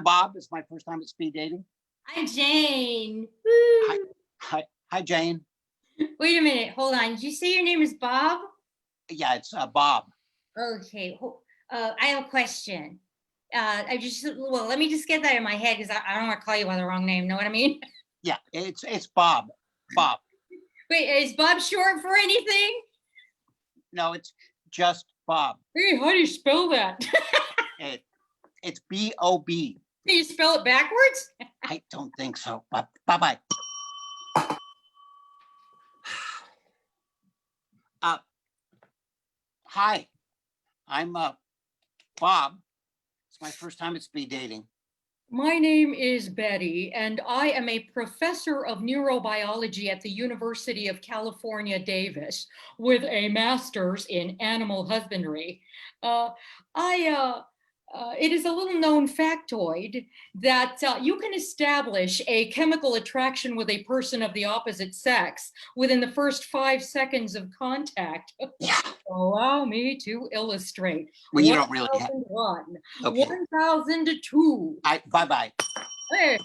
Bob. It's my first time at speed dating. I'm Jane. Hi, Jane. Wait a minute. Hold on. Did you say your name is Bob? Yeah, it's Bob. Okay. I have a question. Let me just get that in my head because I don't want to call you by the wrong name. Know what I mean? Yeah, it's Bob. Bob. Wait, is Bob short for anything? No, it's just Bob. Hey, how do you spell that? It's B-O-B. Can you spell it backwards? I don't think so. Bye-bye. Hi, I'm Bob. It's my first time at speed dating. My name is Betty, and I am a professor of neurobiology at the University of California, Davis, with a master's in animal husbandry. It is a little known factoid that you can establish a chemical attraction with a person of the opposite sex within the first 5 seconds of contact. Allow me to illustrate. Well, you don't really have. 1001, Okay. 1002. Bye-bye. Hey.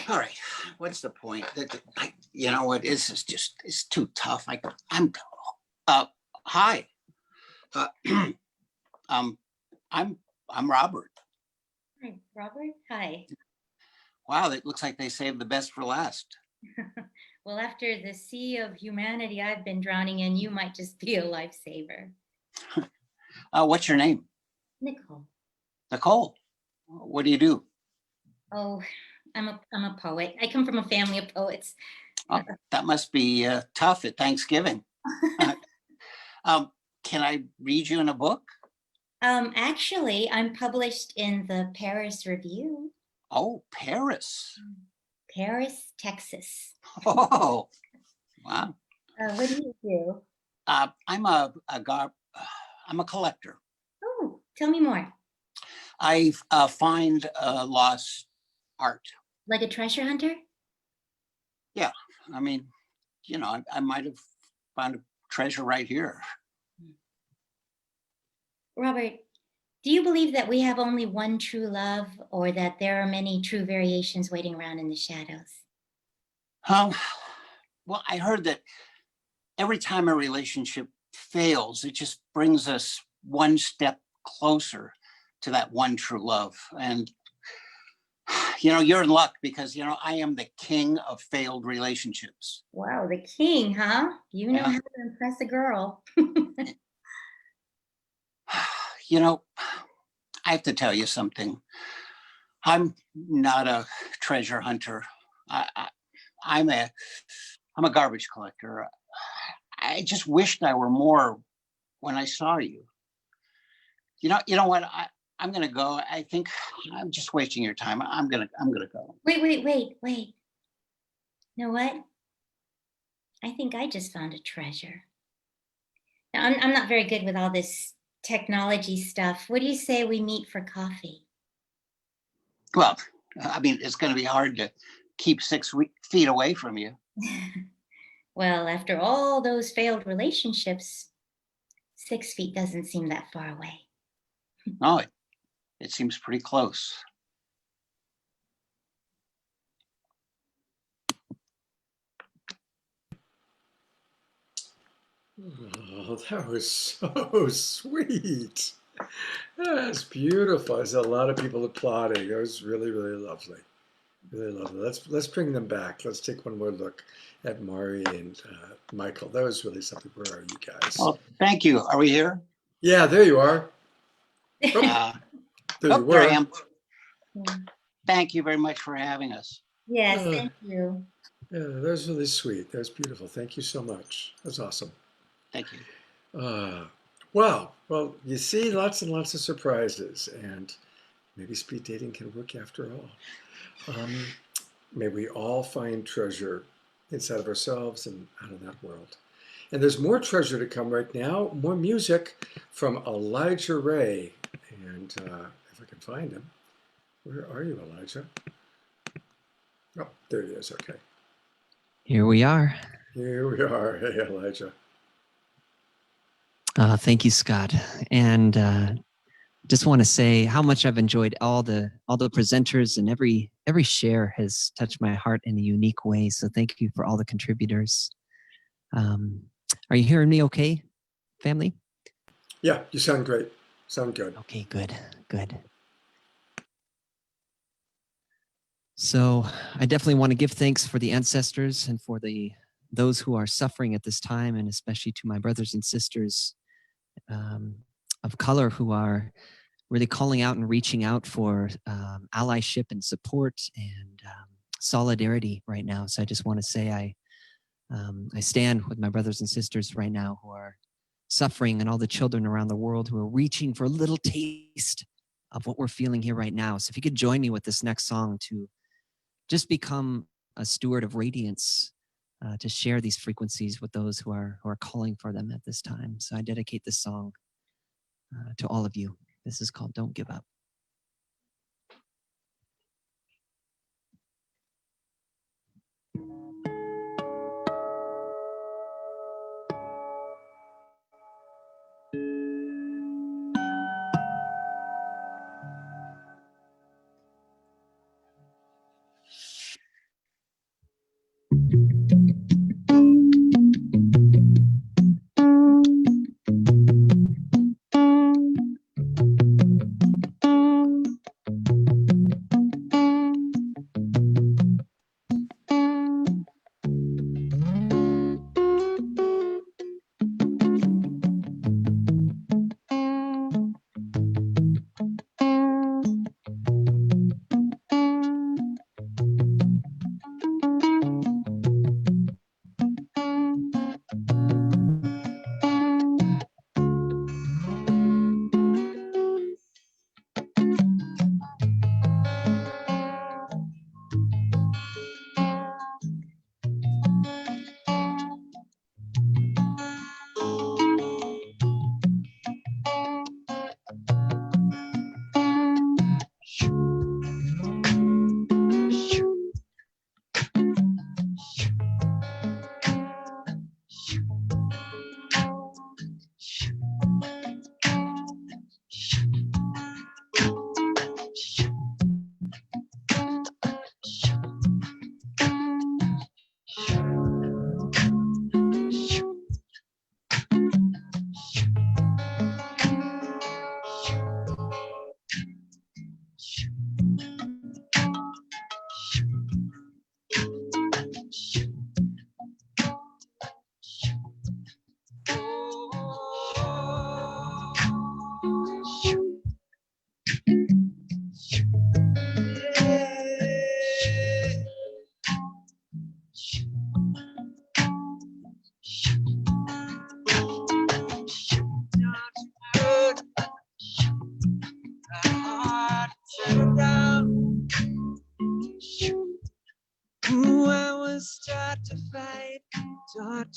All right. What's the point? You know what? It's too tough. I'm hi. I'm Robert. Hi, Robert. Hi. Wow, it looks like they saved the best for last. Well, after the sea of humanity I've been drowning in, you might just be a lifesaver. What's your name? Nicole. Nicole. What do you do? Oh, I'm a poet. I come from a family of poets. Oh, that must be tough at Thanksgiving. Can I read you in a book? Actually, I'm published in the Paris Review. Oh, Paris. Paris, Texas. Oh, wow. What do you do? I'm a collector. Oh, tell me more. I find lost art. Like a treasure hunter? Yeah, I mean, I might have found a treasure right here. Robert, do you believe that we have only one true love, or that there are many true variations waiting around in the shadows? Well, I heard that every time a relationship fails, it just brings us one step closer to that one true love. And, you're in luck because, I am the king of failed relationships. Wow, the king, huh? You know Yeah. how to impress a girl. I have to tell you something. I'm not a treasure hunter. I'm a garbage collector. I just wished I were more when I saw you. You know what? I'm gonna go. I think I'm just wasting your time. I'm gonna go. Wait. You know what? I think I just found a treasure. Now, I'm not very good with all this technology stuff. What do you say we meet for coffee? Well, I mean, it's going to be hard to keep 6 feet away from you. Well, after all those failed relationships, 6 feet doesn't seem that far away. No, it seems pretty close. Oh, that was so sweet. That's beautiful. There's a lot of people applauding. That was really, really lovely. Really lovely. Let's bring them back. Let's take one more look at Mari and Michael. That was really something. Where are you guys? Oh, thank you. Are we here? Yeah, there you are. Oh, there you were. There I am. Thank you very much for having us. Yes, thank you. Yeah, that was really sweet. That was beautiful. Thank you so much. That was awesome. Thank you. Wow. Well, you see, lots and lots of surprises, and maybe speed dating can work after all. May we all find treasure inside of ourselves and out of that world. And there's more treasure to come right now, more music from Elijah Ray. And if I can find him, where are you, Elijah? Oh, there he is, okay. Here we are. Here we are. Hey, Elijah. Thank you, Scott. And just want to say how much I've enjoyed all the presenters, and every share has touched my heart in a unique way. So thank you for all the contributors. Are you hearing me okay, family? Yeah, you sound great. Sound good. Okay, good. So I definitely want to give thanks for the ancestors and for those who are suffering at this time, and especially to my brothers and sisters of color who are really calling out and reaching out for allyship and support and solidarity right now. So I just want to say I stand with my brothers and sisters right now who are suffering, and all the children around the world who are reaching for a little taste of what we're feeling here right now. So if you could join me with this next song to just become a steward of radiance, to share these frequencies with those who are calling for them at this time. So I dedicate this song to all of you. This is called Don't Give Up.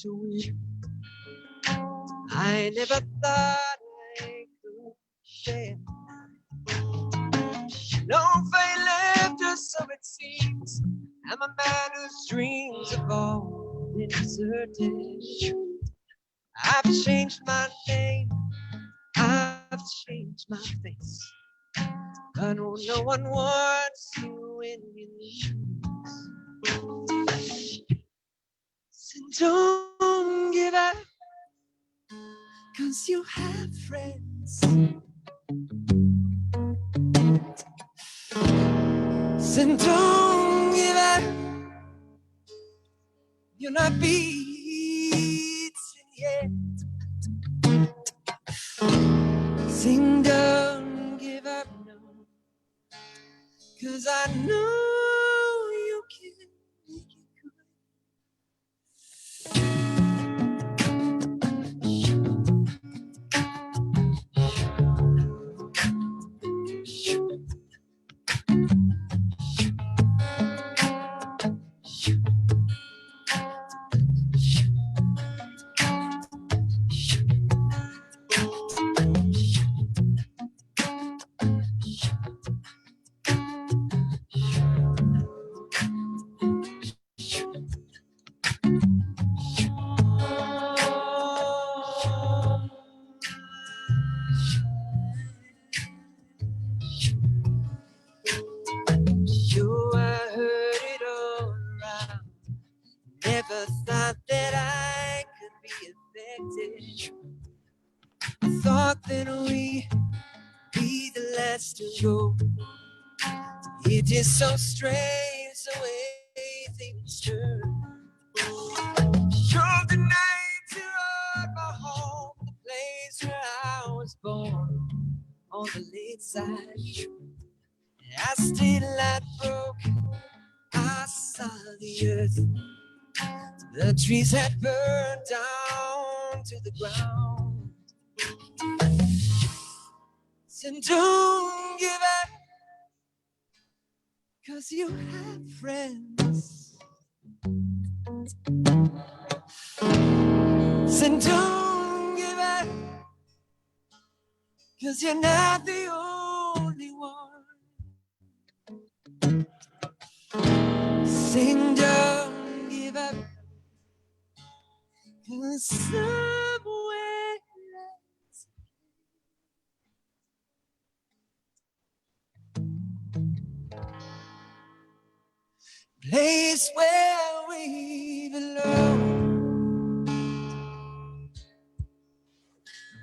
To win. I never thought I could fail. No failing. so it seems. I'm a man whose dreams have all been deserted. I've changed my name, I've changed my face. I know no one wants you when you lose. So don't give up, 'cause you have friends. So don't give up, you're not beaten yet. Sing, don't give up, no, 'cause I know you can make it good. Sure, I heard it all around. Never thought that I could be affected. I thought that we'd be the last to go. It is so strange the way things turn. Drove the night to my home, the place where I was born, on the lake side. As daylight broke, I saw the earth. The trees had burned down to the ground. So don't give up, 'cause you have friends. So don't give up, 'cause you're not the only one. Sing, don't give up, 'cause somewhere else. Place where we belong.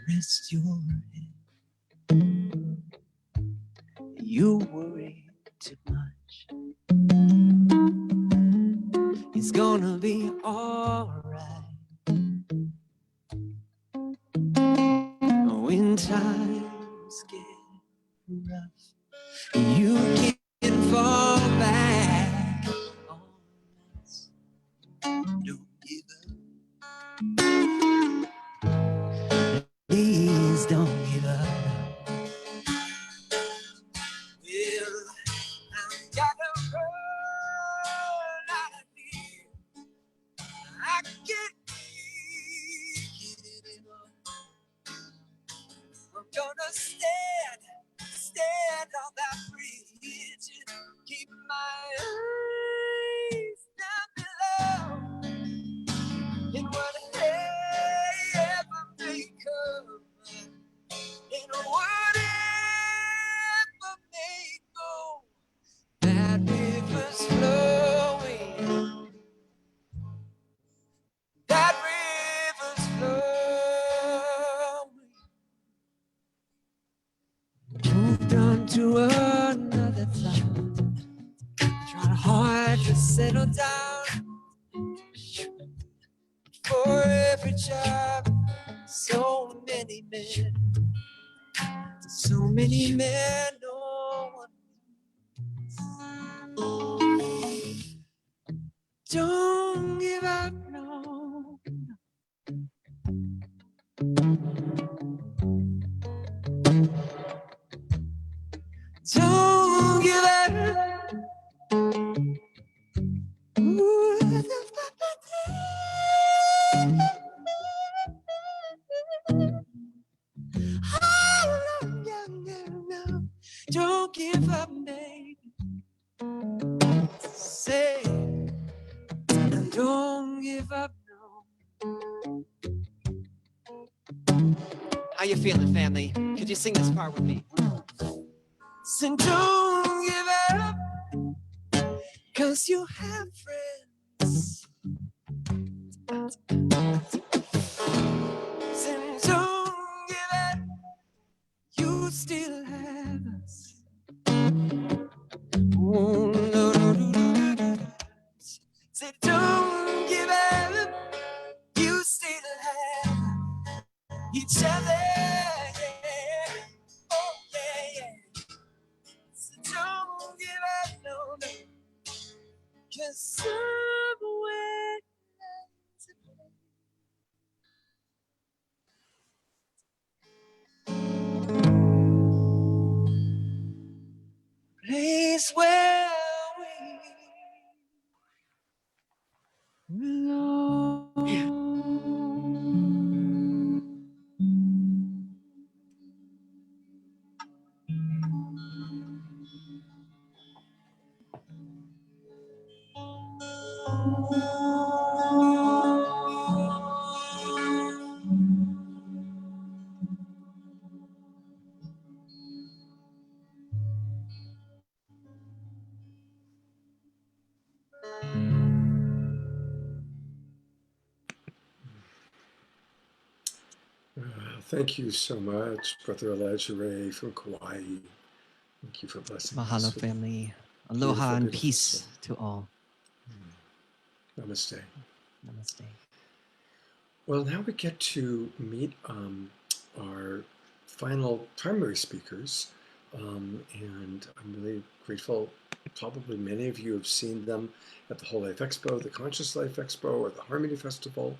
Rest your head. You worry too much. It's gonna be alright. When times get rough, you can fall back on us. Don't give up. Please don't give up. Well, I've got a whole lot of fear. I can't keep it on. I'm gonna stand on that bridge and keep my eyes down below. And whatever may come, and whatever may go, that river's flowing. That river's flowing. Moved on to another town. Tried hard to settle down. For every job, so many men. So many men, no one. Don't give up, no. Don't give up. Ooh, don't give up, baby. give up now. How you feeling, family? Could you sing this part with me? So don't give up, 'cause you have friends. So don't give up, you still have us. Oh, no, no, no, no, no. So don't give up, you still have each other. Yeah. Oh, yeah, yeah. So don't give up, no, no. 'Cause somewhere to place where we belong. Thank you so much, Brother Elijah Ray from Kauai. Thank you for blessing us. Mahalo, with family. beautiful, Aloha and beautiful peace soul. to all. Namaste. Namaste. Well, now we get to meet our final primary speakers, and I'm really grateful. Probably many of you have seen them at the Whole Life Expo, the Conscious Life Expo, or the Harmony Festival.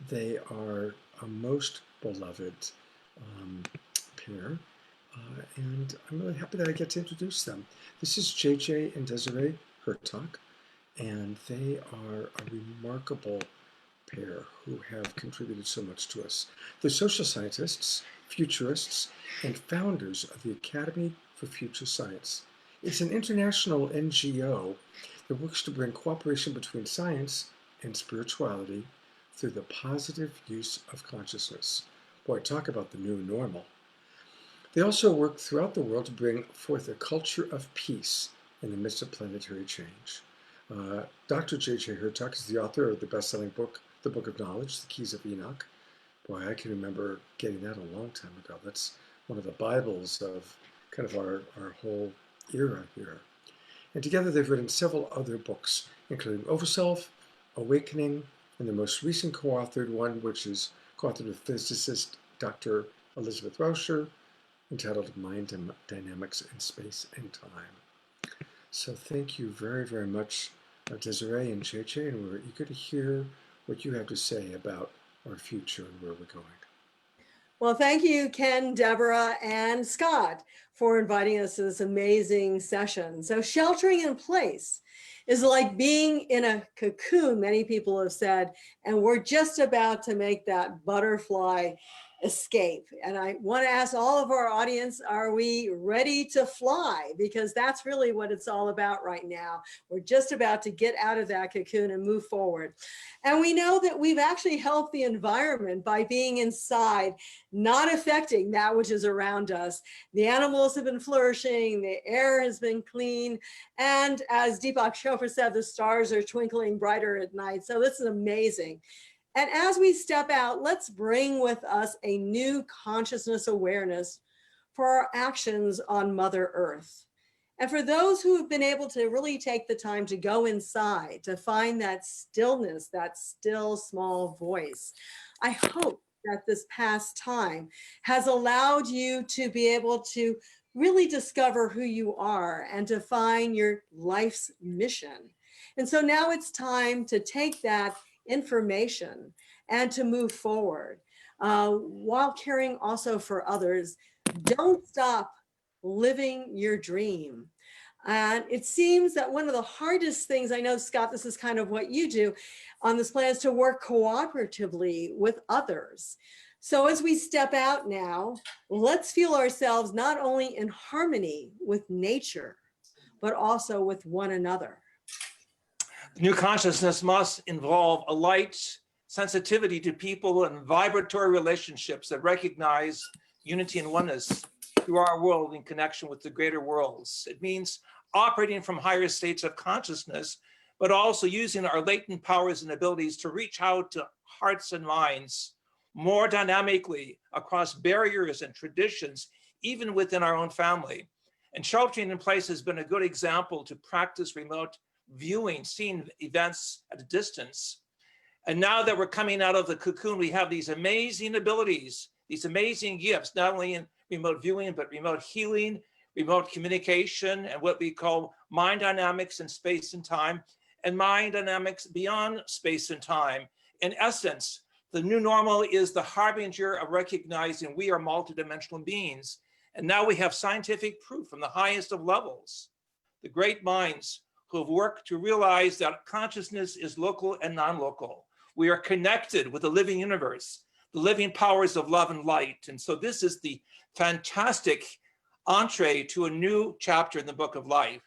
They are a most beloved pair, and I'm really happy that I get to introduce them. This is JJ and Desiree Hertog, and they are a remarkable pair who have contributed so much to us. They're social scientists, futurists, and founders of the Academy for Future Science. It's an international NGO that works to bring cooperation between science and spirituality through the positive use of consciousness. Boy, talk about the new normal. They also work throughout the world to bring forth a culture of peace in the midst of planetary change. Dr. J.J. Hertog is the author of the best-selling book, The Book of Knowledge, The Keys of Enoch. Boy, I can remember getting that a long time ago. That's one of the Bibles of kind of our whole era here. And together they've written several other books, including Overself, Awakening, and the most recent co-authored one, which is co-authored with physicist Dr. Elizabeth Rauscher, entitled Mind Dynamics in Space and Time. So thank you very, very much, Desiree and JJ, and we're eager to hear what you have to say about our future and where we're going. Well, thank you, Ken, Deborah, and Scott for inviting us to this amazing session. So sheltering in place is like being in a cocoon, many people have said, and we're just about to make that butterfly escape. And I want to ask all of our audience, are we ready to fly? Because that's really what it's all about right now. We're just about to get out of that cocoon and move forward. And we know that we've actually helped the environment by being inside, not affecting that which is around us. The animals have been flourishing, the air has been clean, and as Deepak Chopra said, the stars are twinkling brighter at night. So this is amazing. And as we step out, let's bring with us a new consciousness awareness for our actions on Mother Earth. And for those who have been able to really take the time to go inside, to find that stillness, that still small voice, I hope that this past time has allowed you to be able to really discover who you are and to find your life's mission. And so now it's time to take that information and to move forward while caring also for others. Don't stop living your dream. And it seems that one of the hardest things, I know, Scott, this is kind of what you do on this plan, is to work cooperatively with others. So as we step out now, let's feel ourselves not only in harmony with nature, but also with one another. New consciousness must involve a light sensitivity to people and vibratory relationships that recognize unity and oneness through our world in connection with the greater worlds. It means operating from higher states of consciousness, but also using our latent powers and abilities to reach out to hearts and minds more dynamically across barriers and traditions, even within our own family. And sheltering in place has been a good example to practice remote viewing, seeing events at a distance. And now that we're coming out of the cocoon, we have these amazing abilities, these amazing gifts, not only in remote viewing, but remote healing, remote communication, and what we call mind dynamics in space and time, and mind dynamics beyond space and time. In essence, the new normal is the harbinger of recognizing we are multidimensional beings. And now we have scientific proof from the highest of levels, the great minds who have worked to realize that consciousness is local and non-local. We are connected with the living universe, the living powers of love and light. And so this is the fantastic entree to a new chapter in the book of life.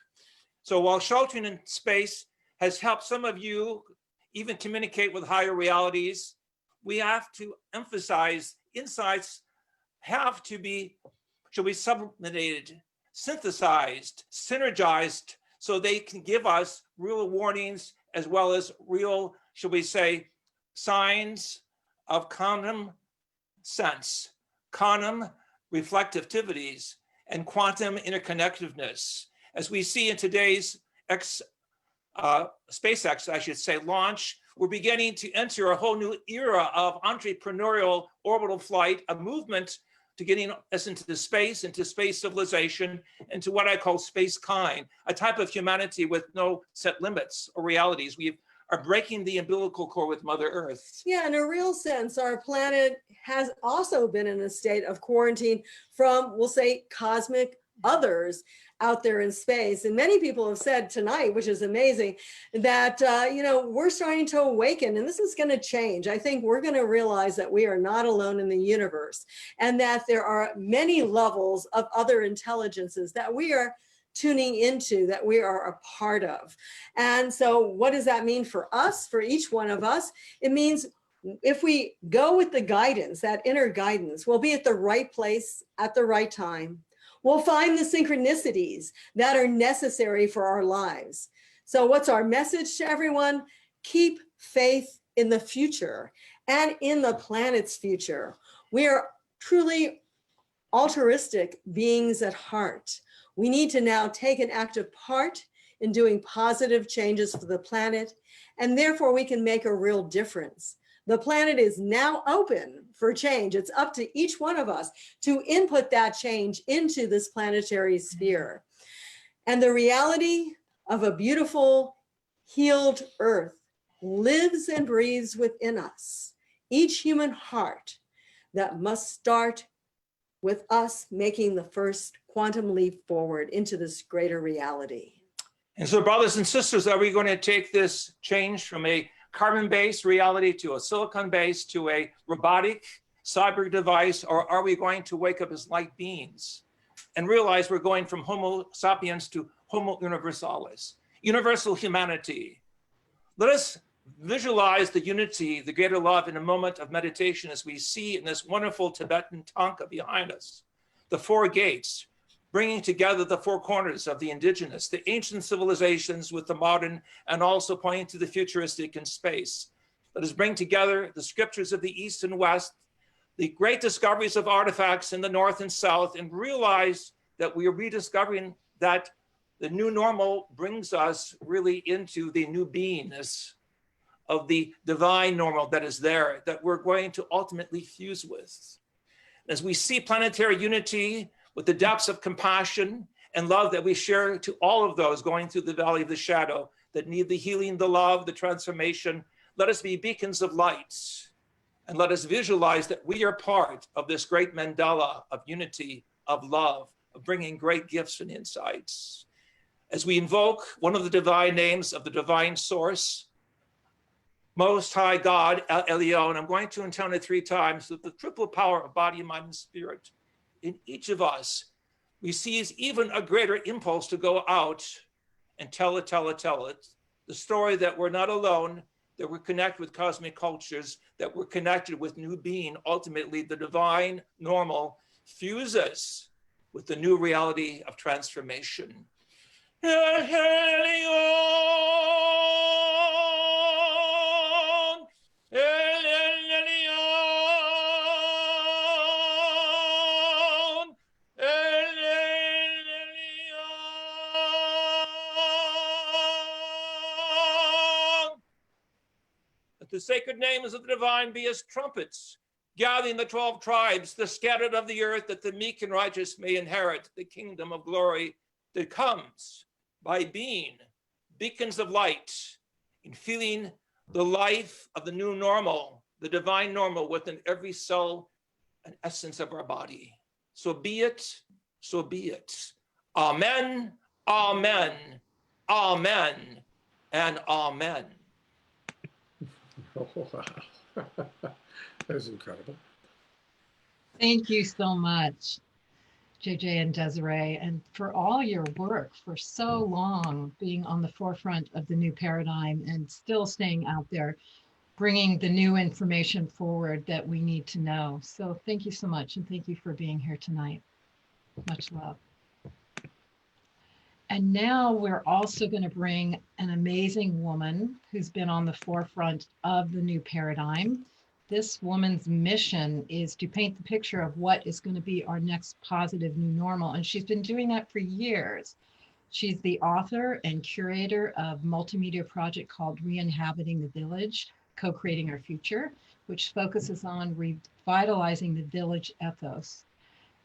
So while sheltering in space has helped some of you even communicate with higher realities, we have to emphasize insights have to be, shall we, sublimated, synthesized, synergized, so they can give us real warnings as well as real, shall we say, signs of quantum sense, quantum reflectivities, and quantum interconnectedness. As we see in today's SpaceX, I should say, launch, we're beginning to enter a whole new era of entrepreneurial orbital flight, a movement to getting us into space civilization, into what I call space kind, a type of humanity with no set limits or realities. We are breaking the umbilical cord with Mother Earth. Yeah, in a real sense, our planet has also been in a state of quarantine from, we'll say, cosmic others out there in space. And many people have said tonight, which is amazing, that, we're starting to awaken, and this is going to change. I think we're going to realize that we are not alone in the universe, and that there are many levels of other intelligences that we are tuning into, that we are a part of. And so what does that mean for us, for each one of us? It means if we go with the guidance, that inner guidance, we'll be at the right place at the right time. We'll find the synchronicities that are necessary for our lives. So what's our message to everyone? Keep faith in the future and in the planet's future. We are truly altruistic beings at heart. We need to now take an active part in doing positive changes for the planet, and therefore we can make a real difference. The planet is now open for change. It's up to each one of us to input that change into this planetary sphere. And the reality of a beautiful, healed Earth lives and breathes within us. Each human heart that must start with us making the first quantum leap forward into this greater reality. And so, brothers and sisters, are we going to take this change from a carbon-based reality to a silicon-based to a robotic cyber device, or are we going to wake up as light beings and realize we're going from Homo sapiens to Homo universalis, universal humanity? Let us visualize the unity, the greater love in a moment of meditation as we see in this wonderful Tibetan tanka behind us, the four gates, bringing together the four corners of the indigenous, the ancient civilizations with the modern, and also pointing to the futuristic in space. Let us bring together the scriptures of the East and West, the great discoveries of artifacts in the North and South, and realize that we are rediscovering that the new normal brings us really into the new beingness of the divine normal that is there, that we're going to ultimately fuse with. As we see planetary unity with the depths of compassion and love that we share to all of those going through the valley of the shadow that need the healing, the love, the transformation, let us be beacons of light, and let us visualize that we are part of this great mandala of unity, of love, of bringing great gifts and insights. As we invoke one of the divine names of the divine source, Most High God, El Elyon, I'm going to intone it 3 times with the triple power of body, mind, and spirit. In each of us receives even a greater impulse to go out and tell it, the story that we're not alone, that we're connected with cosmic cultures, that we're connected with new being. Ultimately, the divine normal fuses with the new reality of transformation. The sacred names of the divine be as trumpets, gathering the 12 tribes, the scattered of the earth, that the meek and righteous may inherit the kingdom of glory that comes by being beacons of light and feeling the life of the new normal, the divine normal within every cell and essence of our body. So be it, so be it. Amen, amen, amen, and amen. Oh, wow. That was incredible. Thank you so much, JJ and Desiree, and for all your work for so long, being on the forefront of the new paradigm and still staying out there, bringing the new information forward that we need to know. So thank you so much, and thank you for being here tonight. Much love. And now we're also going to bring an amazing woman who's been on the forefront of the new paradigm. This woman's mission is to paint the picture of what is going to be our next positive new normal. And she's been doing that for years. She's the author and curator of a multimedia project called Re-inhabiting the Village, Co-creating Our Future, which focuses on revitalizing the village ethos.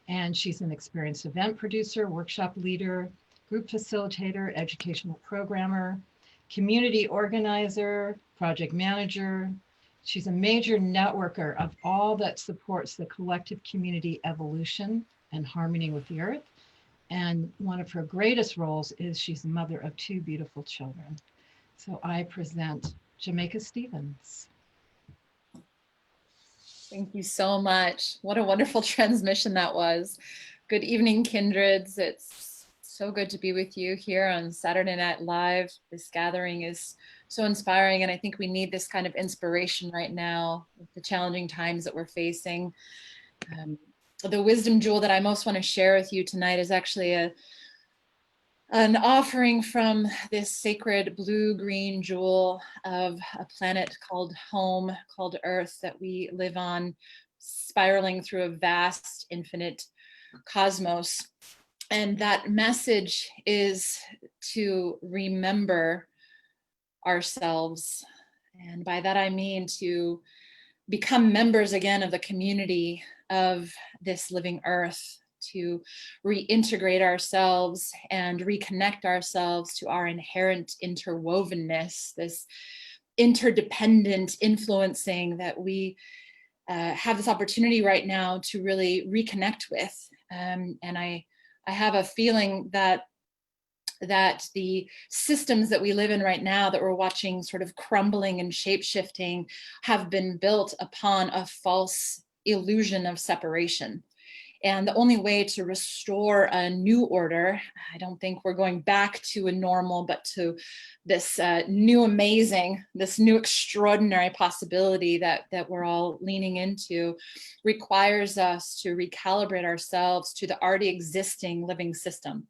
And she's an experienced event producer, workshop leader, group facilitator, educational programmer, community organizer, project manager. She's a major networker of all that supports the collective community evolution and harmony with the earth. And one of her greatest roles is she's the mother of 2 beautiful children. So I present Jamaica Stevens. Thank you so much. What a wonderful transmission that was. Good evening, kindreds. It's so good to be with you here on Saturday Night Live. This gathering is so inspiring, and I think we need this kind of inspiration right now with the challenging times that we're facing. The wisdom jewel that I most want to share with you tonight is actually an offering from this sacred blue-green jewel of a planet called home, called Earth, that we live on, spiraling through a vast, infinite cosmos. And that message is to remember ourselves. And by that I mean to become members again of the community of this living earth, to reintegrate ourselves and reconnect ourselves to our inherent interwovenness, this interdependent influencing that we have this opportunity right now to really reconnect with. And I have a feeling that the systems that we live in right now, that we're watching sort of crumbling and shape-shifting, have been built upon a false illusion of separation. And the only way to restore a new order, I don't think we're going back to a normal, but to this new amazing, this new extraordinary possibility that we're all leaning into, requires us to recalibrate ourselves to the already existing living system.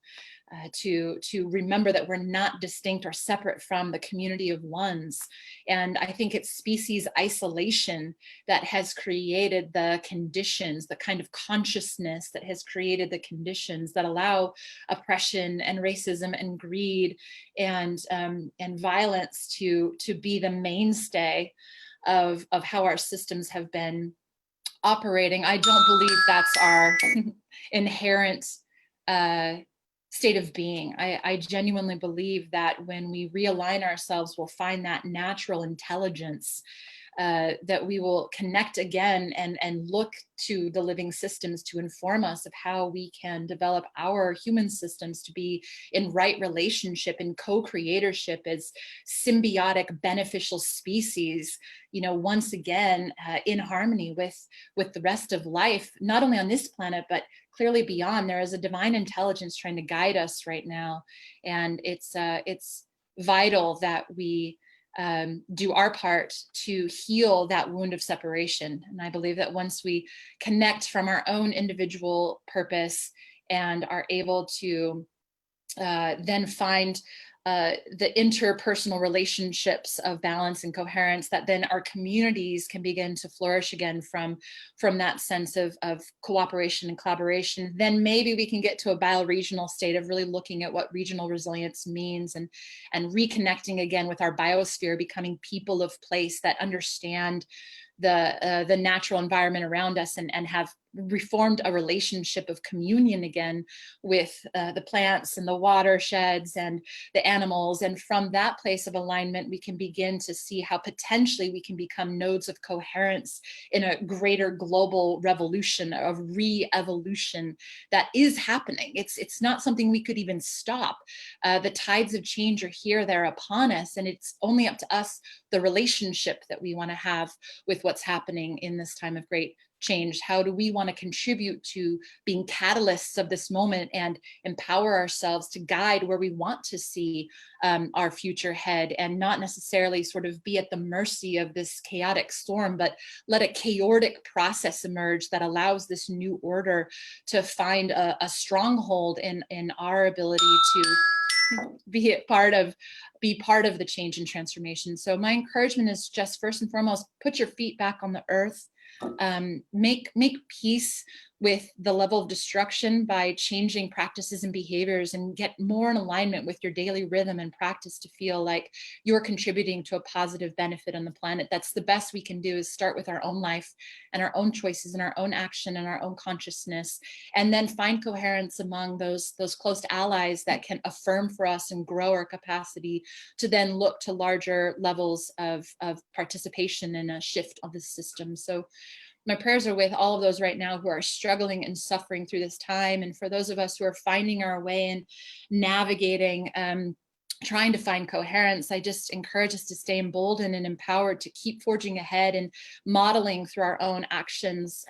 To remember that we're not distinct or separate from the community of ones. And I think it's species isolation that has created the conditions, the kind of consciousness that has created the conditions that allow oppression and racism and greed and violence to be the mainstay of how our systems have been operating. I don't believe that's our inherent state of being. I genuinely believe that when we realign ourselves, we'll find that natural intelligence, that we will connect again and look to the living systems to inform us of how we can develop our human systems to be in right relationship and co-creatorship as symbiotic beneficial species, you know, once again in harmony with the rest of life, not only on this planet, but clearly beyond. There is a divine intelligence trying to guide us right now. And it's vital that we do our part to heal that wound of separation. And I believe that once we connect from our own individual purpose and are able to then find the interpersonal relationships of balance and coherence, that then our communities can begin to flourish again from that sense of cooperation and collaboration, then maybe we can get to a bioregional state of really looking at what regional resilience means and reconnecting again with our biosphere, becoming people of place that understand the natural environment around us and have reformed a relationship of communion again with the plants and the watersheds and the animals. And from that place of alignment, we can begin to see how potentially we can become nodes of coherence in a greater global revolution of re-evolution that is happening. It's not something we could even stop. The tides of change are here, they're upon us, and it's only up to us, the relationship that we want to have with what's happening in this time of great change. How do we want to contribute to being catalysts of this moment and empower ourselves to guide where we want to see our future head, and not necessarily sort of be at the mercy of this chaotic storm, but let a chaotic process emerge that allows this new order to find a stronghold in our ability to be part of the change and transformation. So my encouragement is just first and foremost, put your feet back on the earth, make peace with the level of destruction by changing practices and behaviors, and get more in alignment with your daily rhythm and practice to feel like you're contributing to a positive benefit on the planet. That's the best we can do, is start with our own life and our own choices and our own action and our own consciousness, and then find coherence among those close allies that can affirm for us and grow our capacity to then look to larger levels of participation in a shift of the system. So my prayers are with all of those right now who are struggling and suffering through this time. And for those of us who are finding our way and navigating, trying to find coherence, I just encourage us to stay emboldened and empowered to keep forging ahead and modeling through our own actions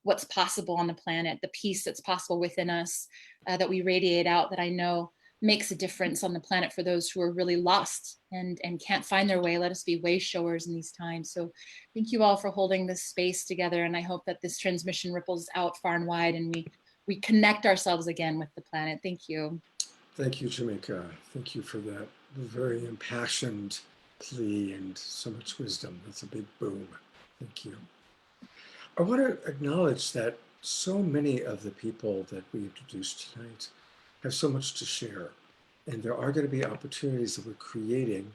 what's possible on the planet, the peace that's possible within us, that we radiate out, that I know makes a difference on the planet for those who are really lost and can't find their way. Let us be way showers in these times. So thank you all for holding this space together. And I hope that this transmission ripples out far and wide and we connect ourselves again with the planet. Thank you. Thank you, Jamaica. Thank you for that very impassioned plea and so much wisdom. That's a big boom. Thank you. I want to acknowledge that so many of the people that we introduced tonight have so much to share. And there are going to be opportunities that we're creating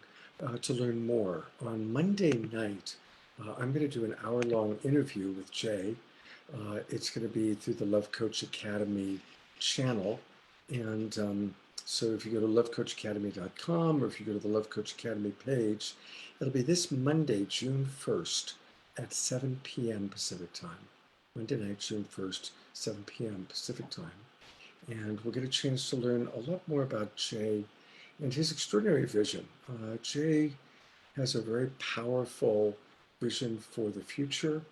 to learn more. On Monday night, I'm going to do an hour-long interview with Jay. It's going to be through the Love Coach Academy channel. And so if you go to lovecoachacademy.com, or if you go to the Love Coach Academy page, it'll be this Monday, June 1st at 7 p.m. Pacific time. Monday night, June 1st, 7 p.m. Pacific time. And we'll get a chance to learn a lot more about Jay and his extraordinary vision. Jay has a very powerful vision for the future.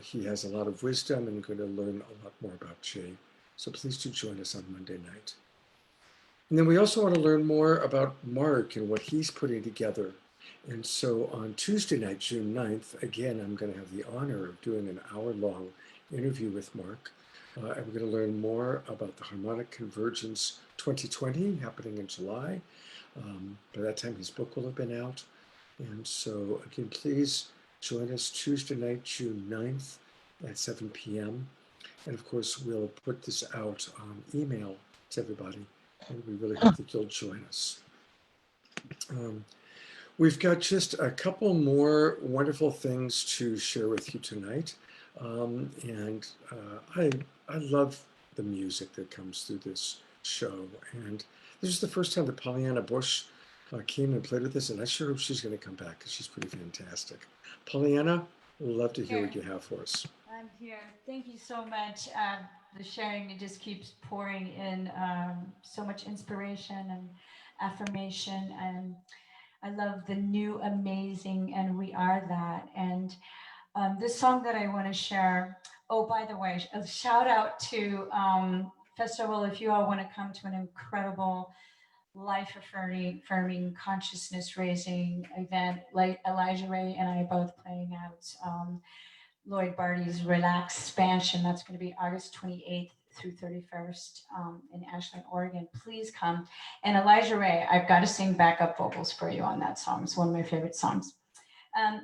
He has a lot of wisdom, and we're going to learn a lot more about Jay. So please do join us on Monday night. And then we also want to learn more about Mark and what he's putting together. And so on Tuesday night, June 9th, again, I'm going to have the honor of doing an hour-long interview with Mark. And we're going to learn more about the Harmonic Convergence 2020 happening in July. By that time, his book will have been out. And so, again, please join us Tuesday night, June 9th at 7 p.m. And of course, we'll put this out on email to everybody. And we really hope that you'll join us. We've got just a couple more wonderful things to share with you tonight. I love the music that comes through this show. And this is the first time that Pollyanna Bush came and played with us, and I sure hope she's going to come back because she's pretty fantastic. Pollyanna, we'd love to hear what you have for us. I'm here. Thank you so much. The sharing, it just keeps pouring in so much inspiration and affirmation. And I love the new amazing, and we are that. And this song that I want to share, oh, by the way, a shout out to Festival. If you all want to come to an incredible life-affirming, consciousness-raising event. Like Elijah Ray and I both playing out Lloyd Barty's Relaxed Expansion. That's going to be August 28th through 31st in Ashland, Oregon. Please come. And Elijah Ray, I've got to sing backup vocals for you on that song. It's one of my favorite songs. And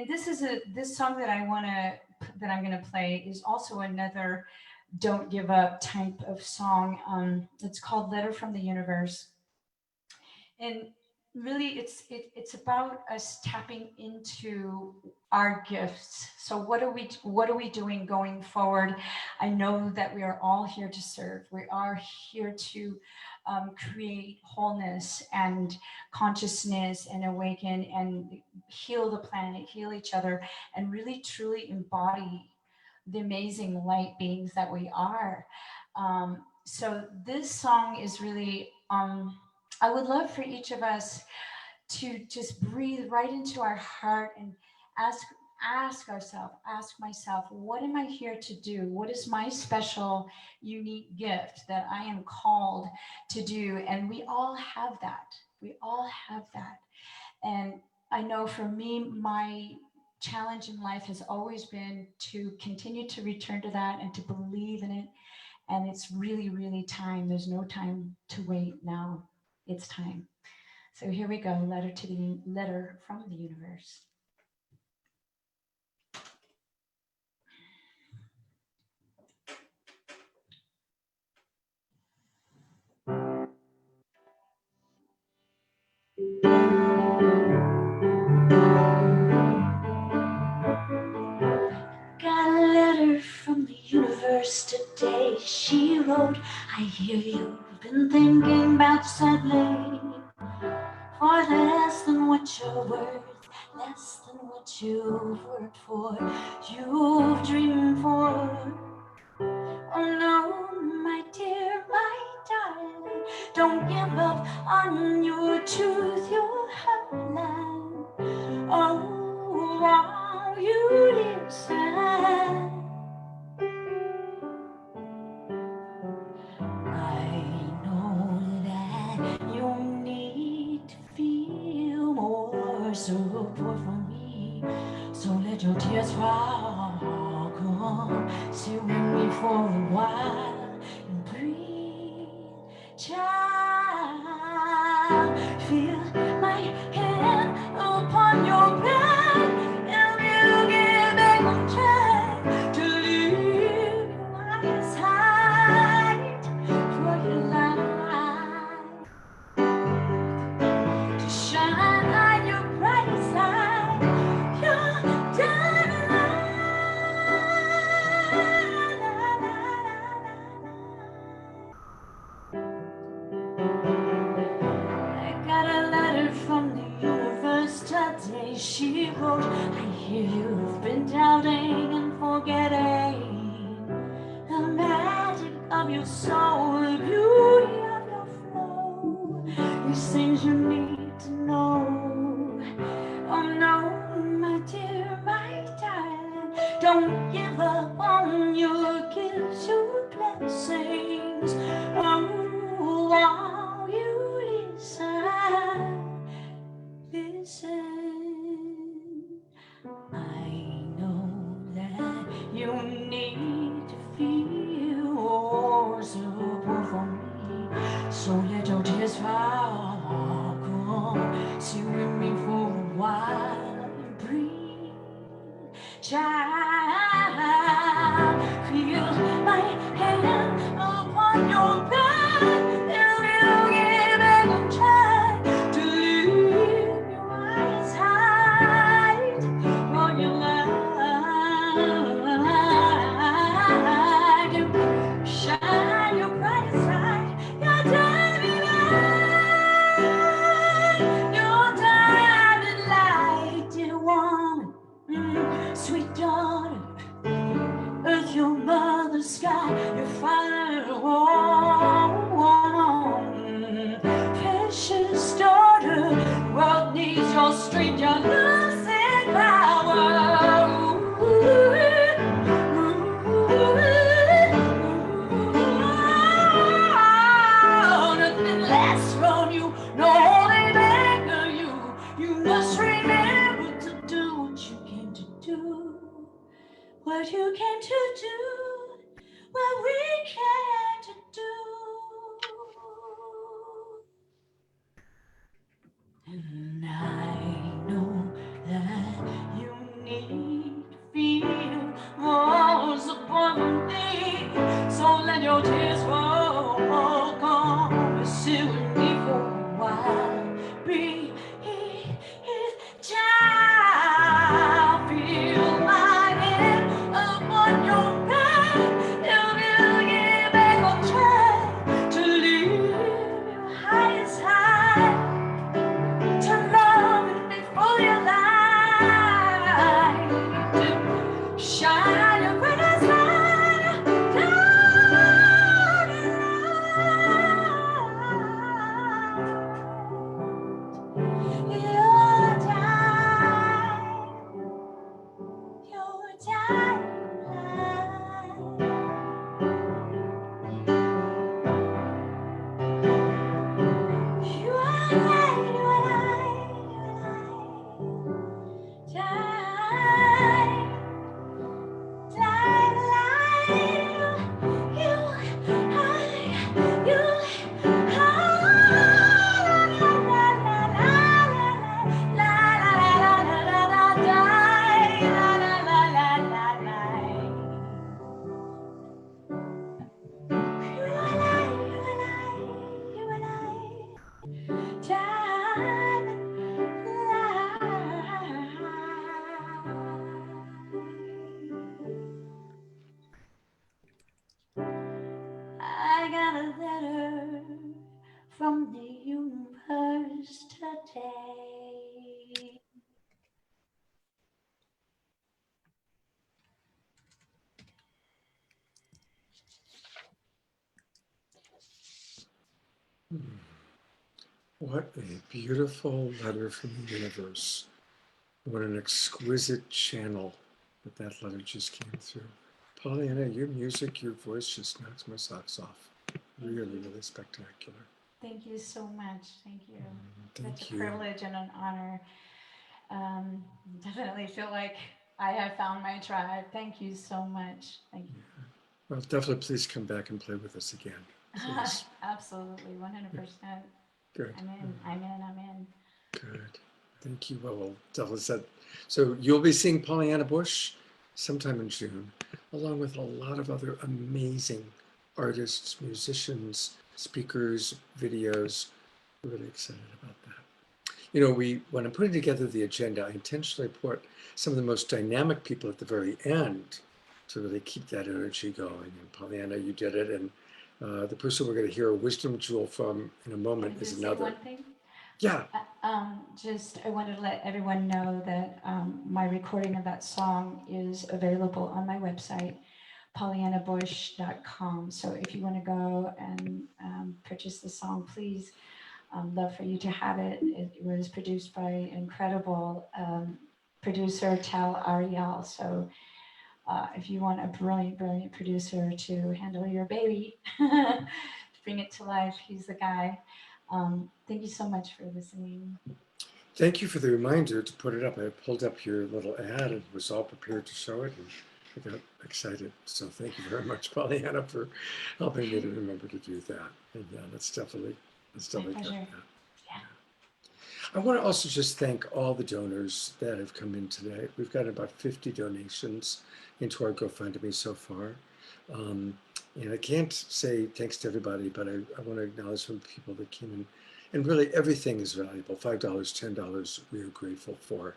this song that I'm going to play is also another don't give up type of song. It's called Letter from the Universe. And really it's about us tapping into our gifts. So what are we doing going forward? I know that we are all here to serve. We are here to create wholeness and consciousness and awaken and heal the planet, heal each other, and really truly embody the amazing light beings that we are. So this song is really, I would love for each of us to just breathe right into our heart and ask ourselves, ask myself, what am I here to do? What is my special, unique gift that I am called to do? And we all have that. We all have that. And I know for me, my challenge in life has always been to continue to return to that and to believe in it. And it's really, really time. There's no time to wait now. It's time. So here we go, letter from the universe. Got a letter from the universe today. She wrote, I hear you've been thinking about sadly. For less than what you're worth, less than what you've worked for, you've dreamed for. Oh no, my dear, my darling, don't give up on your truth, your heartland. Oh, while you listen, I know that you need to feel more support from me. So let your tears fall, come sit with me for a while and breathe, child. Feel my hand upon your back, and you give me one chance to leave your eyes hide for your light to shine on your bright side. Your diamond I got a letter from the universe today. She wrote, I hear you've been doubting and forgetting the magic of your soul, the beauty of your flow. These things you need to know. Oh no, my dear, my darling, don't give up on your gifts, your blessings. Oh, while you listen, I know that you need to feel more support from me. So let your tears fall, come sit with me for a while and breathe, child. Feel my hand upon your back, and we'll give it a try to leave your eyes hide for your light. Shine your bright side, your diamond light, dear woman, sweet daughter. Earth, your mother, sky, your father, home. Precious daughter, the world needs your strength, your losing power. Nothing less from you. what you came to do, what we came to do. And I know that you need to feel most abundantly. So let your tears fall, come sit with me for a while. Breathe, child, feel my hand upon your back. You will give back on track to live your highest high. To love and before your light, to shine your brightest light, down and your I got a letter from the universe today. What a beautiful letter from the universe. What an exquisite channel that letter just came through. Pollyanna, your music, your voice just knocks my socks off. Really, really spectacular. Thank you so much. Thank you. Thank Such you. a privilege and an honor. Definitely feel like I have found my tribe. Thank you so much. Thank you. Well, definitely please come back and play with us again. Please. Absolutely, 100%. Good. I'm in. Good. Thank you. Well, definitely said. So you'll be seeing Pollyanna Bush sometime in June, along with a lot of other amazing artists, musicians, speakers, videos. We're really excited about that. You know, when I'm putting together the agenda, I intentionally put some of the most dynamic people at the very end to really keep that energy going. And Pollyanna, you did it. And the person we're going to hear a wisdom jewel from in a moment is another. One thing? Yeah. I wanted to let everyone know that my recording of that song is available on my website, pollyannabush.com. So if you want to go and purchase the song, please, love for you to have it. It was produced by incredible producer Tal Ariel. So if you want a brilliant, brilliant producer to handle your baby, to bring it to life, he's the guy. Thank you so much for listening. Thank you for the reminder to put it up. I pulled up your little ad and was all prepared to show it, and I got excited. So thank you very much, Pollyanna, for helping me to remember to do that. And yeah, let's definitely get that. Yeah. I want to also just thank all the donors that have come in today. We've got about 50 donations into our GoFundMe so far. And I can't say thanks to everybody, but I want to acknowledge some people that came in. And really everything is valuable. $5, $10, we are grateful for.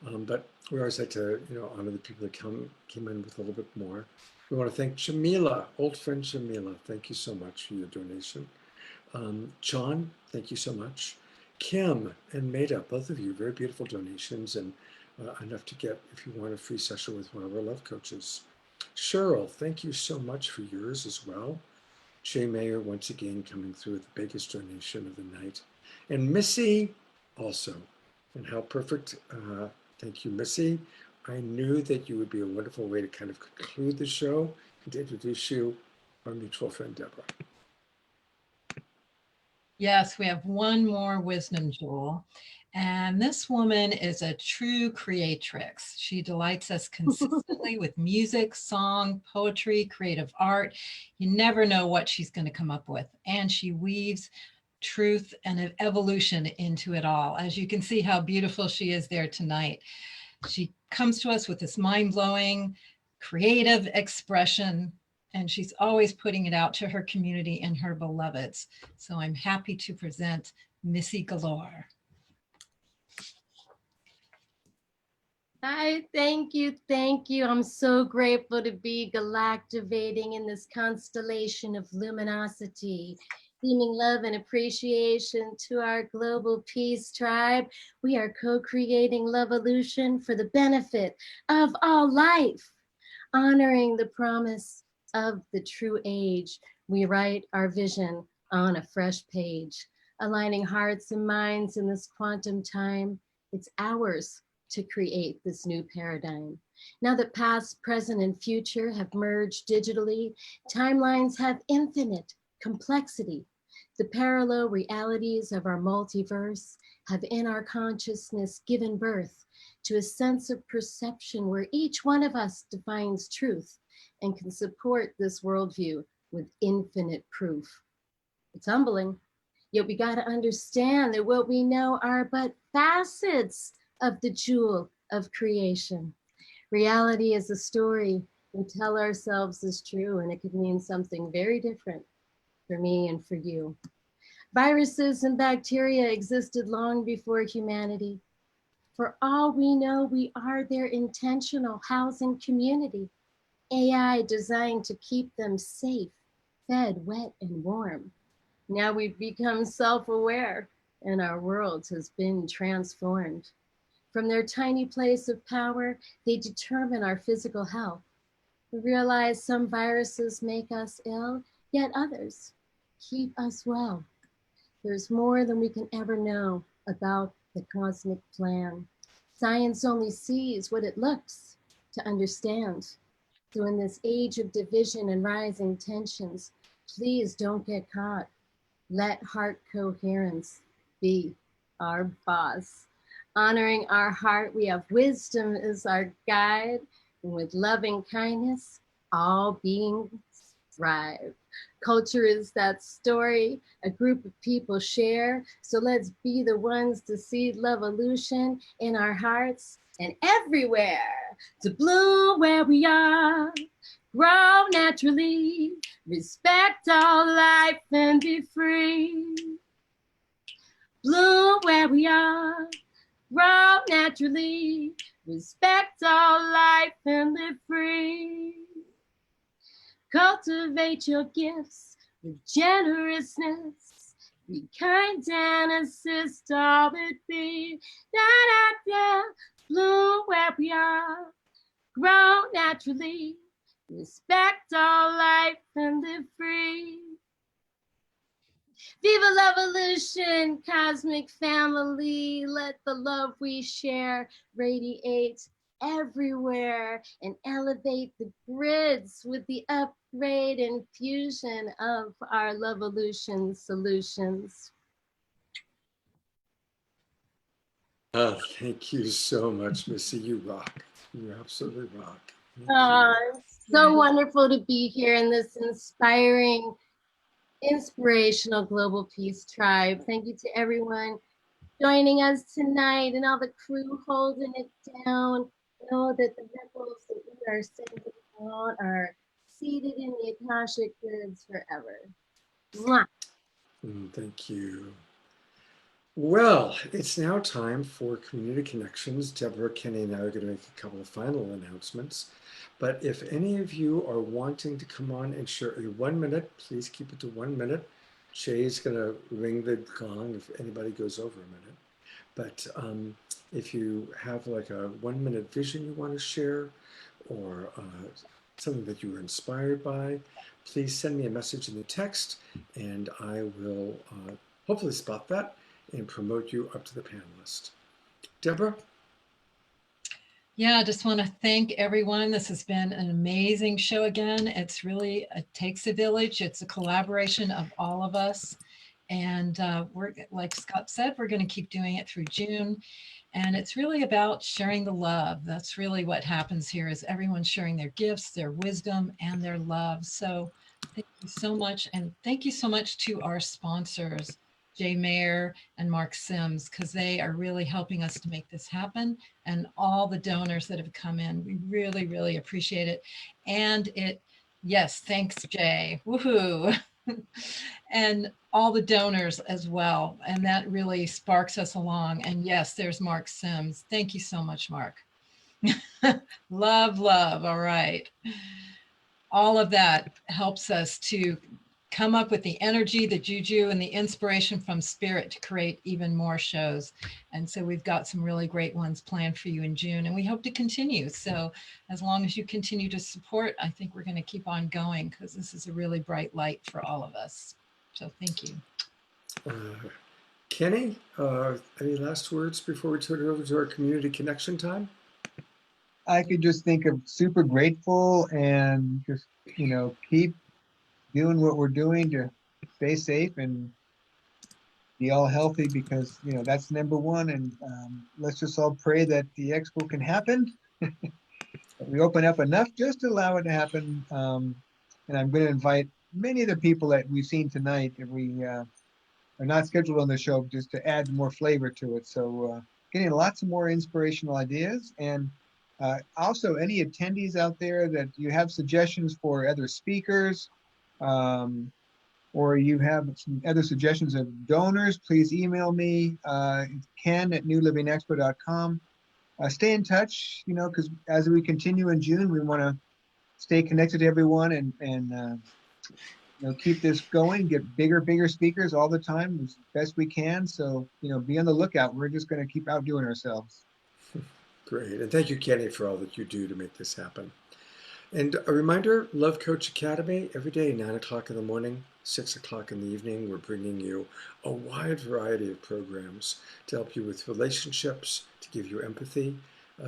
But we always like to, honor the people that came in with a little bit more. We want to thank Jamila, old friend Jamila. Thank you so much for your donation. John, thank you so much. Kim and Maida, both of you, very beautiful donations, and enough to get, if you want, a free session with one of our love coaches. Cheryl, thank you so much for yours as well. Jay Mayer, once again, coming through with the biggest donation of the night. And Missy also. And how perfect. Thank you, Missy. I knew that you would be a wonderful way to kind of conclude the show and to introduce you, our mutual friend, Deborah. Yes, we have one more wisdom jewel. And this woman is a true creatrix. She delights us consistently with music, song, poetry, creative art. You never know what she's going to come up with. And she weaves truth and evolution into it all. As you can see how beautiful she is there tonight. She comes to us with this mind-blowing, creative expression, and she's always putting it out to her community and her beloveds. So I'm happy to present Missy Galore. Hi, thank you, thank you. I'm so grateful to be galactivating in this constellation of luminosity, beaming love and appreciation to our global peace tribe. We are co-creating Lovolution for the benefit of all life, honoring the promise of the true age. We write our vision on a fresh page, aligning hearts and minds in this quantum time. It's ours to create this new paradigm. Now that past, present, and future have merged digitally, timelines have infinite complexity. The parallel realities of our multiverse have in our consciousness given birth to a sense of perception where each one of us defines truth and can support this worldview with infinite proof. It's humbling, yet we gotta understand that what we know are but facets of the jewel of creation. Reality is a story we tell ourselves is true, and it could mean something very different for me and for you. Viruses and bacteria existed long before humanity. For all we know, we are their intentional housing community. AI designed to keep them safe, fed, wet, and warm. Now we've become self-aware and our world has been transformed. From their tiny place of power, they determine our physical health. We realize some viruses make us ill, yet others keep us well. There's more than we can ever know about the cosmic plan. Science only sees what it looks to understand. So in this age of division and rising tensions, please don't get caught. Let heart coherence be our boss. Honoring our heart, we have wisdom as our guide, and with loving kindness, all beings thrive. Culture is that story a group of people share, so let's be the ones to seed Lovolution in our hearts and everywhere, to bloom where we are, grow naturally, respect all life and be free. Bloom where we are, grow naturally, respect all life and live free. Cultivate your gifts with generousness. Be kind and assist all that be. Da, da, da. Bloom where we are, grow naturally, respect all life and live free. Viva Lovolution, cosmic family. Let the love we share radiate everywhere and elevate the grids with the upgrade and fusion of our Lovolution solutions. Thank you so much, Missy. You rock. You absolutely rock. It's so wonderful to be here in this inspiring, inspirational global peace tribe. Thank you to everyone joining us tonight and all the crew holding it down. Know that the ripples that we are sending out are seated in the Akashic Records forever. Mwah. Thank you. Well, it's now time for Community Connections. Deborah, Kenny, and I are going to make a couple of final announcements. But if any of you are wanting to come on and share a 1 minute, please keep it to 1 minute. Shay's going to ring the gong if anybody goes over a minute. But if you have like a 1 minute vision you want to share or something that you were inspired by, please send me a message in the text and I will hopefully spot that and promote you up to the panelist. Deborah? Yeah, I just want to thank everyone. This has been an amazing show again. It's really, it takes a village. It's a collaboration of all of us. And we're, like Scott said, we're going to keep doing it through June. And it's really about sharing the love. That's really what happens here, is everyone sharing their gifts, their wisdom, and their love. So thank you so much. And thank you so much to our sponsors, Jay Mayer and Mark Sims, because they are really helping us to make this happen. And all the donors that have come in, we really, really appreciate it. And yes, thanks, Jay. Woohoo. And all the donors as well. And that really sparks us along. And yes, there's Mark Sims. Thank you so much, Mark. Love, love. All right. All of that helps us to come up with the energy, the juju, and the inspiration from spirit to create even more shows. And so we've got some really great ones planned for you in June, and we hope to continue. So as long as you continue to support, I think we're going to keep on going, because this is a really bright light for all of us. So thank you. Kenny, any last words before we turn it over to our community connection time? I could just think of super grateful and just, keep doing what we're doing to stay safe and be all healthy, because, that's number one. And let's just all pray that the expo can happen. We open up enough just to allow it to happen. And I'm going to invite many of the people that we've seen tonight, and we are not scheduled on the show, just to add more flavor to it. So getting lots of more inspirational ideas. And also any attendees out there that you have suggestions for other speakers, or you have some other suggestions of donors, please email me, ken@newlivingexpo.com. Stay in touch, because as we continue in June, we want to stay connected to everyone and keep this going, get bigger speakers all the time as best we can. So, be on the lookout. We're just going to keep outdoing ourselves. Great. And thank you, Kenny, for all that you do to make this happen. And a reminder, Love Coach Academy, every day, 9 o'clock in the morning, 6 o'clock in the evening, we're bringing you a wide variety of programs to help you with relationships, to give you empathy.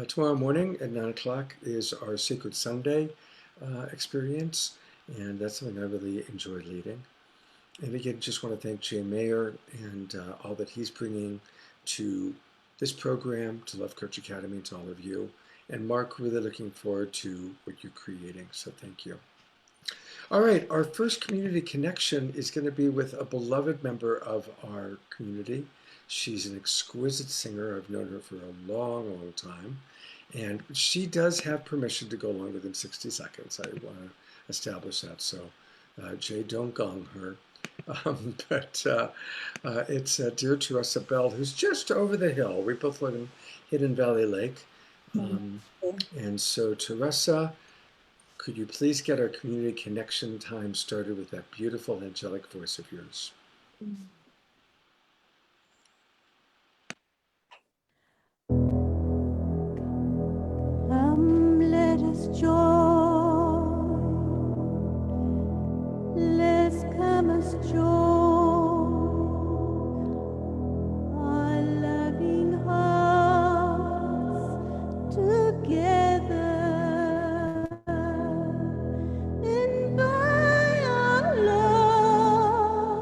Tomorrow morning at 9 o'clock is our Sacred Sunday experience, and that's something I really enjoy leading. And again, just want to thank Jay Mayer and all that he's bringing to this program, to Love Coach Academy, to all of you. And Mark, really looking forward to what you're creating, so thank you. All right, our first community connection is going to be with a beloved member of our community. She's an exquisite singer. I've known her for a long, long time. And she does have permission to go longer than 60 seconds. I want to establish that. So, Jay, don't gong her. But it's dear Teresa Bell, who's just over the hill. We both live in Hidden Valley Lake. And so, Teresa, could you please get our community connection time started with that beautiful angelic voice of yours? Let us join. Let's come as join our loving hearts together. And by our love,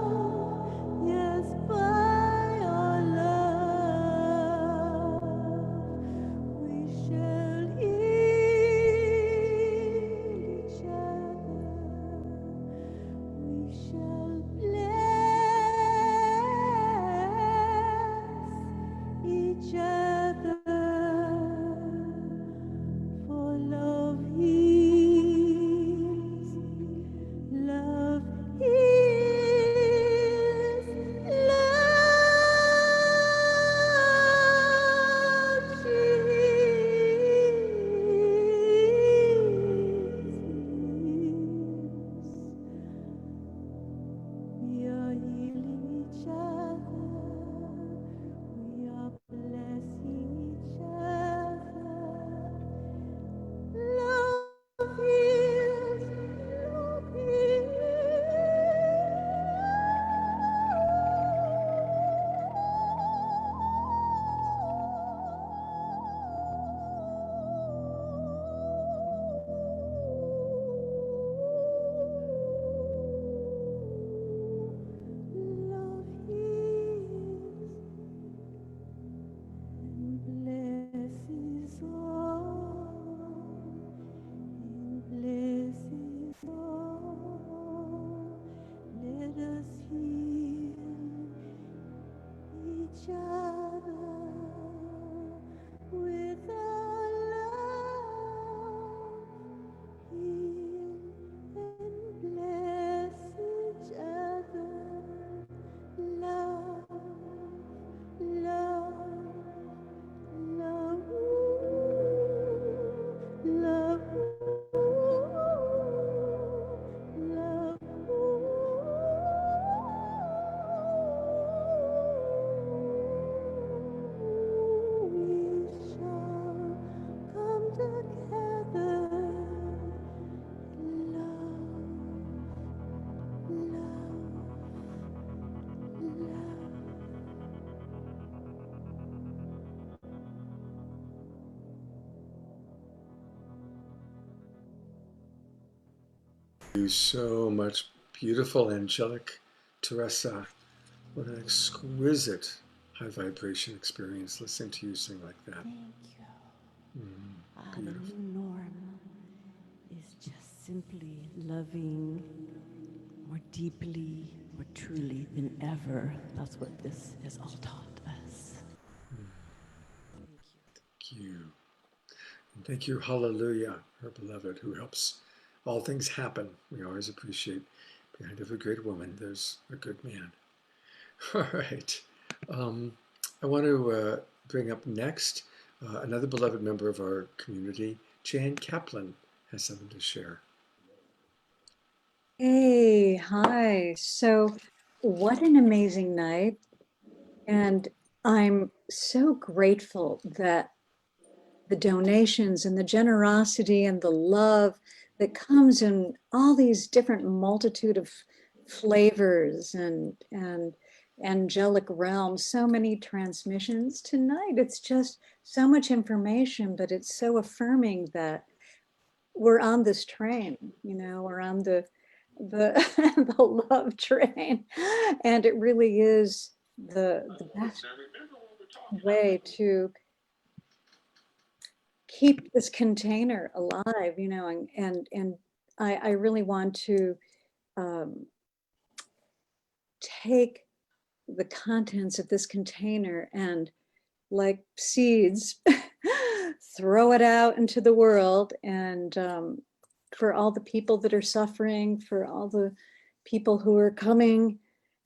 yes, by our love, we shall heal. you so much, beautiful, angelic Teresa. What an exquisite high vibration experience listening to you sing like that. Thank you. The Beautiful. new norm is just simply loving more deeply, more truly than ever. That's what this has all taught us. Thank you. And thank you, Hallelujah, her beloved, who helps all things happen. We always appreciate behind every great woman, there's a good man. All right. I want to bring up next another beloved member of our community, Jan Kaplan, has something to share. Hey, hi. So, what an amazing night. And I'm so grateful that the donations and the generosity and the love that comes in all these different multitude of flavors and angelic realms, so many transmissions tonight. It's just so much information, but it's so affirming that we're on this train, you know, we're on the the love train, and it really is the best way to keep this container alive, you know, and I really want to take the contents of this container and, like seeds, throw it out into the world, and for all the people that are suffering, for all the people who are coming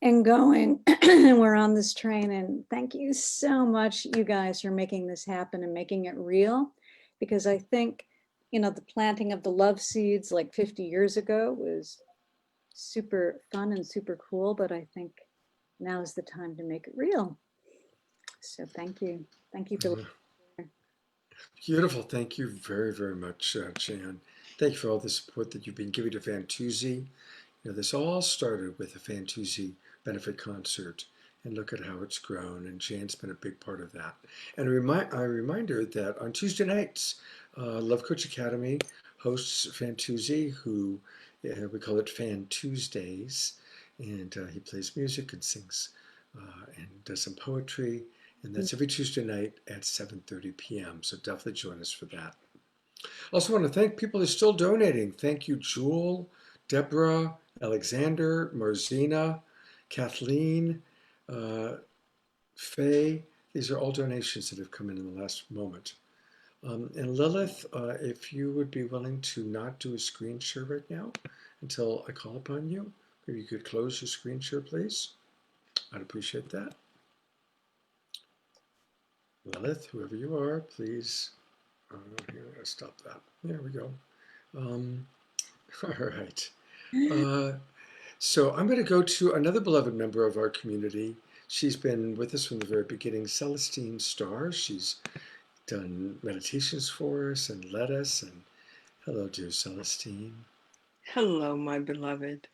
and going, and we're on this train. And thank you so much, you guys, for making this happen and making it real, because I think, you know, the planting of the love seeds like 50 years ago was super fun and super cool, but I think now is the time to make it real. So thank you. Thank you for Beautiful. Thank you very, very much, Jan. Thank you for all the support that you've been giving to Fantuzzi. You know, this all started with a Fantuzzi benefit concert, and look at how it's grown, and Jan's been a big part of that. And a reminder that on Tuesday nights, Love Coach Academy hosts Fantuzzi, who we call it Fan Tuesdays, and he plays music and sings and does some poetry, and that's every Tuesday night at 7:30 p.m. So definitely join us for that. I also want to thank people who are still donating. Thank you, Jewel, Deborah, Alexander, Marzina, Kathleen, Faye. These are all donations that have come in the last moment. And Lilith, if you would be willing to not do a screen share right now until I call upon you, maybe you could close your screen share, please. I'd appreciate that. Lilith, whoever you are, please. Here, let's stop that. There we go. All right. So I'm going to go to another beloved member of our community. She's been with us from the very beginning, Celestine Starr. She's done meditations for us and led us. And hello, dear Celestine. Hello, my beloved.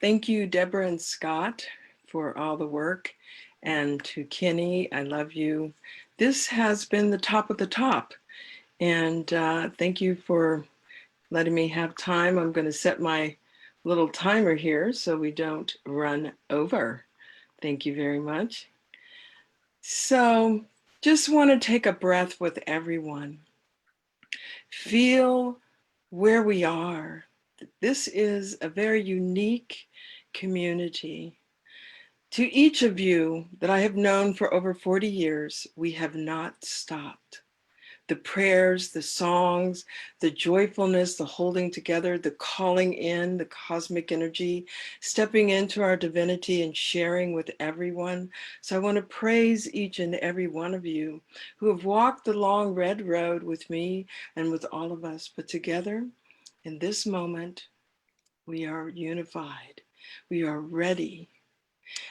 Thank you, Deborah and Scott, for all the work. And to Kenny, I love you. This has been the top of the top. And thank you for letting me have time. I'm going to set my little timer here so we don't run over. Thank you very much. So just want to take a breath with everyone. Feel where we are. This is a very unique community. To each of you that I have known for over 40 years, we have not stopped. The prayers, the songs, the joyfulness, the holding together, the calling in, the cosmic energy, stepping into our divinity and sharing with everyone. So I want to praise each and every one of you who have walked the long red road with me and with all of us. But together, in this moment, we are unified. We are ready.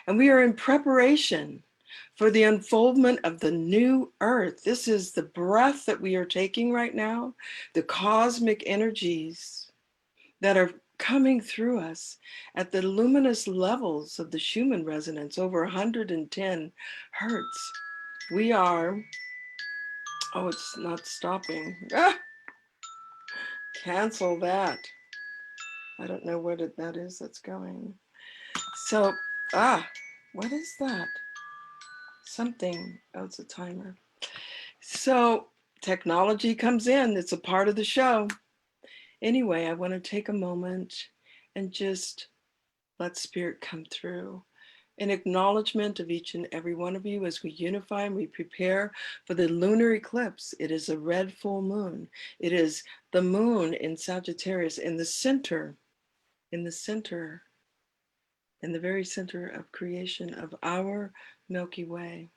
And we are in preparation for the unfoldment of the new earth. This is the breath that we are taking right now, the cosmic energies that are coming through us at the luminous levels of the Schumann resonance, over 110 hertz. We are, oh, it's not stopping. Ah, cancel that. I don't know what that is that's going. So, what is that? Something, oh, it's a timer. So technology comes in, it's a part of the show. Anyway, I want to take a moment and just let spirit come through. An acknowledgement of each and every one of you as we unify and we prepare for the lunar eclipse. It is a red full moon. It is the moon in Sagittarius in the very center of creation of our Milky Way.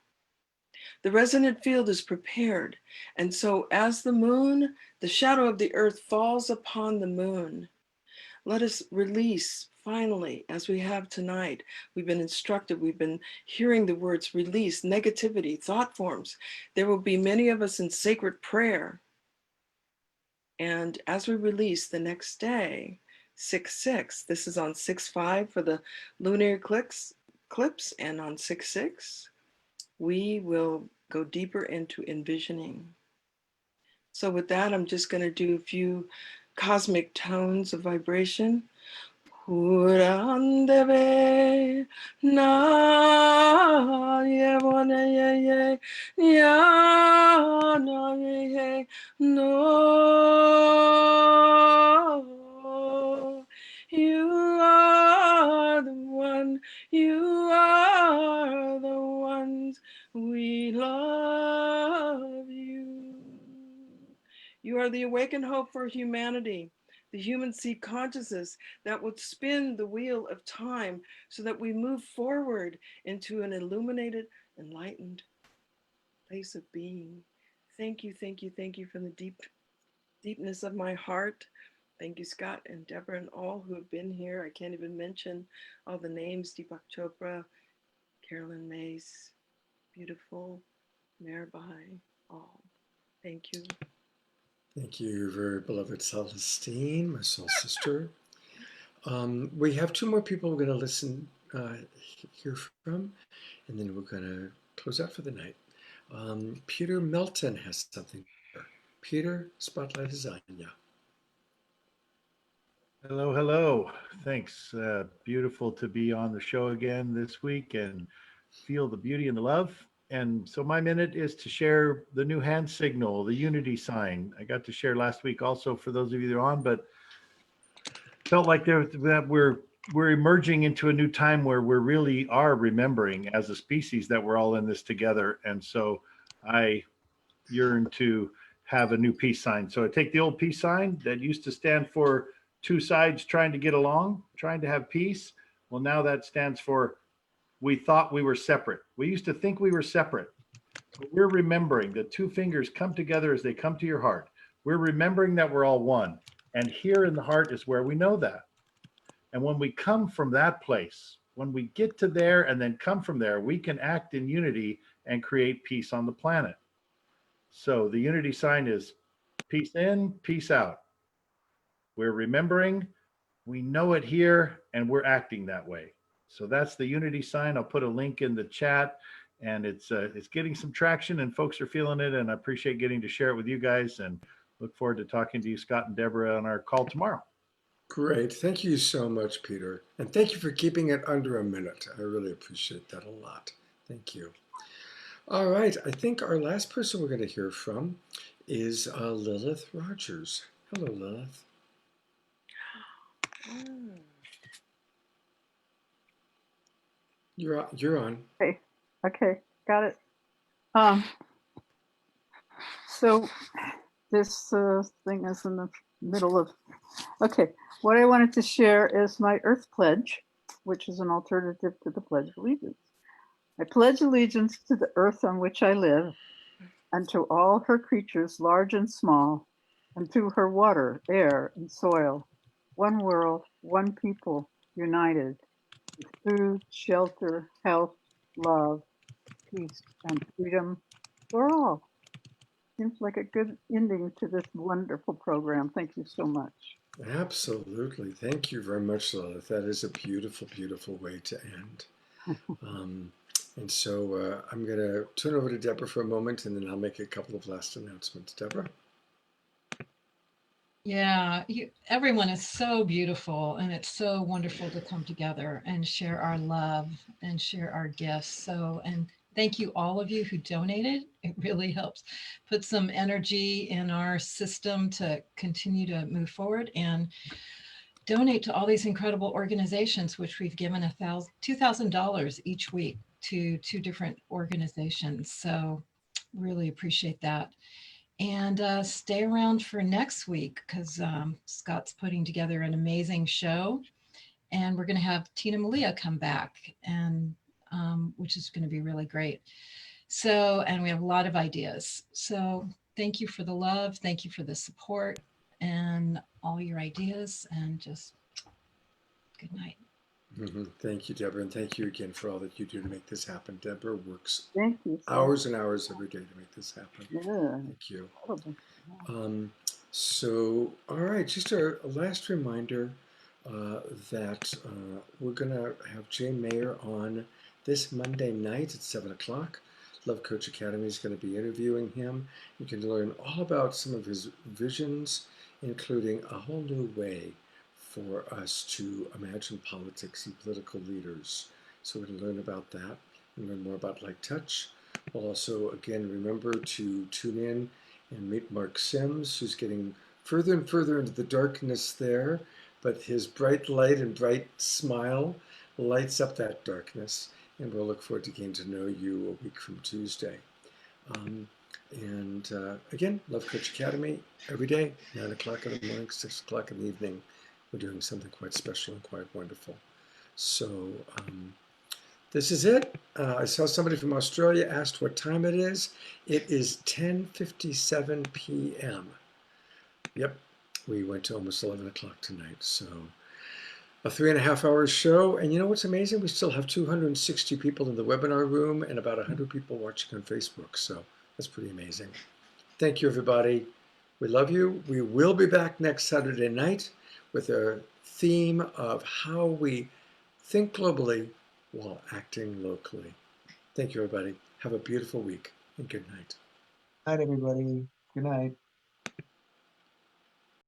The resonant field is prepared. And so as the moon, the shadow of the earth falls upon the moon, let us release finally, as we have tonight. We've been instructed, we've been hearing the words release, negativity, thought forms. There will be many of us in sacred prayer. And as we release the next day, 6/6, this is on 6/5 for the lunar eclipse, and on 6/6, we will go deeper into envisioning. So with that, I'm just going to do a few cosmic tones of vibration. Urandebe na ye bona ye ya na ye no. You are the one, you are the ones, we love you. You are the awakened hope for humanity, the human seed consciousness that would spin the wheel of time so that we move forward into an illuminated, enlightened place of being. Thank you, thank you, thank you from the deepness of my heart. Thank you, Scott and Deborah and all who have been here. I can't even mention all the names: Deepak Chopra, Carolyn Mays, beautiful, Meera Bai, all. Thank you. Thank you, very beloved Celestine, my soul sister. We have two more people we're going to hear from, and then we're going to close out for the night. Peter Melton has something. Peter, spotlight is on you. Hello, hello. Thanks. Beautiful to be on the show again this week and feel the beauty and the love. And so my minute is to share the new hand signal, the unity sign. I got to share last week also for those of you that are on, but felt like that we're emerging into a new time where we really are remembering as a species that we're all in this together. And so I yearn to have a new peace sign. So I take the old peace sign that used to stand for two sides trying to get along, trying to have peace. Well, now that stands for we thought we were separate. We used to think we were separate. But we're remembering the two fingers come together as they come to your heart. We're remembering that we're all one. And here in the heart is where we know that. And when we come from that place, when we get to there and then come from there, we can act in unity and create peace on the planet. So the unity sign is peace in, peace out. We're remembering, we know it here, and we're acting that way. So that's the unity sign. I'll put a link in the chat, and it's getting some traction and folks are feeling it, and I appreciate getting to share it with you guys and look forward to talking to you, Scott and Deborah, on our call tomorrow. Great. Thank you so much, Peter. And thank you for keeping it under a minute. I really appreciate that a lot. Thank you. All right. I think our last person we're going to hear from is Lilith Rogers. Hello, Lilith. You're on. Okay, got it. So this thing is in the middle of, okay, what I wanted to share is my Earth Pledge, which is an alternative to the Pledge of Allegiance. I pledge allegiance to the earth on which I live, and to all her creatures, large and small, and to her water, air, and soil, one world, one people, united, with food, shelter, health, love, peace, and freedom for all. Seems like a good ending to this wonderful program. Thank you so much. Absolutely. Thank you very much, Lilith. That is a beautiful, beautiful way to end. And so I'm going to turn over to Deborah for a moment, and then I'll make a couple of last announcements. Deborah? Yeah, everyone is so beautiful, and it's so wonderful to come together and share our love and share our gifts. So, and thank you all of you who donated. It really helps put some energy in our system to continue to move forward and donate to all these incredible organizations, which we've given $2,000 each week to 2 different organizations. So really appreciate that. And stay around for next week because Scott's putting together an amazing show. And we're going to have Tina Malia come back, and which is going to be really great. So, and we have a lot of ideas. So thank you for the love. Thank you for the support and all your ideas, and just good night. Thank you, Deborah. And thank you again for all that you do to make this happen. Deborah works Thank you. hours and hours every day to make this happen. Yeah. Thank you. So, all right, just a last reminder that we're going to have Jay Mayer on this Monday night at 7 o'clock. Love Coach Academy is going to be interviewing him. You can learn all about some of his visions, including a whole new way for us to imagine politics and political leaders. So we're going to learn about that and learn more about Light Touch. We'll also, again, remember to tune in and meet Mark Sims, who's getting further and further into the darkness there, but his bright light and bright smile lights up that darkness. And we'll look forward to getting to know you a week from Tuesday. Again, Love Coach Academy every day, 9 o'clock in the morning, 6 o'clock in the evening. We're doing something quite special and quite wonderful. So this is it. I saw somebody from Australia asked what time it is. It is 10:57 p.m. Yep, we went to almost 11 o'clock tonight. So a 3.5-hour show. And you know what's amazing? We still have 260 people in the webinar room and about 100 people watching on Facebook. So that's pretty amazing. Thank you, everybody. We love you. We will be back next Saturday night with a theme of how we think globally while acting locally. Thank you, everybody. Have a beautiful week and good night. Night, everybody. Good night.